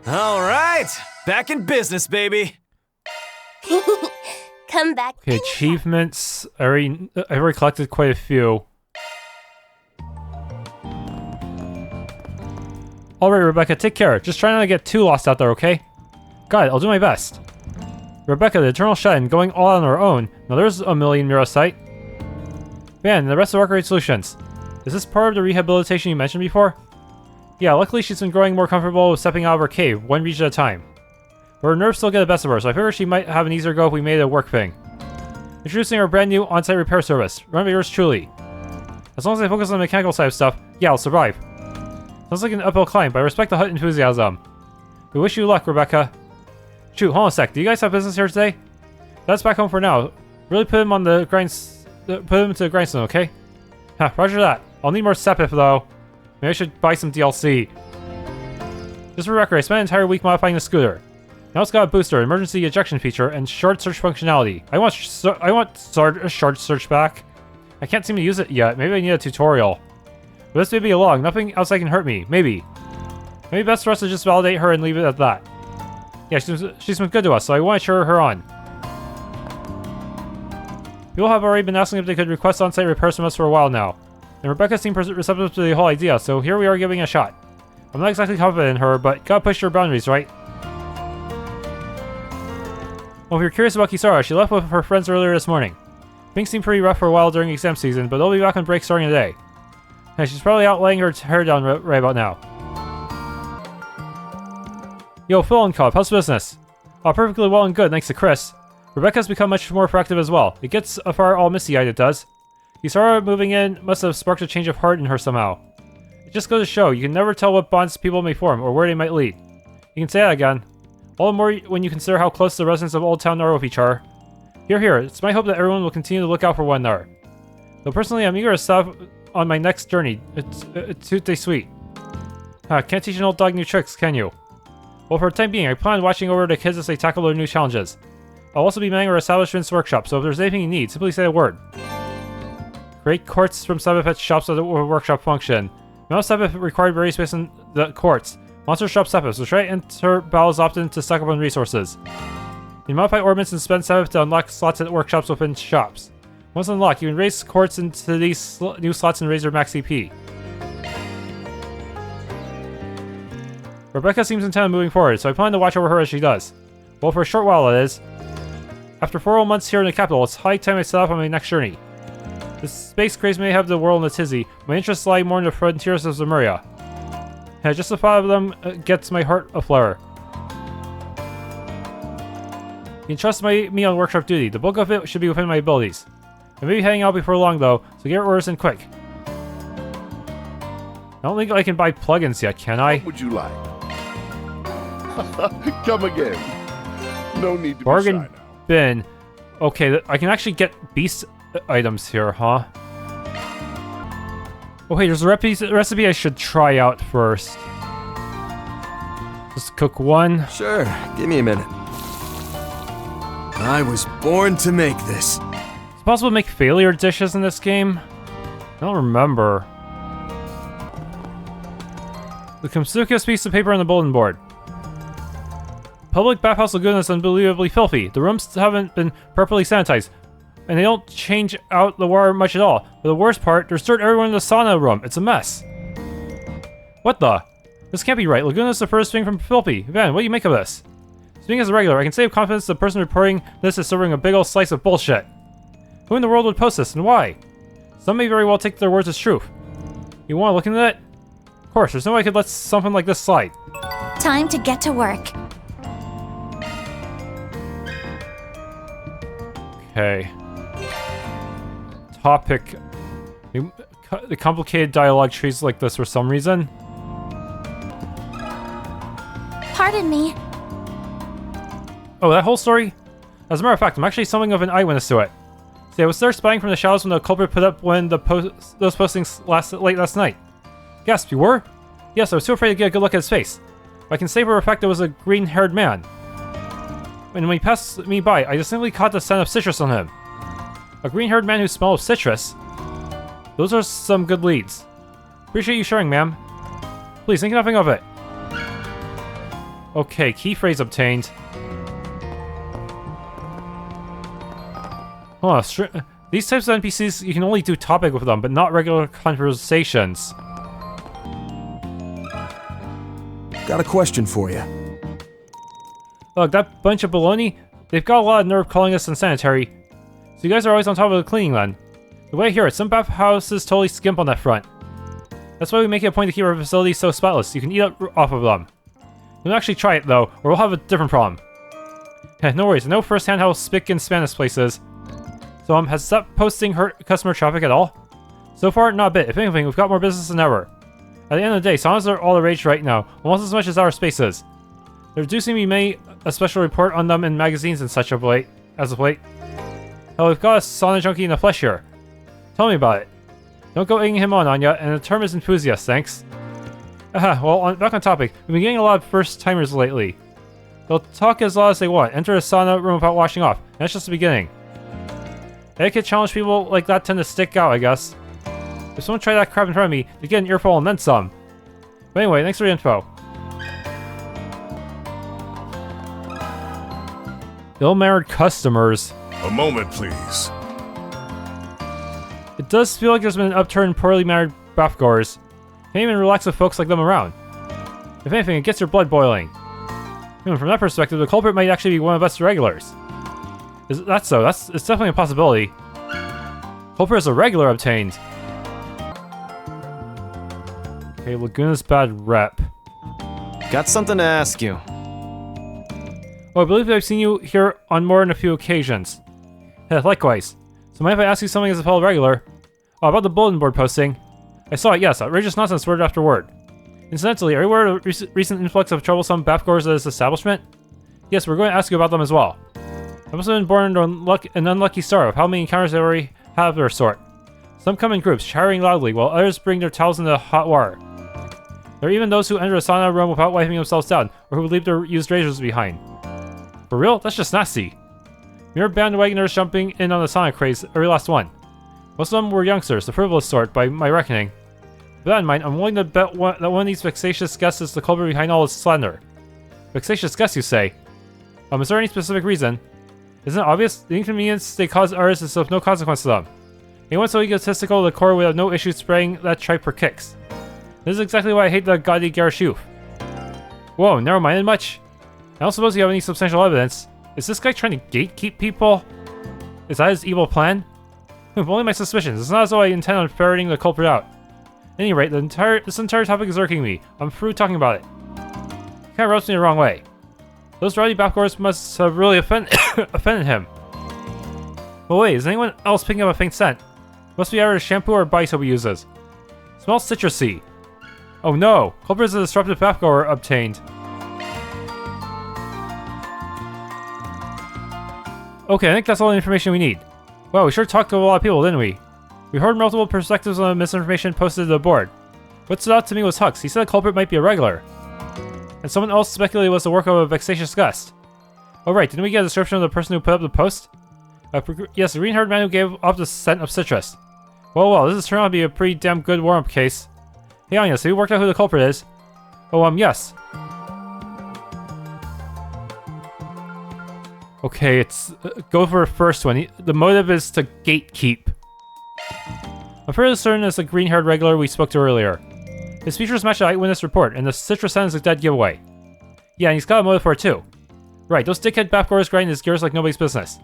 All right, back in business, baby. Come back. Okay, achievements. I already collected quite a few. Alright, Rebecca, take care. Just try not to get too lost out there, okay? Got it, I'll do my best. Rebecca, the Eternal Shen, going all on her own. Now there's a million Mira site. Man, the rest of Arkride Solutions. Is this part of the rehabilitation you mentioned before? Yeah, luckily she's been growing more comfortable with stepping out of her cave, one region at a time. But her nerves still get the best of her, so I figure she might have an easier go if we made it a work thing. Introducing our brand new on-site repair service, run by yours truly. As long as I focus on the mechanical side of stuff, yeah, I'll survive. Sounds like an uphill climb, but I respect the hut enthusiasm. We wish you luck, Rebecca. Shoot, hold on a sec, do you guys have business here today? That's back home for now. Really put him on the put him to the grindstone, okay? Huh, roger that. I'll need more Sepif though. Maybe I should buy some DLC. Just for record, I spent an entire week modifying the scooter. Now it's got a booster, emergency ejection feature, and short search functionality. I want short search back. I can't seem to use it yet. Maybe I need a tutorial. But this may be along. Nothing else can hurt me. Maybe. Maybe best for us to just validate her and leave it at that. Yeah, she's been good to us, so I want to cheer her on. People have already been asking if they could request on-site repairs from us for a while now. And Rebecca seemed receptive to the whole idea, so here we are giving it a shot. I'm not exactly confident in her, but gotta push her boundaries, right? Well, if you're curious about Kisara, she left with her friends earlier this morning. Things seemed pretty rough for a while during exam season, but they'll be back on break starting today. And she's probably out laying her hair down right about now. Yo, Phil and Cobb, how's business? Oh, perfectly well and good, thanks to Chris. Rebecca's become much more proactive as well. It gets afar all misty-eyed, it does. Kisara moving in must have sparked a change of heart in her somehow. It just goes to show, you can never tell what bonds people may form, or where they might lead. You can say that again. All the more when you consider how close the residents of Old Town are with each other. Here, it's my hope that everyone will continue to look out for one another. Though personally, I'm eager to stop on my next journey. It's too sweet. Can't teach an old dog new tricks, can you? Well, for the time being, I plan on watching over the kids as they tackle their new challenges. I'll also be manning our establishment's workshop, so if there's anything you need, simply say a word. Create courts from Sabbath shops that will workshop function. Most Sabbath required very space in the courts. Monster shop Sabbath, so try to enter battles often to stack up on resources. You can modify orbits and spend Sabbath to unlock slots at workshops within shops. Once unlocked, you can raise courts into these new slots and raise their max CP. Rebecca seems intent on moving forward, so I plan to watch over her as she does. Well, for a short while it is. After 4 whole months here in the capital, it's high time I set off on my next journey. This space craze may have the world in a tizzy. My interests lie more in the frontiers of Zemuria. And just the thought of them gets my heart aflare. You can trust me on workshop duty. The bulk of it should be within my abilities. I may be heading out before long though, so get your orders in quick. I don't think I can buy plugins yet, can I? What would you like? Come again. No need to Bargain be shy now. bin. Okay, I can actually get beast items here, huh? Oh hey, there's a recipe I should try out first. Just cook one. Sure, give me a minute. I was born to make this. Is it possible to make failure dishes in this game? I don't remember. The conspicuous piece of paper on the bulletin board. public bathhouse lagoon is unbelievably filthy. The rooms haven't been properly sanitized, and they don't change out the water much at all. But the worst part, there's dirt everywhere in the sauna room. It's a mess. What the? This can't be right. Lagoon is the first thing from filthy. Van, what do you make of this? Speaking as a regular, I can say with confidence the person reporting this is serving a big old slice of bullshit. Who in the world would post this, and why? Some may very well take their words as truth. You want to look into it? Of course, there's no way I could let something like this slide. Time to get to work. Okay. Topic. The complicated dialogue trees like this for some reason. Pardon me. Oh, that whole story? As a matter of fact, I'm actually something of an eyewitness to it. See, I was there spying from the shadows when the culprit put up those postings late last night. Gasp, you were? Yes, I was too afraid to get a good look at his face. But I can say for a fact it was a green-haired man. And when he passed me by, I distinctly caught the scent of citrus on him. A green-haired man who smelled of citrus? Those are some good leads. Appreciate you sharing, ma'am. Please, think nothing of it. Okay, key phrase obtained. Huh, these types of NPCs, you can only do topic with them, but not regular conversations. Got a question for you. Look, that bunch of baloney, they've got a lot of nerve calling us unsanitary. So you guys are always on top of the cleaning then. The way I hear it, some bathhouses totally skimp on that front. That's why we make it a point to keep our facilities so spotless, you can eat up off of them. Don't actually try it though, or we'll have a different problem. No worries, I know firsthand how spick and span this place is. So has that posting hurt customer traffic at all? So far, not a bit. If anything, we've got more business than ever. At the end of the day, saunas are all the rage right now, almost as much as our spaces. There do seem to be made a special report on them in magazines and such of late. Hell, we've got a sauna junkie in the flesh here. Tell me about it. Don't go egging him on, Anya, and the term is enthusiast, thanks. Well, back on topic. We've been getting a lot of first-timers lately. They'll talk as loud as they want, enter a sauna room without washing off, and that's just the beginning. Etiquette challenge people like that tend to stick out, I guess. If someone tried that crap in front of me, they'd get an earful and then some. But anyway, thanks for the info. Ill-mannered customers. A moment, please. It does feel like there's been an upturn in poorly mannered bathgoers. Can't even relax with folks like them around. If anything, it gets your blood boiling. From that perspective, the culprit might actually be one of us regulars. Is that so? It's definitely a possibility. Culprit is a regular obtained. Okay, Laguna's bad rep. Got something to ask you. Oh, I believe I've seen you here on more than a few occasions. Yeah, likewise. So mind if I ask you something as a fellow regular? Oh, about the bulletin board posting. I saw it, yes. Outrageous nonsense word after word. Incidentally, are you aware of the recent influx of troublesome bathgoers at this establishment? Yes, we're going to ask you about them as well. I must have been born into an unlucky star of how many encounters they already have of their sort. Some come in groups, chattering loudly, while others bring their towels into hot water. There are even those who enter a sauna room without wiping themselves down, or who leave their used razors behind. For real? That's just nasty. Mere bandwagoners jumping in on the sauna craze, every last one. Most of them were youngsters, the frivolous sort, by my reckoning. With that in mind, I'm willing to bet that one of these vexatious guests is the culprit behind all this slander. Vexatious guests, you say? Is there any specific reason? Isn't it obvious? The inconvenience they cause others is of no consequence to them. Anyone so egotistical to the core would have no issue spraying that tripe for kicks. This is exactly why I hate the gaudy Garashuf. Whoa, narrow-minded much? I don't suppose you have any substantial evidence. Is this guy trying to gatekeep people? Is that his evil plan? Only my suspicions. It's not as though I intend on ferreting the culprit out. At any rate, this entire topic is irking me. I'm through talking about it. It kinda rubs me the wrong way. Those rowdy bathgoers must have really offended him. But wait, is anyone else picking up a faint scent? Must be either a shampoo or body soap he uses. Smells citrusy. Oh no! Culprit is a disruptive bathgoer obtained. Okay, I think that's all the information we need. Wow, we sure talked to a lot of people, didn't we? We heard multiple perspectives on the misinformation posted to the board. What stood out to me was Hux. He said the culprit might be a regular. And someone else speculated it was the work of a vexatious gust. Oh right, didn't we get a description of the person who put up the post? Yes, the green-haired man who gave off the scent of citrus. Well, this has turned out to be a pretty damn good warm-up case. Hey Anya, so you worked out who the culprit is? Oh, yes. Okay, it's go for the first one. The motive is to gatekeep. I'm fairly certain it's the green-haired regular we spoke to earlier. His features match the eyewitness report, and the citrus scent is a dead giveaway. Yeah, and he's got a motive for it too. Right, those dickhead bathgoers grinding his gears like nobody's business.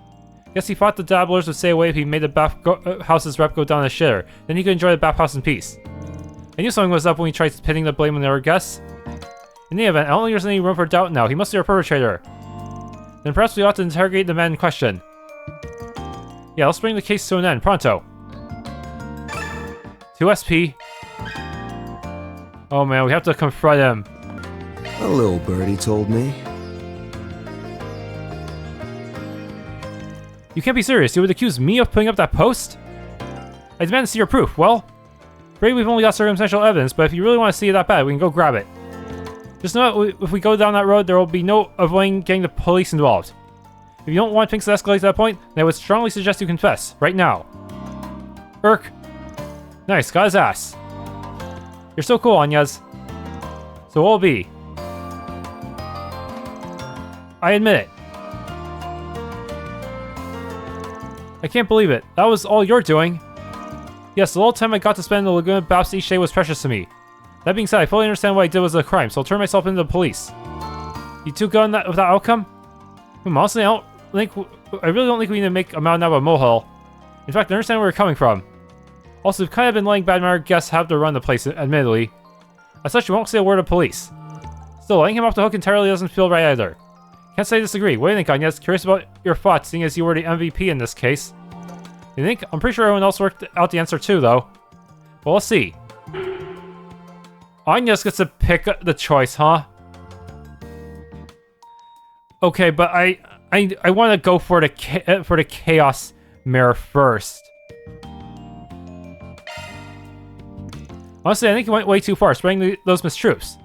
Guess he thought the dabblers would stay away if he made the bathhouse's rep go down a shitter. Then he could enjoy the bathhouse in peace. I knew something was up when he tried pinning the blame on their guests. In the event, I don't think there's any room for doubt now. He must be our perpetrator. Then perhaps we ought to interrogate the man in question. Yeah, let's bring the case to an end, pronto. 2 SP. Oh man, we have to confront him. A little birdie told me. You can't be serious. You would accuse me of putting up that post? I demand to see your proof. Well, great, we've only got circumstantial evidence, but if you really want to see it that bad, we can go grab it. Just know that if we go down that road, there will be no avoiding getting the police involved. If you don't want things to escalate to that point, then I would strongly suggest you confess, right now. Urk. Nice, got his ass. You're so cool, Anyas. So what'll it be? I admit it. I can't believe it. That was all you're doing. Yes, the little time I got to spend in the Laguna Baths each day was precious to me. That being said, I fully understand what I did was a crime, so I'll turn myself into the police. You too good with that outcome? Honestly, I really don't think we need to make a mountain out of a molehill. In fact, I understand where you're coming from. Also, we've kind of been letting bad-mannered guests have to run the place, admittedly. As such, we won't say a word to police. Still, letting him off the hook entirely doesn't feel right either. Can't say I disagree. What do you think, Anyas? Curious about your thoughts, seeing as you were the MVP in this case. You think? I'm pretty sure everyone else worked out the answer too, though. Well, let's see. Anyas gets to pick the choice, huh? Okay, but I want to go for the Chaos Mare first. Honestly, I think he went way too far, spreading those mistroops.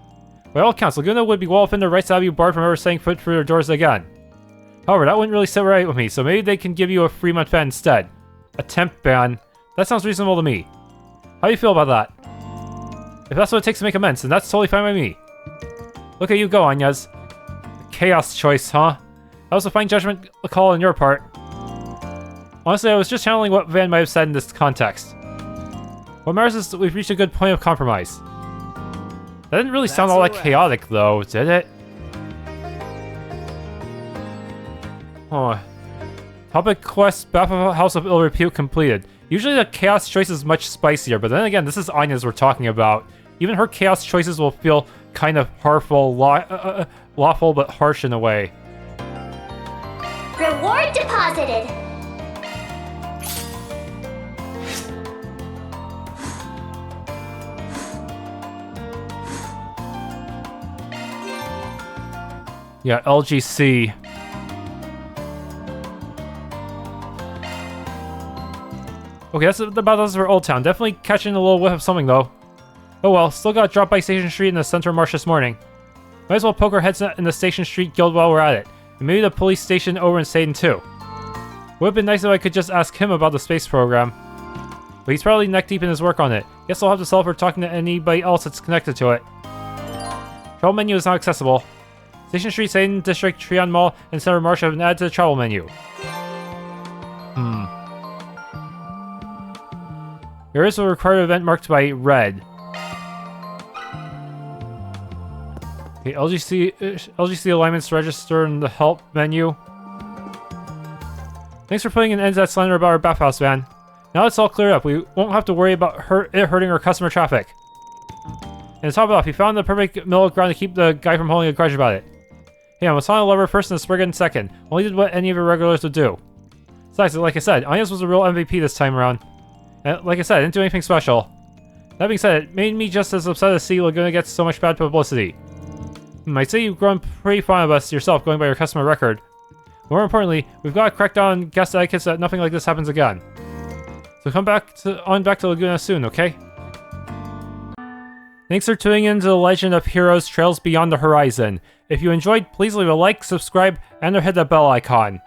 By all accounts, Laguna would be well within their rights to have you barred from ever setting foot through their doors again. However, that wouldn't really sit right with me, so maybe they can give you a 3-month ban instead. A temp ban. That sounds reasonable to me. How do you feel about that? If that's what it takes to make amends, then that's totally fine by me. Look at you go, Anyas. Chaos choice, huh? That was a fine judgment call on your part. Honestly, I was just channeling what Van might have said in this context. What matters is that we've reached a good point of compromise. That didn't really sound all that chaotic, though, did it? Oh. Topic quest Bathhouse of Ill Repute completed. Usually the chaos choice is much spicier, but then again, this is Anyas we're talking about. Even her chaos choices will feel kind of harmful, lawful, but harsh in a way. Reward deposited. Yeah, LGC. Okay, that's about us for Old Town. Definitely catching a little whiff of something, though. Oh well, still got dropped by Station Street in the center of Marsh this morning. Might as well poke our heads in the Station Street Guild while we're at it. And maybe the police station over in Satan, too. Would have been nice if I could just ask him about the space program. But he's probably neck deep in his work on it. Guess I'll have to solve for talking to anybody else that's connected to it. Travel menu is not accessible. Station Street, Satan District, Treon Mall, and Center Marsh have been added to the travel menu. There is a required event marked by red. Okay, LGC alignments register in the help menu. Thanks for putting an end to that slander about our bathhouse, Van. Now it's all cleared up. We won't have to worry about it hurting our customer traffic. And to top it off, he found the perfect middle ground to keep the guy from holding a grudge about it. Hey, I was on a lever first and the Spriggan second. Only did what any of your regulars would do. Besides, like I said, Anyas was a real MVP this time around. And like I said, I didn't do anything special. That being said, it made me just as upset to see Laguna get so much bad publicity. I'd say you've grown pretty fond of us yourself going by your customer record. More importantly, we've got to crack down on guest etiquette so that nothing like this happens again. So come back to Laguna soon, okay? Thanks for tuning in to the Legend of Heroes Trails Beyond the Horizon. If you enjoyed, please leave a like, subscribe, and or hit that bell icon.